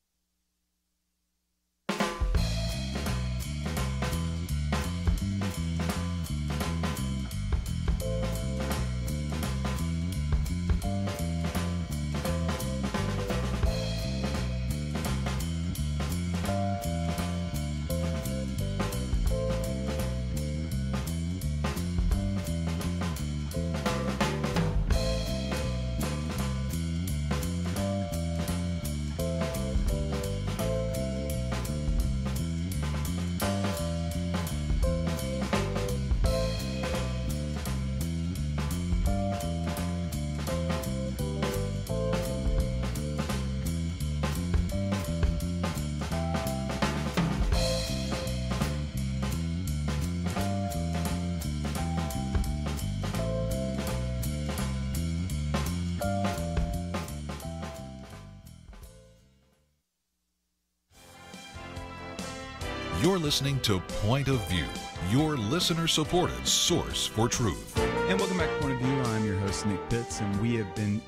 S2: You're listening to Point of View, your listener-supported source for truth.
S3: And welcome back to Point of View. I'm your host, Nick Pitts, and we have been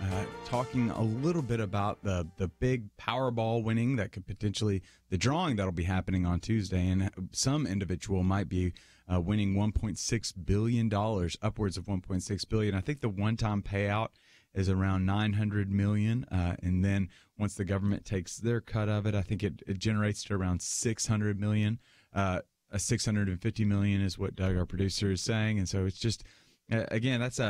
S3: talking a little bit about the big Powerball winning that could potentially, the drawing that'll be happening on Tuesday, and some individual might be winning $1.6 billion, upwards of $1.6 billion. I think the one-time payout is around $900 million, and then once the government takes their cut of it, I think it generates to around $600 million. $650 million is what Doug, our producer, is saying, and so it's just again that's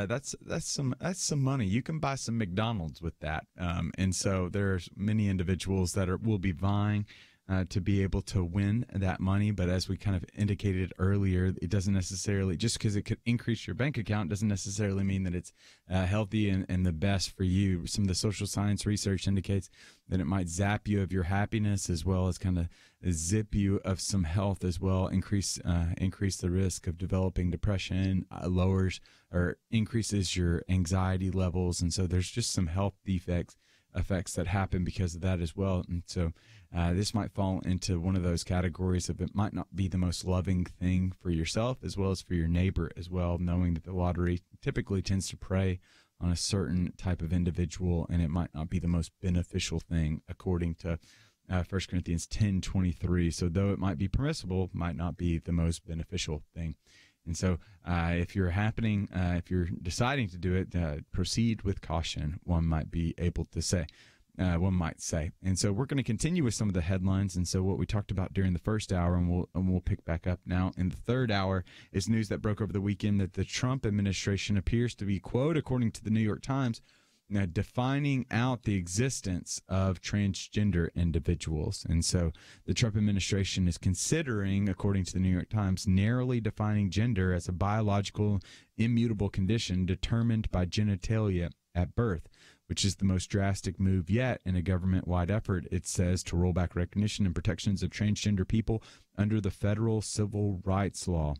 S3: some money. You can buy some McDonald's with that, and so there's many individuals that will be vying to be able to win that money. But as we kind of indicated earlier, it doesn't necessarily, just because it could increase your bank account doesn't necessarily mean that it's healthy and the best for you. Some of the social science research indicates that it might zap you of your happiness, as well as kind of zip you of some health as well, increase the risk of developing depression, lowers or increases your anxiety levels. And so there's just some health effects that happen because of that as well. And so this might fall into one of those categories of it might not be the most loving thing for yourself as well as for your neighbor as well, knowing that the lottery typically tends to prey on a certain type of individual, and it might not be the most beneficial thing according to 1 Corinthians 10:23. So though it might be permissible, it might not be the most beneficial thing. And so if you're deciding to do it, proceed with caution, one might say. And so we're going to continue with some of the headlines. And so what we talked about during the first hour, and we'll pick back up now in the third hour, is news that broke over the weekend that the Trump administration appears to be, quote, according to the New York Times, defining out the existence of transgender individuals. And so the Trump administration is considering, according to the New York Times, narrowly defining gender as a biological, immutable condition determined by genitalia at birth, which is the most drastic move yet in a government-wide effort, it says, to roll back recognition and protections of transgender people under the federal civil rights law.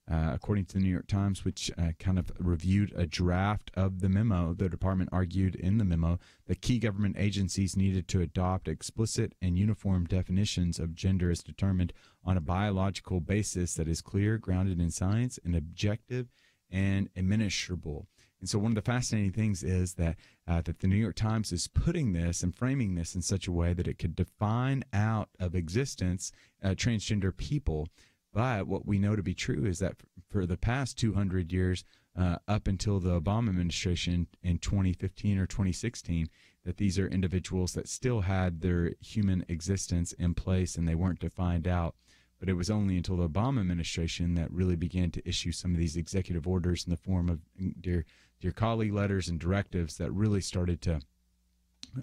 S3: According to the New York Times, which kind of reviewed a draft of the memo, the department argued in the memo that key government agencies needed to adopt explicit and uniform definitions of gender as determined on a biological basis that is clear, grounded in science, and objective and administrable. And so one of the fascinating things is that that the New York Times is putting this and framing this in such a way that it could define out of existence transgender people. But what we know to be true is that for the past 200 years, up until the Obama administration in 2015 or 2016, that these are individuals that still had their human existence in place and they weren't defined out. But it was only until the Obama administration that really began to issue some of these executive orders in the form of dear colleague letters and directives that really started to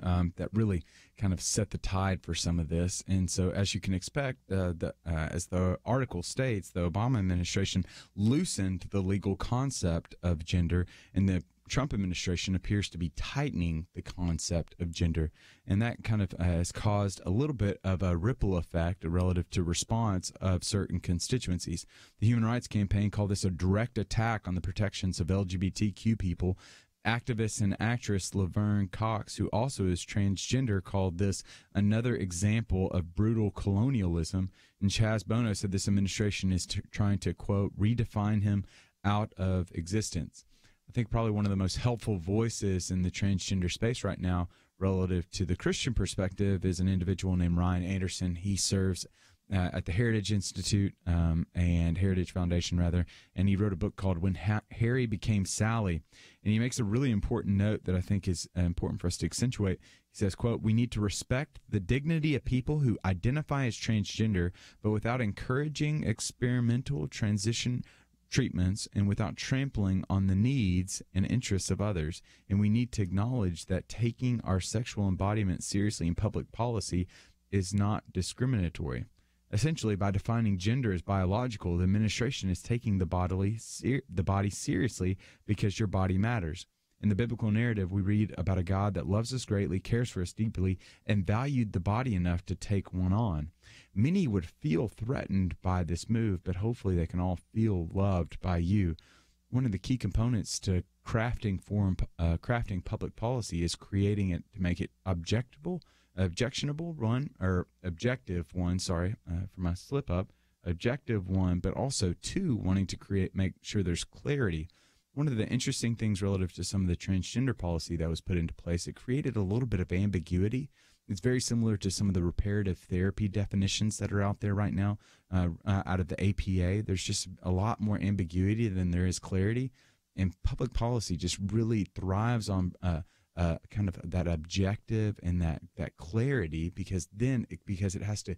S3: that really kind of set the tide for some of this. And so, as you can expect, as the article states, the Obama administration loosened the legal concept of gender, and the Trump administration appears to be tightening the concept of gender. And that kind of has caused a little bit of a ripple effect relative to response of certain constituencies. The Human Rights Campaign called this a direct attack on the protections of LGBTQ people. Activist and actress Laverne Cox, who also is transgender, called this another example of brutal colonialism. And Chaz Bono said this administration is trying to, quote, redefine him out of existence. I think probably one of the most helpful voices in the transgender space right now relative to the Christian perspective is an individual named Ryan Anderson. He serves at the Heritage Institute and Heritage Foundation, rather, and he wrote a book called When Harry Became Sally, and he makes a really important note that I think is important for us to accentuate. He says, quote, "We need to respect the dignity of people who identify as transgender, but without encouraging experimental transition treatments and without trampling on the needs and interests of others. And we need to acknowledge that taking our sexual embodiment seriously in public policy is not discriminatory." Essentially, by defining gender as biological, the administration is taking the body seriously because your body matters. In the biblical narrative, we read about a God that loves us greatly, cares for us deeply, and valued the body enough to take one on. Many would feel threatened by this move, but hopefully they can all feel loved by you. One of the key components to crafting public policy is creating it to make it objective one, but also two, wanting to make sure there's clarity. One of the interesting things relative to some of the transgender policy that was put into place, it created a little bit of ambiguity. It's very similar to some of the reparative therapy definitions that are out there right now out of the APA. There's just a lot more ambiguity than there is clarity, and public policy just really thrives on kind of that objective and that clarity, because it has to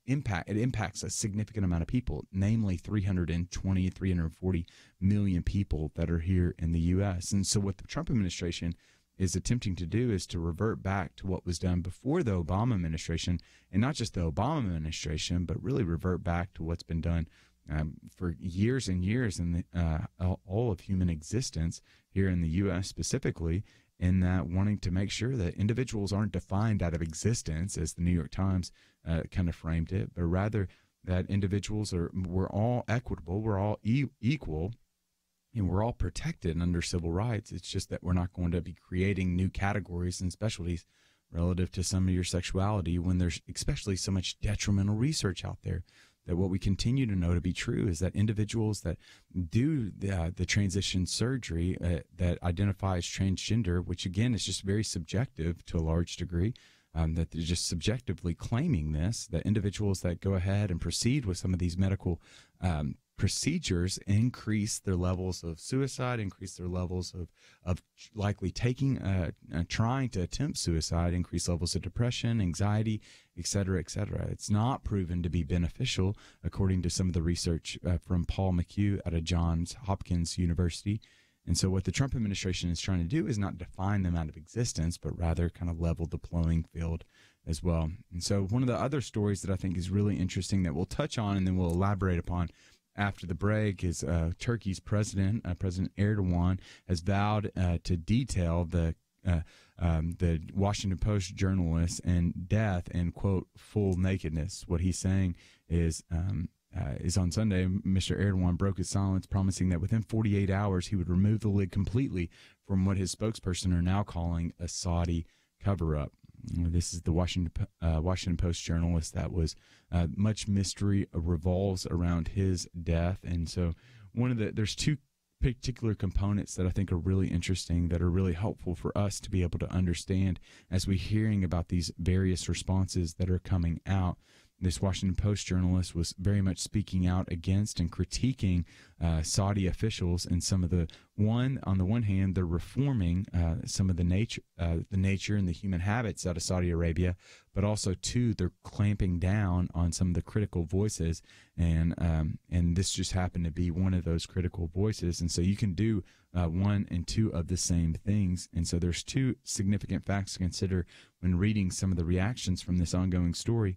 S3: impacts a significant amount of people, namely 340 million people that are here in the U.S. And so what the Trump administration is attempting to do is to revert back to what was done before the Obama administration, and not just the Obama administration, but really revert back to what's been done for years and years in all of human existence here in the U.S. specifically, in that wanting to make sure that individuals aren't defined out of existence, as the New York Times kind of framed it, but rather that individuals we're all equitable, we're all equal, and we're all protected under civil rights. It's just that we're not going to be creating new categories and specialties relative to some of your sexuality when there's especially so much detrimental research out there. That what we continue to know to be true is that individuals that do the transition surgery that identify as transgender, which again is just very subjective to a large degree, that they're just subjectively claiming this, that individuals that go ahead and proceed with some of these medical procedures increase their levels of suicide, increase their levels of likely trying to attempt suicide, increase levels of depression, anxiety, et cetera, et cetera. It's not proven to be beneficial, according to some of the research from Paul McHugh out of Johns Hopkins University. And so what the Trump administration is trying to do is not define them out of existence, but rather kind of level the playing field as well. And so one of the other stories that I think is really interesting that we'll touch on and then we'll elaborate upon after the break is Turkey's president, President Erdogan, has vowed to detail the Washington Post journalist and death in, quote, full nakedness. What he's saying is on Sunday, Mr. Erdogan broke his silence, promising that within 48 hours he would remove the lid completely from what his spokesperson are now calling a Saudi cover-up. This is the Washington Post journalist that was much mystery revolves around his death. And so there's two particular components that I think are really interesting, that are really helpful for us to be able to understand as we're hearing about these various responses that are coming out. This Washington Post journalist was very much speaking out against and critiquing Saudi officials, and some of on the one hand, they're reforming some of the nature and the human habits out of Saudi Arabia, but also two, they're clamping down on some of the critical voices, and this just happened to be one of those critical voices. And so you can do one and two of the same things. And so there's two significant facts to consider when reading some of the reactions from this ongoing story.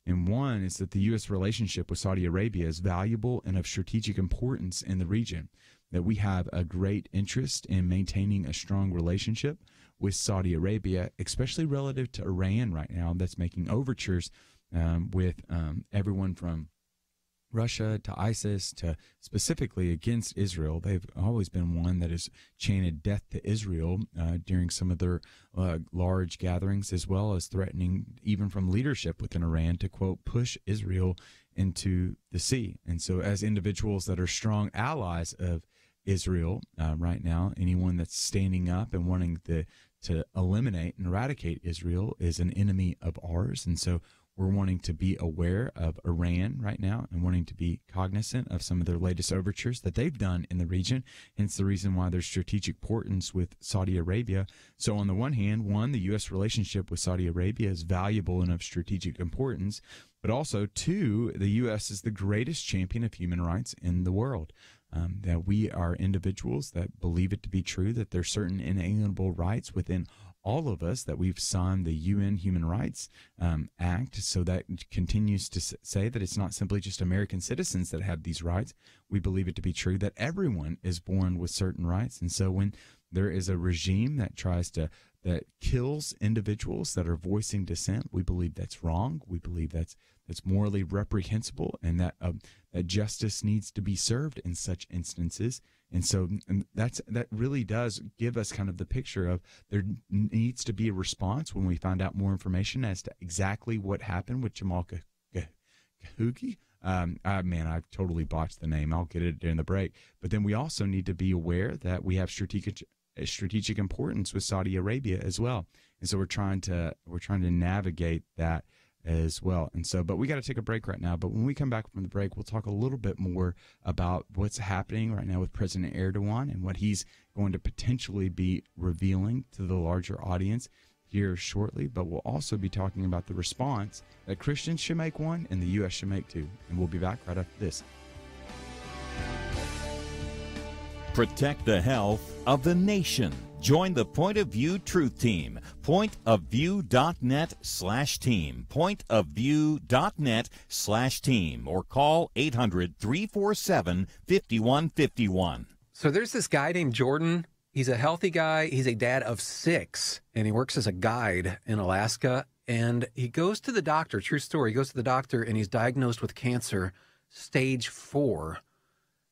S3: And one is that the U.S. relationship with Saudi Arabia is valuable and of strategic importance in the region, that we have a great interest in maintaining a strong relationship with Saudi Arabia, especially relative to Iran right now, that's making overtures with everyone from Russia to ISIS to specifically against Israel. They've always been one that has chanted death to Israel during some of their large gatherings, as well as threatening even from leadership within Iran to, quote, push Israel into the sea. And so as individuals that are strong allies of Israel right now, anyone that's standing up and wanting to eliminate and eradicate Israel is an enemy of ours. And so we're wanting to be aware of Iran right now and wanting to be cognizant of some of their latest overtures that they've done in the region, hence the reason why there's strategic importance with Saudi Arabia. So on the one hand, the U.S. relationship with Saudi Arabia is valuable and of strategic importance, but also, two, the U.S. is the greatest champion of human rights in the world. That we are individuals that believe it to be true, that there's certain inalienable rights within all of us, that we've signed the UN Human Rights Act, so that continues to say that it's not simply just American citizens that have these rights. We believe it to be true that everyone is born with certain rights. And so when there is a regime that that kills individuals that are voicing dissent, we believe that's wrong. We believe that's morally reprehensible, and that justice needs to be served in such instances. And so that really does give us kind of the picture of there needs to be a response when we find out more information as to exactly what happened with Jamal Khashoggi. I totally botched the name. I'll get it during the break. But then we also need to be aware that we have strategic importance with Saudi Arabia as well. And so we're trying to navigate that as well. And so, but we got to take a break right now. But when we come back from the break, we'll talk a little bit more about what's happening right now with President Erdogan and what he's going to potentially be revealing to the larger audience here shortly. But we'll also be talking about the response that Christians should make, one, and the U.S. should make, two. And we'll be back right after this.
S4: Protect the health of the nation. Join the Point of View Truth Team. Pointofview.net/team. Pointofview.net/team. Or call 800-347-5151.
S15: So there's this guy named Jordan. He's a healthy guy. He's a dad of 6, and he works as a guide in Alaska. And he goes to the doctor, true story, he goes to the doctor, and he's diagnosed with cancer, stage 4.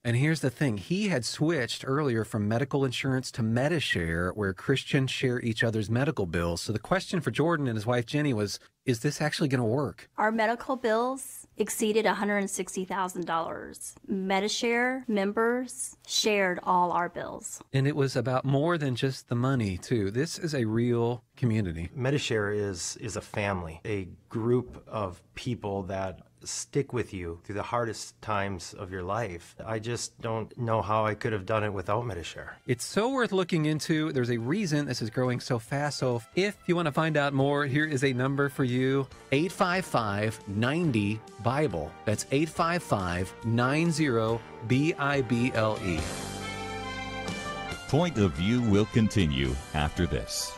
S15: And here's the thing. He had switched earlier from medical insurance to Medishare, where Christians share each other's medical bills. So the question for Jordan and his wife, Jenny, was, is this actually going to work?
S16: Our medical bills exceeded $160,000. Medishare members shared all our bills.
S15: And it was about more than just the money, too. This is a real community.
S17: Medishare is a family, a group of people that stick with you through the hardest times of your life. I just don't know how I could have done it without Medishare.
S15: It's so worth looking into. There's a reason this is growing so fast. So if you want to find out more, here is a number for you. 855-90-BIBLE. That's 855-90-BIBLE.
S4: Point of View will continue after this.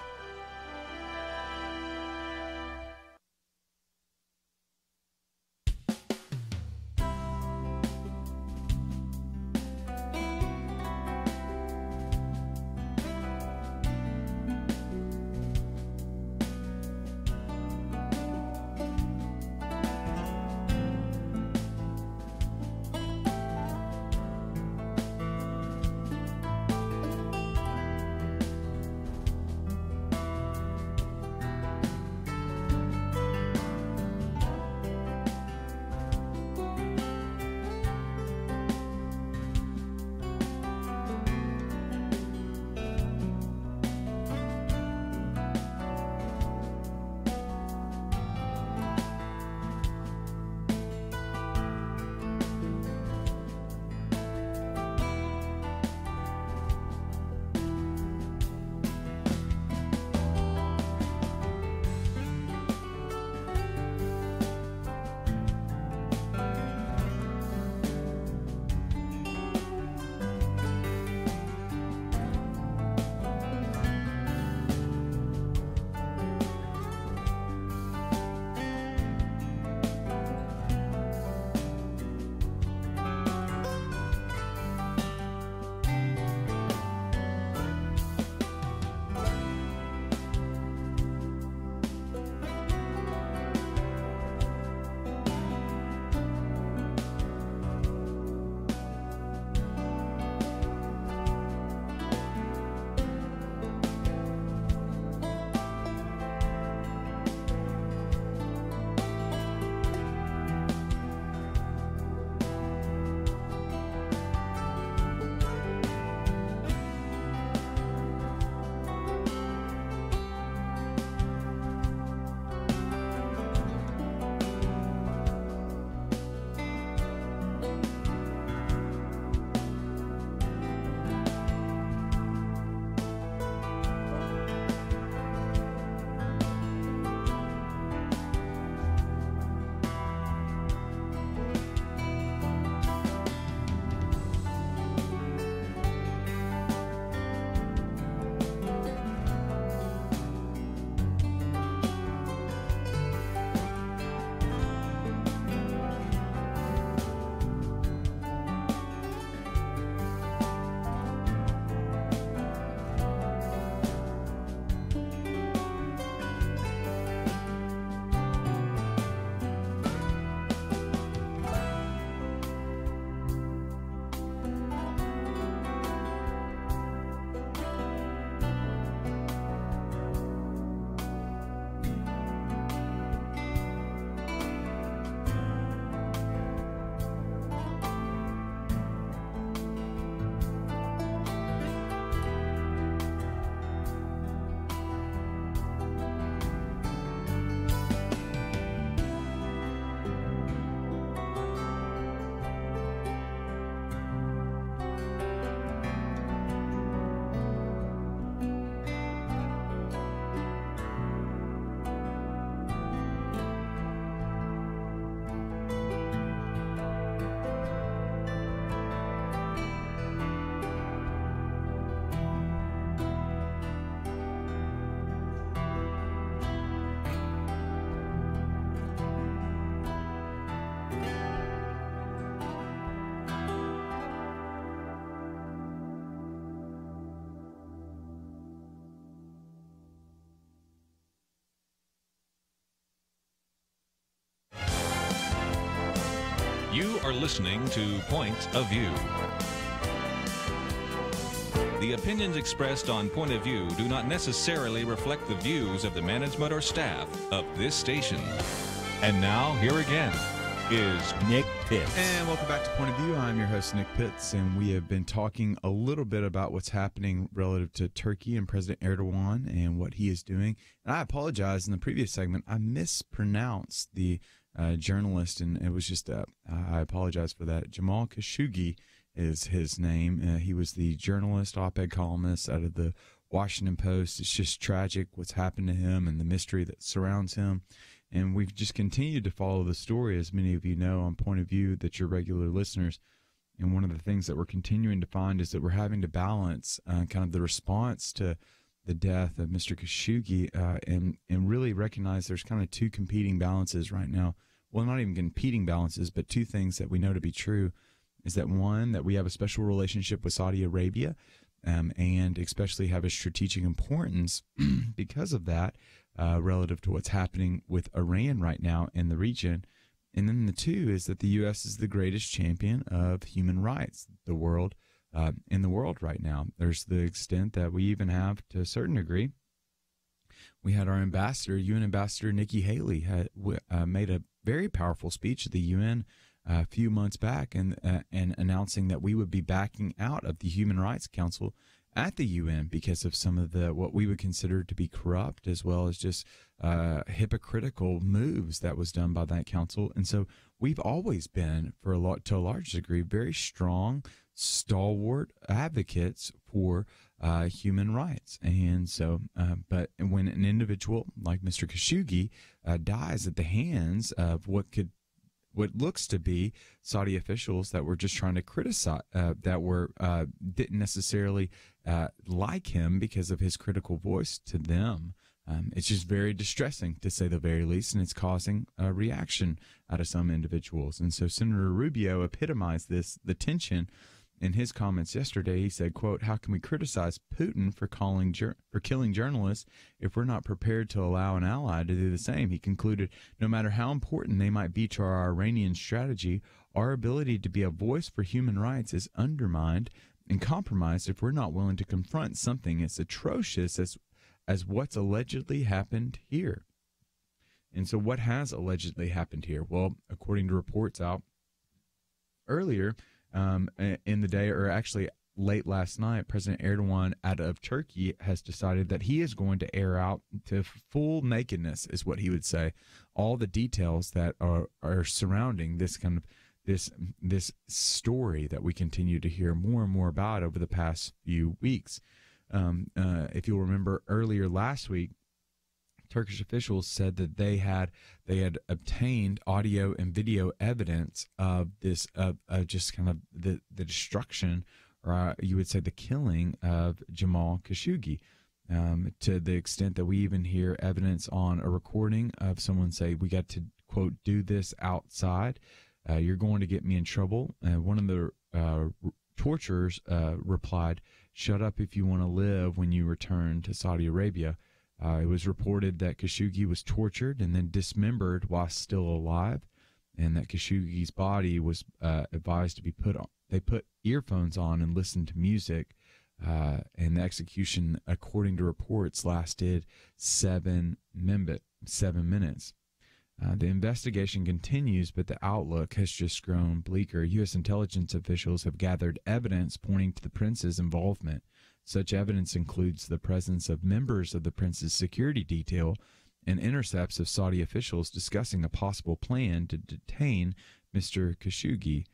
S2: You are listening to Point of View. The opinions expressed on Point of View do not necessarily reflect the views of the management or staff of this station. And now, here again is
S4: Nick Pitts.
S3: And welcome back to Point of View. I'm your host, Nick Pitts, and we have been talking a little bit about what's happening relative to Turkey and President Erdogan and what he is doing. And I apologize, in the previous segment, I mispronounced the journalist, and it was just, I apologize for that. Jamal Khashoggi is his name. He was the journalist, op-ed columnist out of the Washington Post. It's just tragic what's happened to him and the mystery that surrounds him. And we've just continued to follow the story, as many of you know, on Point of View, that you're regular listeners. And one of the things that we're continuing to find is that we're having to balance kind of the response to the death of Mr. Khashoggi and really recognize there's kind of two competing balances right now. Well, not even competing balances, but two things that we know to be true is that one, that we have a special relationship with Saudi Arabia and especially have a strategic importance because of that relative to what's happening with Iran right now in the region. And then the two is that the U.S. is the greatest champion of human rights in the world right now. There's the extent that we even have, to a certain degree, we had our ambassador, UN Ambassador Nikki Haley, made a very powerful speech at the UN a few months back and announcing that we would be backing out of the Human Rights Council at the UN because of some of the what we would consider to be corrupt as well as just hypocritical moves that was done by that council. And so we've always been, to a large degree, very strong, stalwart advocates for human rights. And so, but when an individual like Mr. Khashoggi dies at the hands of what looks to be Saudi officials that were just trying to criticize, didn't necessarily like him because of his critical voice to them. It's just very distressing, to say the very least, and it's causing a reaction out of some individuals. And so Senator Rubio epitomized the tension in his comments yesterday. He said, quote, "How can we criticize Putin for killing journalists if we're not prepared to allow an ally to do the same?" He concluded, "No matter how important they might be to our Iranian strategy, our ability to be a voice for human rights is undermined and compromised if we're not willing to confront something as atrocious as what's allegedly happened here." And so what has allegedly happened here? Well, according to reports out earlier in the day, or actually late last night, President Erdogan out of Turkey has decided that he is going to air out to full nakedness, is what he would say, all the details that are surrounding this kind of this story that we continue to hear more and more about over the past few weeks. If you'll remember, earlier last week, Turkish officials said that they had obtained audio and video evidence of this just kind of the destruction, or you would say the killing of Jamal Khashoggi, to the extent that we even hear evidence on a recording of someone say, "We got to, quote, do this outside. You're going to get me in trouble." One of the torturers replied, "Shut up if you want to live when you return to Saudi Arabia." It was reported that Khashoggi was tortured and then dismembered while still alive, and that Khashoggi's body was advised to be put on. They put earphones on and listened to music, and the execution, according to reports, lasted 7 minutes. The investigation continues, but the outlook has just grown bleaker. U.S. intelligence officials have gathered evidence pointing to the prince's involvement. Such evidence includes the presence of members of the prince's security detail and intercepts of Saudi officials discussing a possible plan to detain Mr. Khashoggi.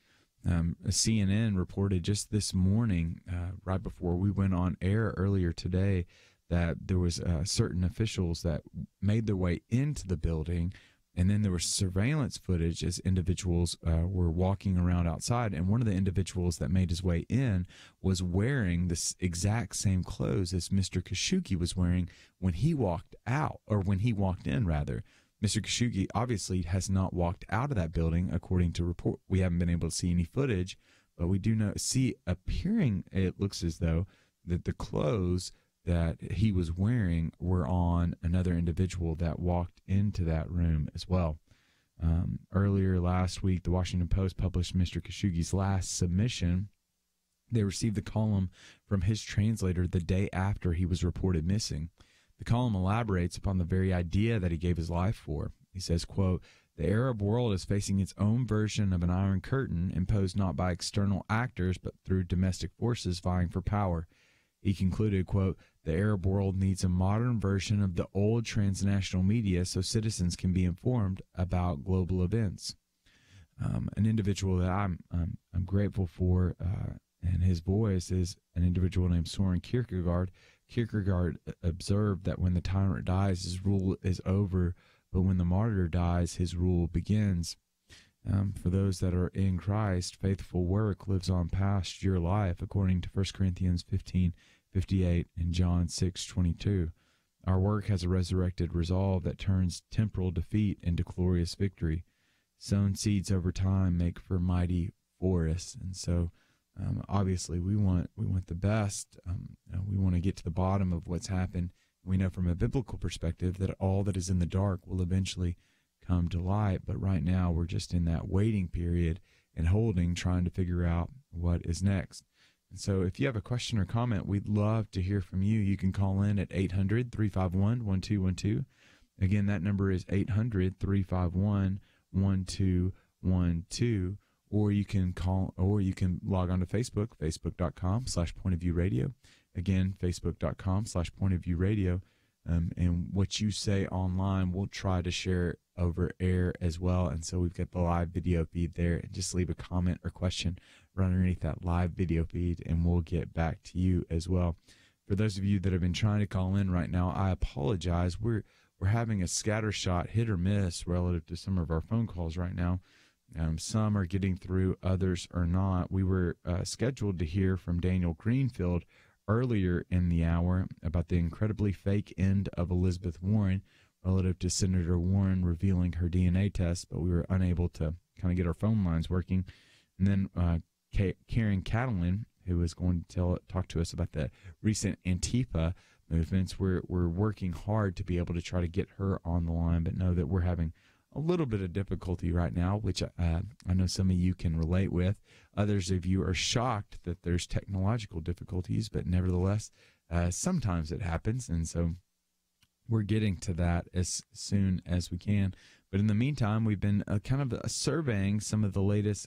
S3: CNN reported just this morning, right before we went on air earlier today, that there was certain officials that made their way into the building, and then there was surveillance footage as individuals were walking around outside. And one of the individuals that made his way in was wearing this exact same clothes as Mr. Khashoggi was wearing when he walked out, or when he walked in, rather. Mr. Khashoggi obviously has not walked out of that building, according to report. We haven't been able to see any footage, but we do appearing, it looks as though, that the clothes that he was wearing were on another individual that walked into that room as well. Earlier last week, the Washington Post published Mr. Khashoggi's last submission. They received the column from his translator the day after he was reported missing. The column elaborates upon the very idea that he gave his life for. He says, quote, "The Arab world is facing its own version of an Iron Curtain imposed not by external actors but through domestic forces vying for power." He concluded, quote, "The Arab world needs a modern version of the old transnational media so citizens can be informed about global events." An individual that I'm grateful for, and his voice, is an individual named Soren Kierkegaard. Kierkegaard observed that when the tyrant dies, his rule is over, but when the martyr dies, his rule begins. For those that are in Christ, faithful work lives on past your life, according to 1 Corinthians 15:58 and John 6:22. Our work has a resurrected resolve that turns temporal defeat into glorious victory. Sown seeds over time make for mighty forests, and so obviously we want the best. We want to get to the bottom of what's happened. We know from a biblical perspective that all that is in the dark will eventually come to light, but right now we're just in that waiting period and holding, trying to figure out what is next. And so if you have a question or comment, we'd love to hear from you. You can call in at 800-351-1212. Again, that number is 800-351-1212. Or you can log on to Facebook, facebook.com/pointofviewradio. Again, facebook.com/pointofviewradio. And what you say online, we'll try to share over air as well. And so we've got the live video feed there. And just leave a comment or question right underneath that live video feed, and we'll get back to you as well. For those of you that have been trying to call in right now, I apologize. We're having a scattershot hit or miss relative to some of our phone calls right now. Some are getting through, others are not. We were scheduled to hear from Daniel Greenfield earlier in the hour about the incredibly fake end of Elizabeth Warren relative to Senator Warren revealing her DNA test, but we were unable to kind of get our phone lines working. And then Karen Kataline, who is going to talk to us about the recent Antifa movements. We're working hard to be able to try to get her on the line, but know that we're having a little bit of difficulty right now, which I know some of you can relate with. Others of you are shocked that there's technological difficulties, but nevertheless, sometimes it happens. And so we're getting to that as soon as we can. But in the meantime, we've been kind of surveying some of the latest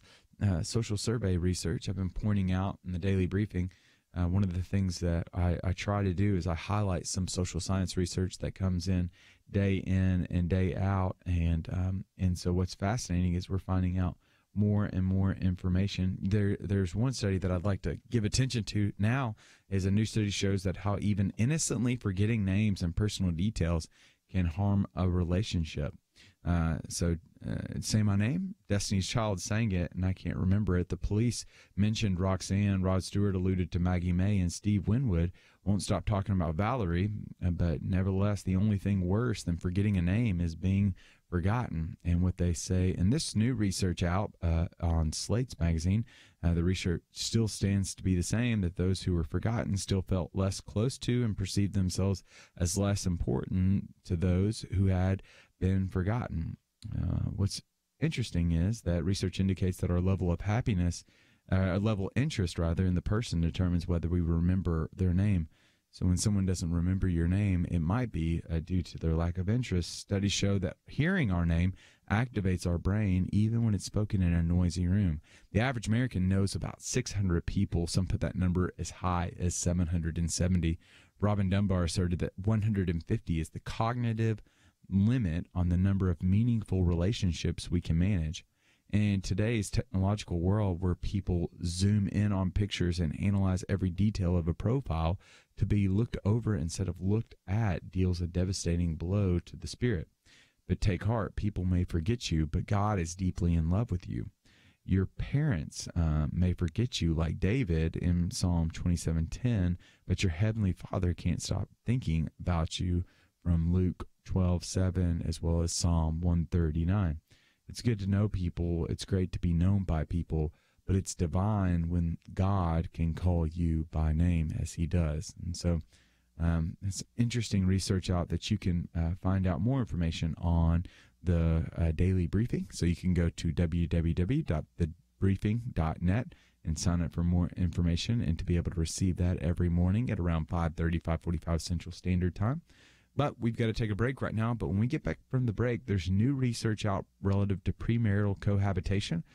S3: social survey research. I've been pointing out in the daily briefing. One of the things that I try to do is I highlight some social science research that comes in and day out. And so what's fascinating is we're finding out more and more information. There's one study that I'd like to give attention to now. Is a new study shows that how even innocently forgetting names and personal details can harm a relationship. Say my name, Destiny's Child sang it, and I can't remember it. The police mentioned Roxanne, Rod Stewart alluded to Maggie May, and Steve Winwood won't stop talking about Valerie. But nevertheless, the only thing worse than forgetting a name is being forgotten. And what they say, and this new research out on Slate's magazine, the research still stands to be the same, that those who were forgotten still felt less close to and perceived themselves as less important to those who had been forgotten. What's interesting is that research indicates that our level of happiness, our level interest rather, in the person determines whether we remember their name. So when someone doesn't remember your name, it might be due to their lack of interest. Studies show that hearing our name activates our brain even when it's spoken in a noisy room. The average American knows about 600 people. Some put that number as high as 770. Robin Dunbar asserted that 150 is the cognitive limit on the number of meaningful relationships we can manage. In today's technological world, where people zoom in on pictures and analyze every detail of a profile, to be looked over instead of looked at deals a devastating blow to the spirit. But take heart, people may forget you, but God is deeply in love with you. Your parents may forget you, like David in Psalm 27:10, but your heavenly Father can't stop thinking about you, from Luke 12:7, as well as Psalm 139. It's good to know people. It's great to be known by people, but it's divine when God can call you by name as he does. And so it's interesting research out that you can find out more information on the daily briefing. So you can go to www.thebriefing.net and sign up for more information and to be able to receive that every morning at around 5:30, 5:45 Central Standard Time. But we've got to take a break right now. But when we get back from the break, there's new research out relative to premarital cohabitation.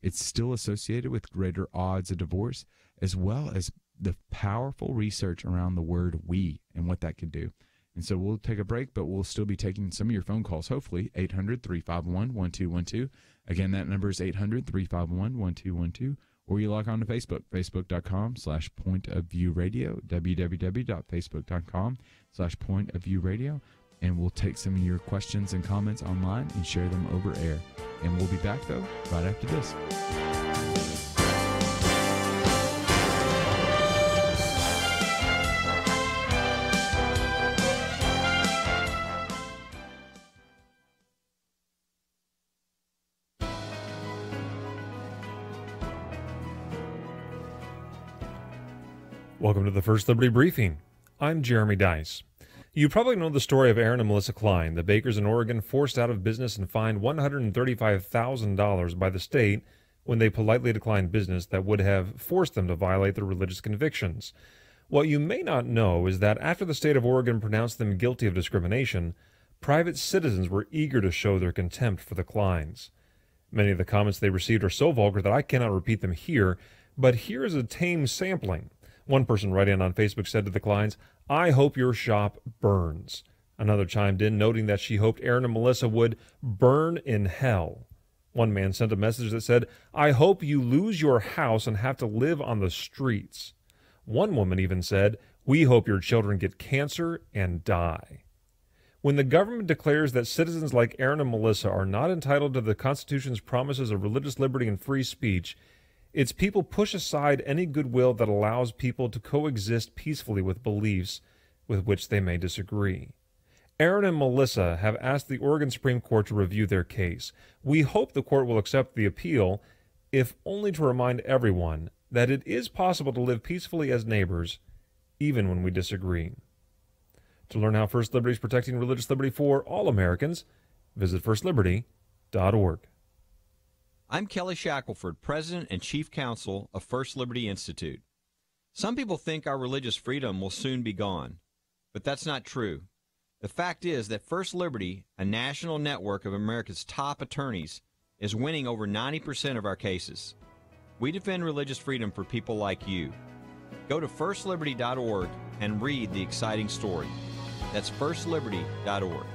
S3: It's still associated with greater odds of divorce, as well as the powerful research around the word we and what that could do. And so we'll take a break, but we'll still be taking some of your phone calls, hopefully, 800-351-1212. Again, that number is 800-351-1212. Or you log on to Facebook, facebook.com/pointofviewradio, www.facebook.com/pointofviewradio, and we'll take some of your questions and comments online and share them over air. And we'll be back, though, right after this.
S6: Welcome to the First Liberty Briefing. I'm Jeremy Dice. You probably know the story of Aaron and Melissa Klein, the bakers in Oregon forced out of business and fined $135,000 by the state when they politely declined business that would have forced them to violate their religious convictions. What you may not know is that after the state of Oregon pronounced them guilty of discrimination, private citizens were eager to show their contempt for the Kleins. Many of the comments they received are so vulgar that I cannot repeat them here, but here is a tame sampling. One person writing on Facebook said to the Kleins, "I hope your shop burns." Another chimed in, noting that she hoped Aaron and Melissa would burn in hell. One man sent a message that said, "I hope you lose your house and have to live on the streets." One woman even said, "We hope your children get cancer and die." When the government declares that citizens like Aaron and Melissa are not entitled to the Constitution's promises of religious liberty and free speech, its people push aside any goodwill that allows people to coexist peacefully with beliefs with which they may disagree. Aaron and Melissa have asked the Oregon Supreme Court to review their case. We hope the court will accept the appeal, if only to remind everyone that it is possible to live peacefully as neighbors, even when we disagree. To learn how First Liberty is protecting religious liberty for all Americans, visit firstliberty.org.
S7: I'm Kelly Shackelford, President and Chief Counsel of First Liberty Institute. Some people think our religious freedom will soon be gone, but that's not true. The fact is that First Liberty, a national network of America's top attorneys, is winning over 90% of our cases. We defend religious freedom for people like you. Go to firstliberty.org and read the exciting story. That's firstliberty.org.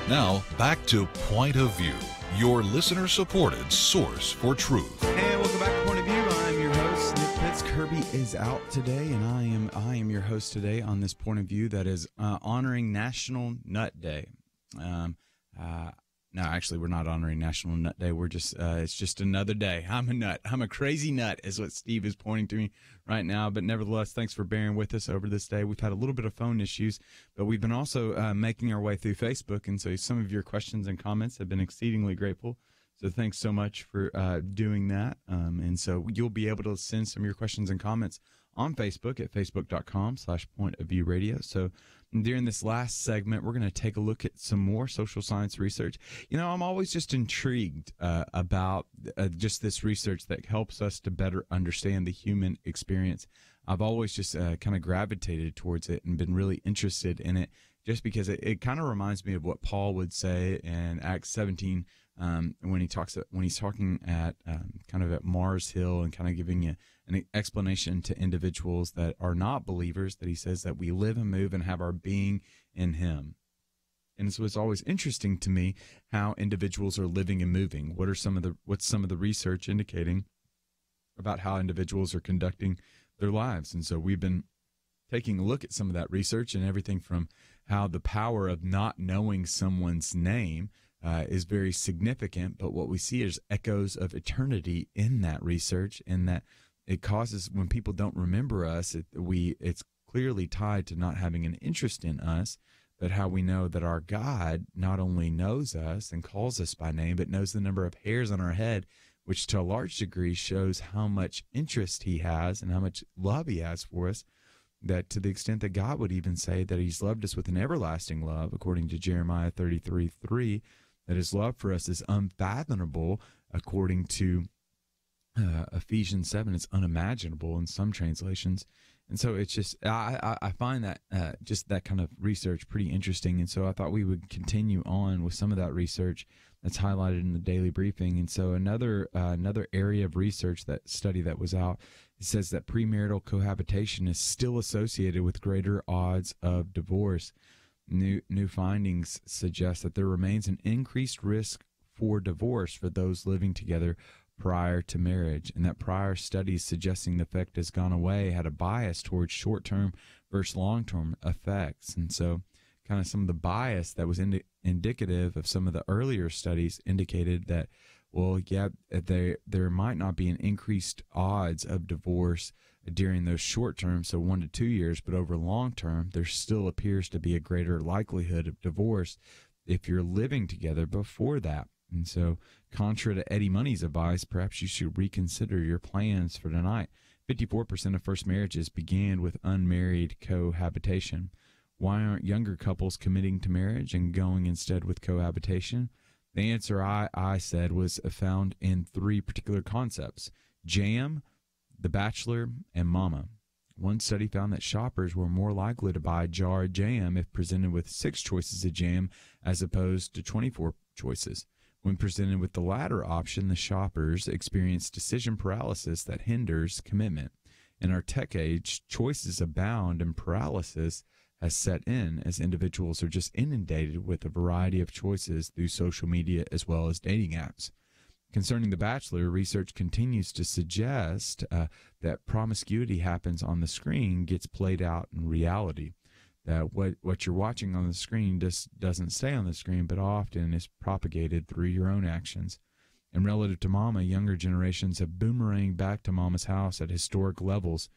S18: Now, back to Point of View, your listener-supported source for truth.
S3: And welcome back to Point of View. I'm your host, Nick Pitts. Kirby is out today, and I am your host today on this Point of View that is honoring National Nut Day. No, actually, we're not honoring National Nut Day. We're just, it's just another day. I'm a nut. I'm a crazy nut is what Steve is pointing to me right now. But nevertheless, thanks for bearing with us over this day. We've had a little bit of phone issues, but we've been also making our way through Facebook. And so some of your questions and comments have been exceedingly grateful. So thanks so much for doing that. And so you'll be able to send some of your questions and comments on Facebook at facebook.com/pointofviewradio. So during this last segment, we're going to take a look at some more social science research. You know, I'm always just intrigued about just this research that helps us to better understand the human experience. I've always just kind of gravitated towards it and been really interested in it just because it kind of reminds me of what Paul would say in Acts 17 when he's talking at kind of at Mars Hill and kind of giving you an explanation to individuals that are not believers, that he says that we live and move and have our being in him. And so it's always interesting to me how individuals are living and moving. What's some of the research indicating about how individuals are conducting their lives? And so we've been taking a look at some of that research and everything from how the power of not knowing someone's name is very significant, but what we see is echoes of eternity in that research, and that it causes, when people don't remember us, it's clearly tied to not having an interest in us, but how we know that our God not only knows us and calls us by name, but knows the number of hairs on our head, which to a large degree shows how much interest he has and how much love he has for us, that to the extent that God would even say that he's loved us with an everlasting love, according to Jeremiah 33:3, that his love for us is unfathomable, according to Ephesians 7, it's unimaginable in some translations. And so it's just, I find that just that kind of research pretty interesting. And so I thought we would continue on with some of that research that's highlighted in the daily briefing. And so another area of research, that study that was out, it says that premarital cohabitation is still associated with greater odds of divorce. New findings suggest that there remains an increased risk for divorce for those living together prior to marriage, and that prior studies suggesting the effect has gone away had a bias towards short-term versus long-term effects. And so kind of some of the bias that was indicative of some of the earlier studies indicated that, well, yeah, there might not be an increased odds of divorce during those short term, so 1 to 2 years, but over long term, there still appears to be a greater likelihood of divorce if you're living together before that. And so, contra to Eddie Money's advice, perhaps you should reconsider your plans for tonight. 54% of first marriages began with unmarried cohabitation. Why aren't younger couples committing to marriage and going instead with cohabitation? The answer I said was found in 3 particular concepts: jam, The Bachelor, and Mama. One study found that shoppers were more likely to buy a jar of jam if presented with 6 choices of jam as opposed to 24 choices. When presented with the latter option, the shoppers experience decision paralysis that hinders commitment. In our tech age, choices abound and paralysis has set in as individuals are just inundated with a variety of choices through social media as well as dating apps. Concerning The Bachelor, research continues to suggest that promiscuity happens on the screen gets played out in reality. That what you're watching on the screen just doesn't stay on the screen, but often is propagated through your own actions. And relative to Mama, younger generations have boomeranged back to Mama's house at historic levels,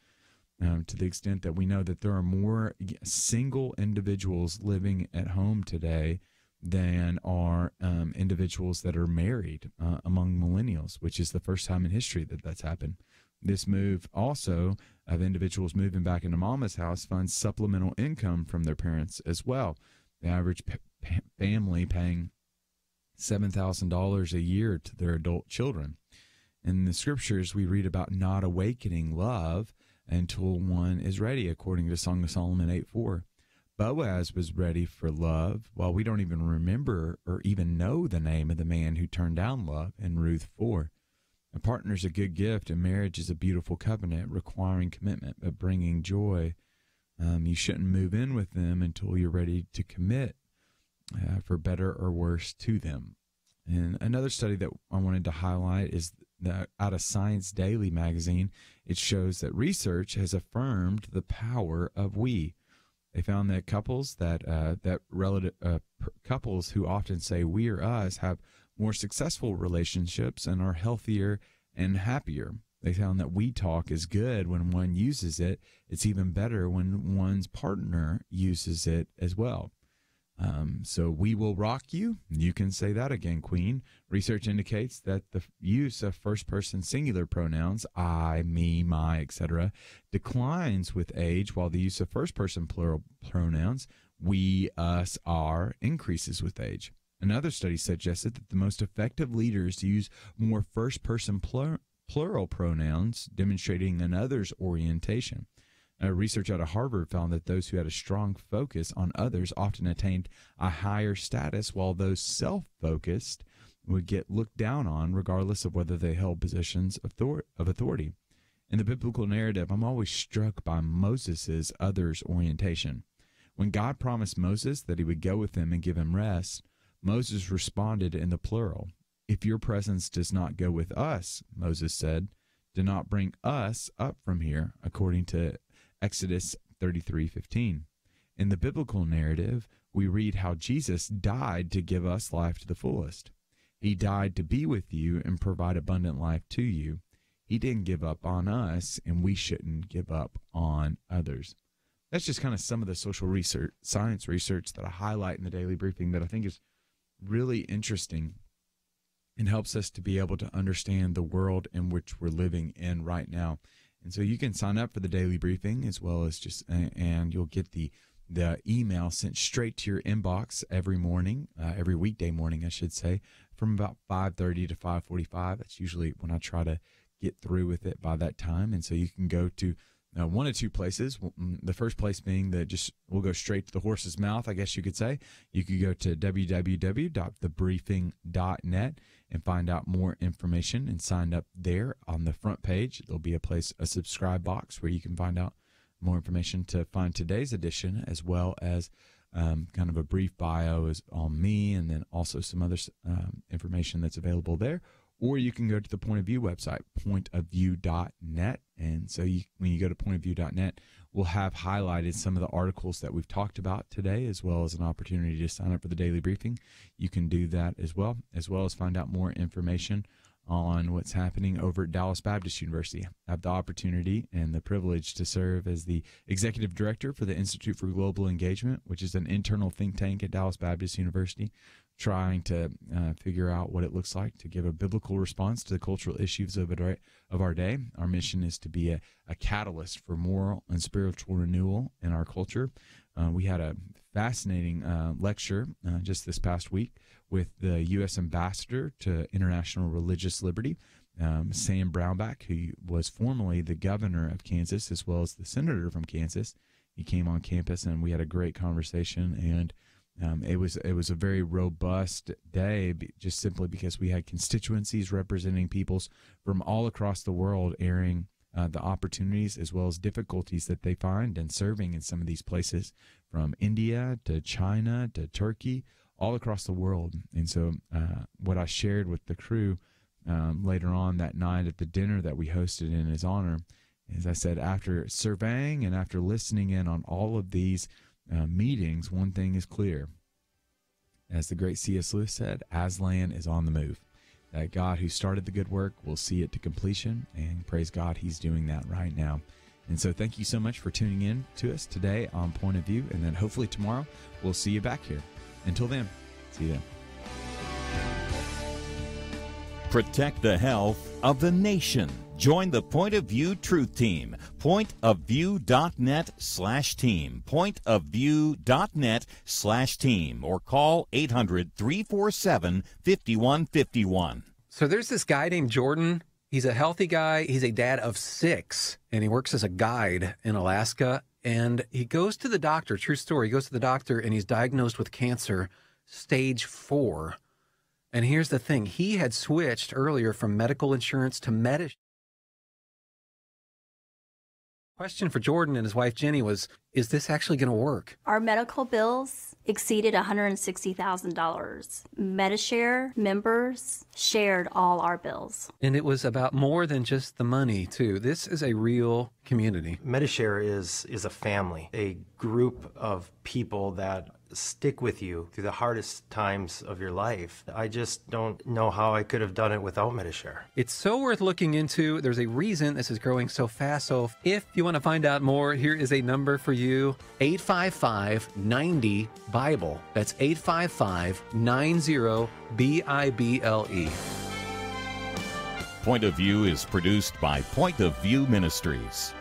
S3: to the extent that we know that there are more single individuals living at home today than are individuals that are married among millennials, which is the first time in history that that's happened. This move also of individuals moving back into Mama's house funds supplemental income from their parents as well. The average family paying $7,000 a year to their adult children. In the scriptures, we read about not awakening love until one is ready, according to Song of Solomon 8:4. Boaz was ready for love, while we don't even remember or even know the name of the man who turned down love in Ruth 4. A partner is a good gift, and marriage is a beautiful covenant requiring commitment but bringing joy. You shouldn't move in with them until you're ready to commit for better or worse to them. And another study that I wanted to highlight is that out of Science Daily magazine, it shows that research has affirmed the power of we. They found that couples couples who often say we or us have more successful relationships and are healthier and happier. They found that we talk is good when one uses it. It's even better when one's partner uses it as well. So we will rock you. You can say that again, Queen. Research indicates that the use of first-person singular pronouns, I, me, my, etc., declines with age, while the use of first-person plural pronouns, we, us, our, increases with age. Another study suggested that the most effective leaders use more first-person plural pronouns, demonstrating an others orientation. Research out of Harvard found that those who had a strong focus on others often attained a higher status, while those self-focused would get looked down on regardless of whether they held positions of authority. In the biblical narrative, I'm always struck by Moses' others orientation. When God promised Moses that he would go with him and give him rest, Moses responded in the plural. If your presence does not go with us, Moses said, do not bring us up from here, according to Exodus 33:15. In the biblical narrative, we read how Jesus died to give us life to the fullest. He died to be with you and provide abundant life to you. He didn't give up on us, and we shouldn't give up on others. that's just kind of some of the social research, science research that I highlight in the daily briefing that I think is really interesting and helps us to be able to understand the world in which we're living in right now. And so you can sign up for the daily briefing as well as and you'll get the email sent straight to your inbox every morning, every weekday morning, I should say, from about 5:30 to 5:45. That's usually when I try to get through with it by that time. And so you can go to one of two places. The first place being we'll go straight to the horse's mouth, I guess you could say. You could go to www.thebriefing.net and find out more information and sign up there. On the front page, there'll be a subscribe box where you can find out more information to find today's edition, as well as kind of a brief bio on me, and then also some other information that's available there. Or you can go to the Point of View website, pointofview.net. And so when you go to pointofview.net, we'll have highlighted some of the articles that we've talked about today, as well as an opportunity to sign up for the daily briefing. You can do that as well as find out more information on what's happening over at Dallas Baptist University. I have the opportunity and the privilege to serve as the executive director for the Institute for Global Engagement, which is an internal think tank at Dallas Baptist University, trying to figure out what it looks like to give a biblical response to the cultural issues of our day. Our mission is to be a catalyst for moral and spiritual renewal in our culture. We had a fascinating lecture just this past week with the U.S. Ambassador to International Religious Liberty, Sam Brownback, who was formerly the governor of Kansas as well as the senator from Kansas. He came on campus and we had a great conversation, and it was a very robust day, just simply because we had constituencies representing peoples from all across the world airing the opportunities as well as difficulties that they find in serving in some of these places, from India to China to Turkey, all across the world. And so what I shared with the crew later on that night at the dinner that we hosted in his honor is, I said, after surveying and after listening in on all of these meetings, one thing is clear. As the great C.S. Lewis said, Aslan is on the move. That God who started the good work will see it to completion, and praise God, he's doing that right now. And so thank you so much for tuning in to us today on Point of View, and then hopefully tomorrow we'll see you back here. Until then, see you then.
S4: Protect the health of the nation. Join the Point of View Truth Team. Pointofview.net/team. Pointofview.net/team. Or call 800-347-5151.
S15: So there's this guy named Jordan. He's a healthy guy. He's a dad of 6, and he works as a guide in Alaska. And he goes to the doctor, true story, he goes to the doctor and he's diagnosed with cancer, stage 4. And here's the thing. He had switched earlier from medical insurance to Medicare. Question for Jordan and his wife Jenny was, is this actually going to work?
S16: Our medical bills exceeded $160,000. Medishare members shared all our bills.
S15: And it was about more than just the money, too. This is a real community.
S17: Medishare is a family, a group of people that stick with you through the hardest times of your life. I just don't know how I could have done it without Medishare.
S15: It's so worth looking into. There's a reason this is growing so fast. So if you want to find out more, here is a number for you, 855-90-BIBLE. That's 855-90-BIBLE.
S4: Point of View is produced by Point of View Ministries.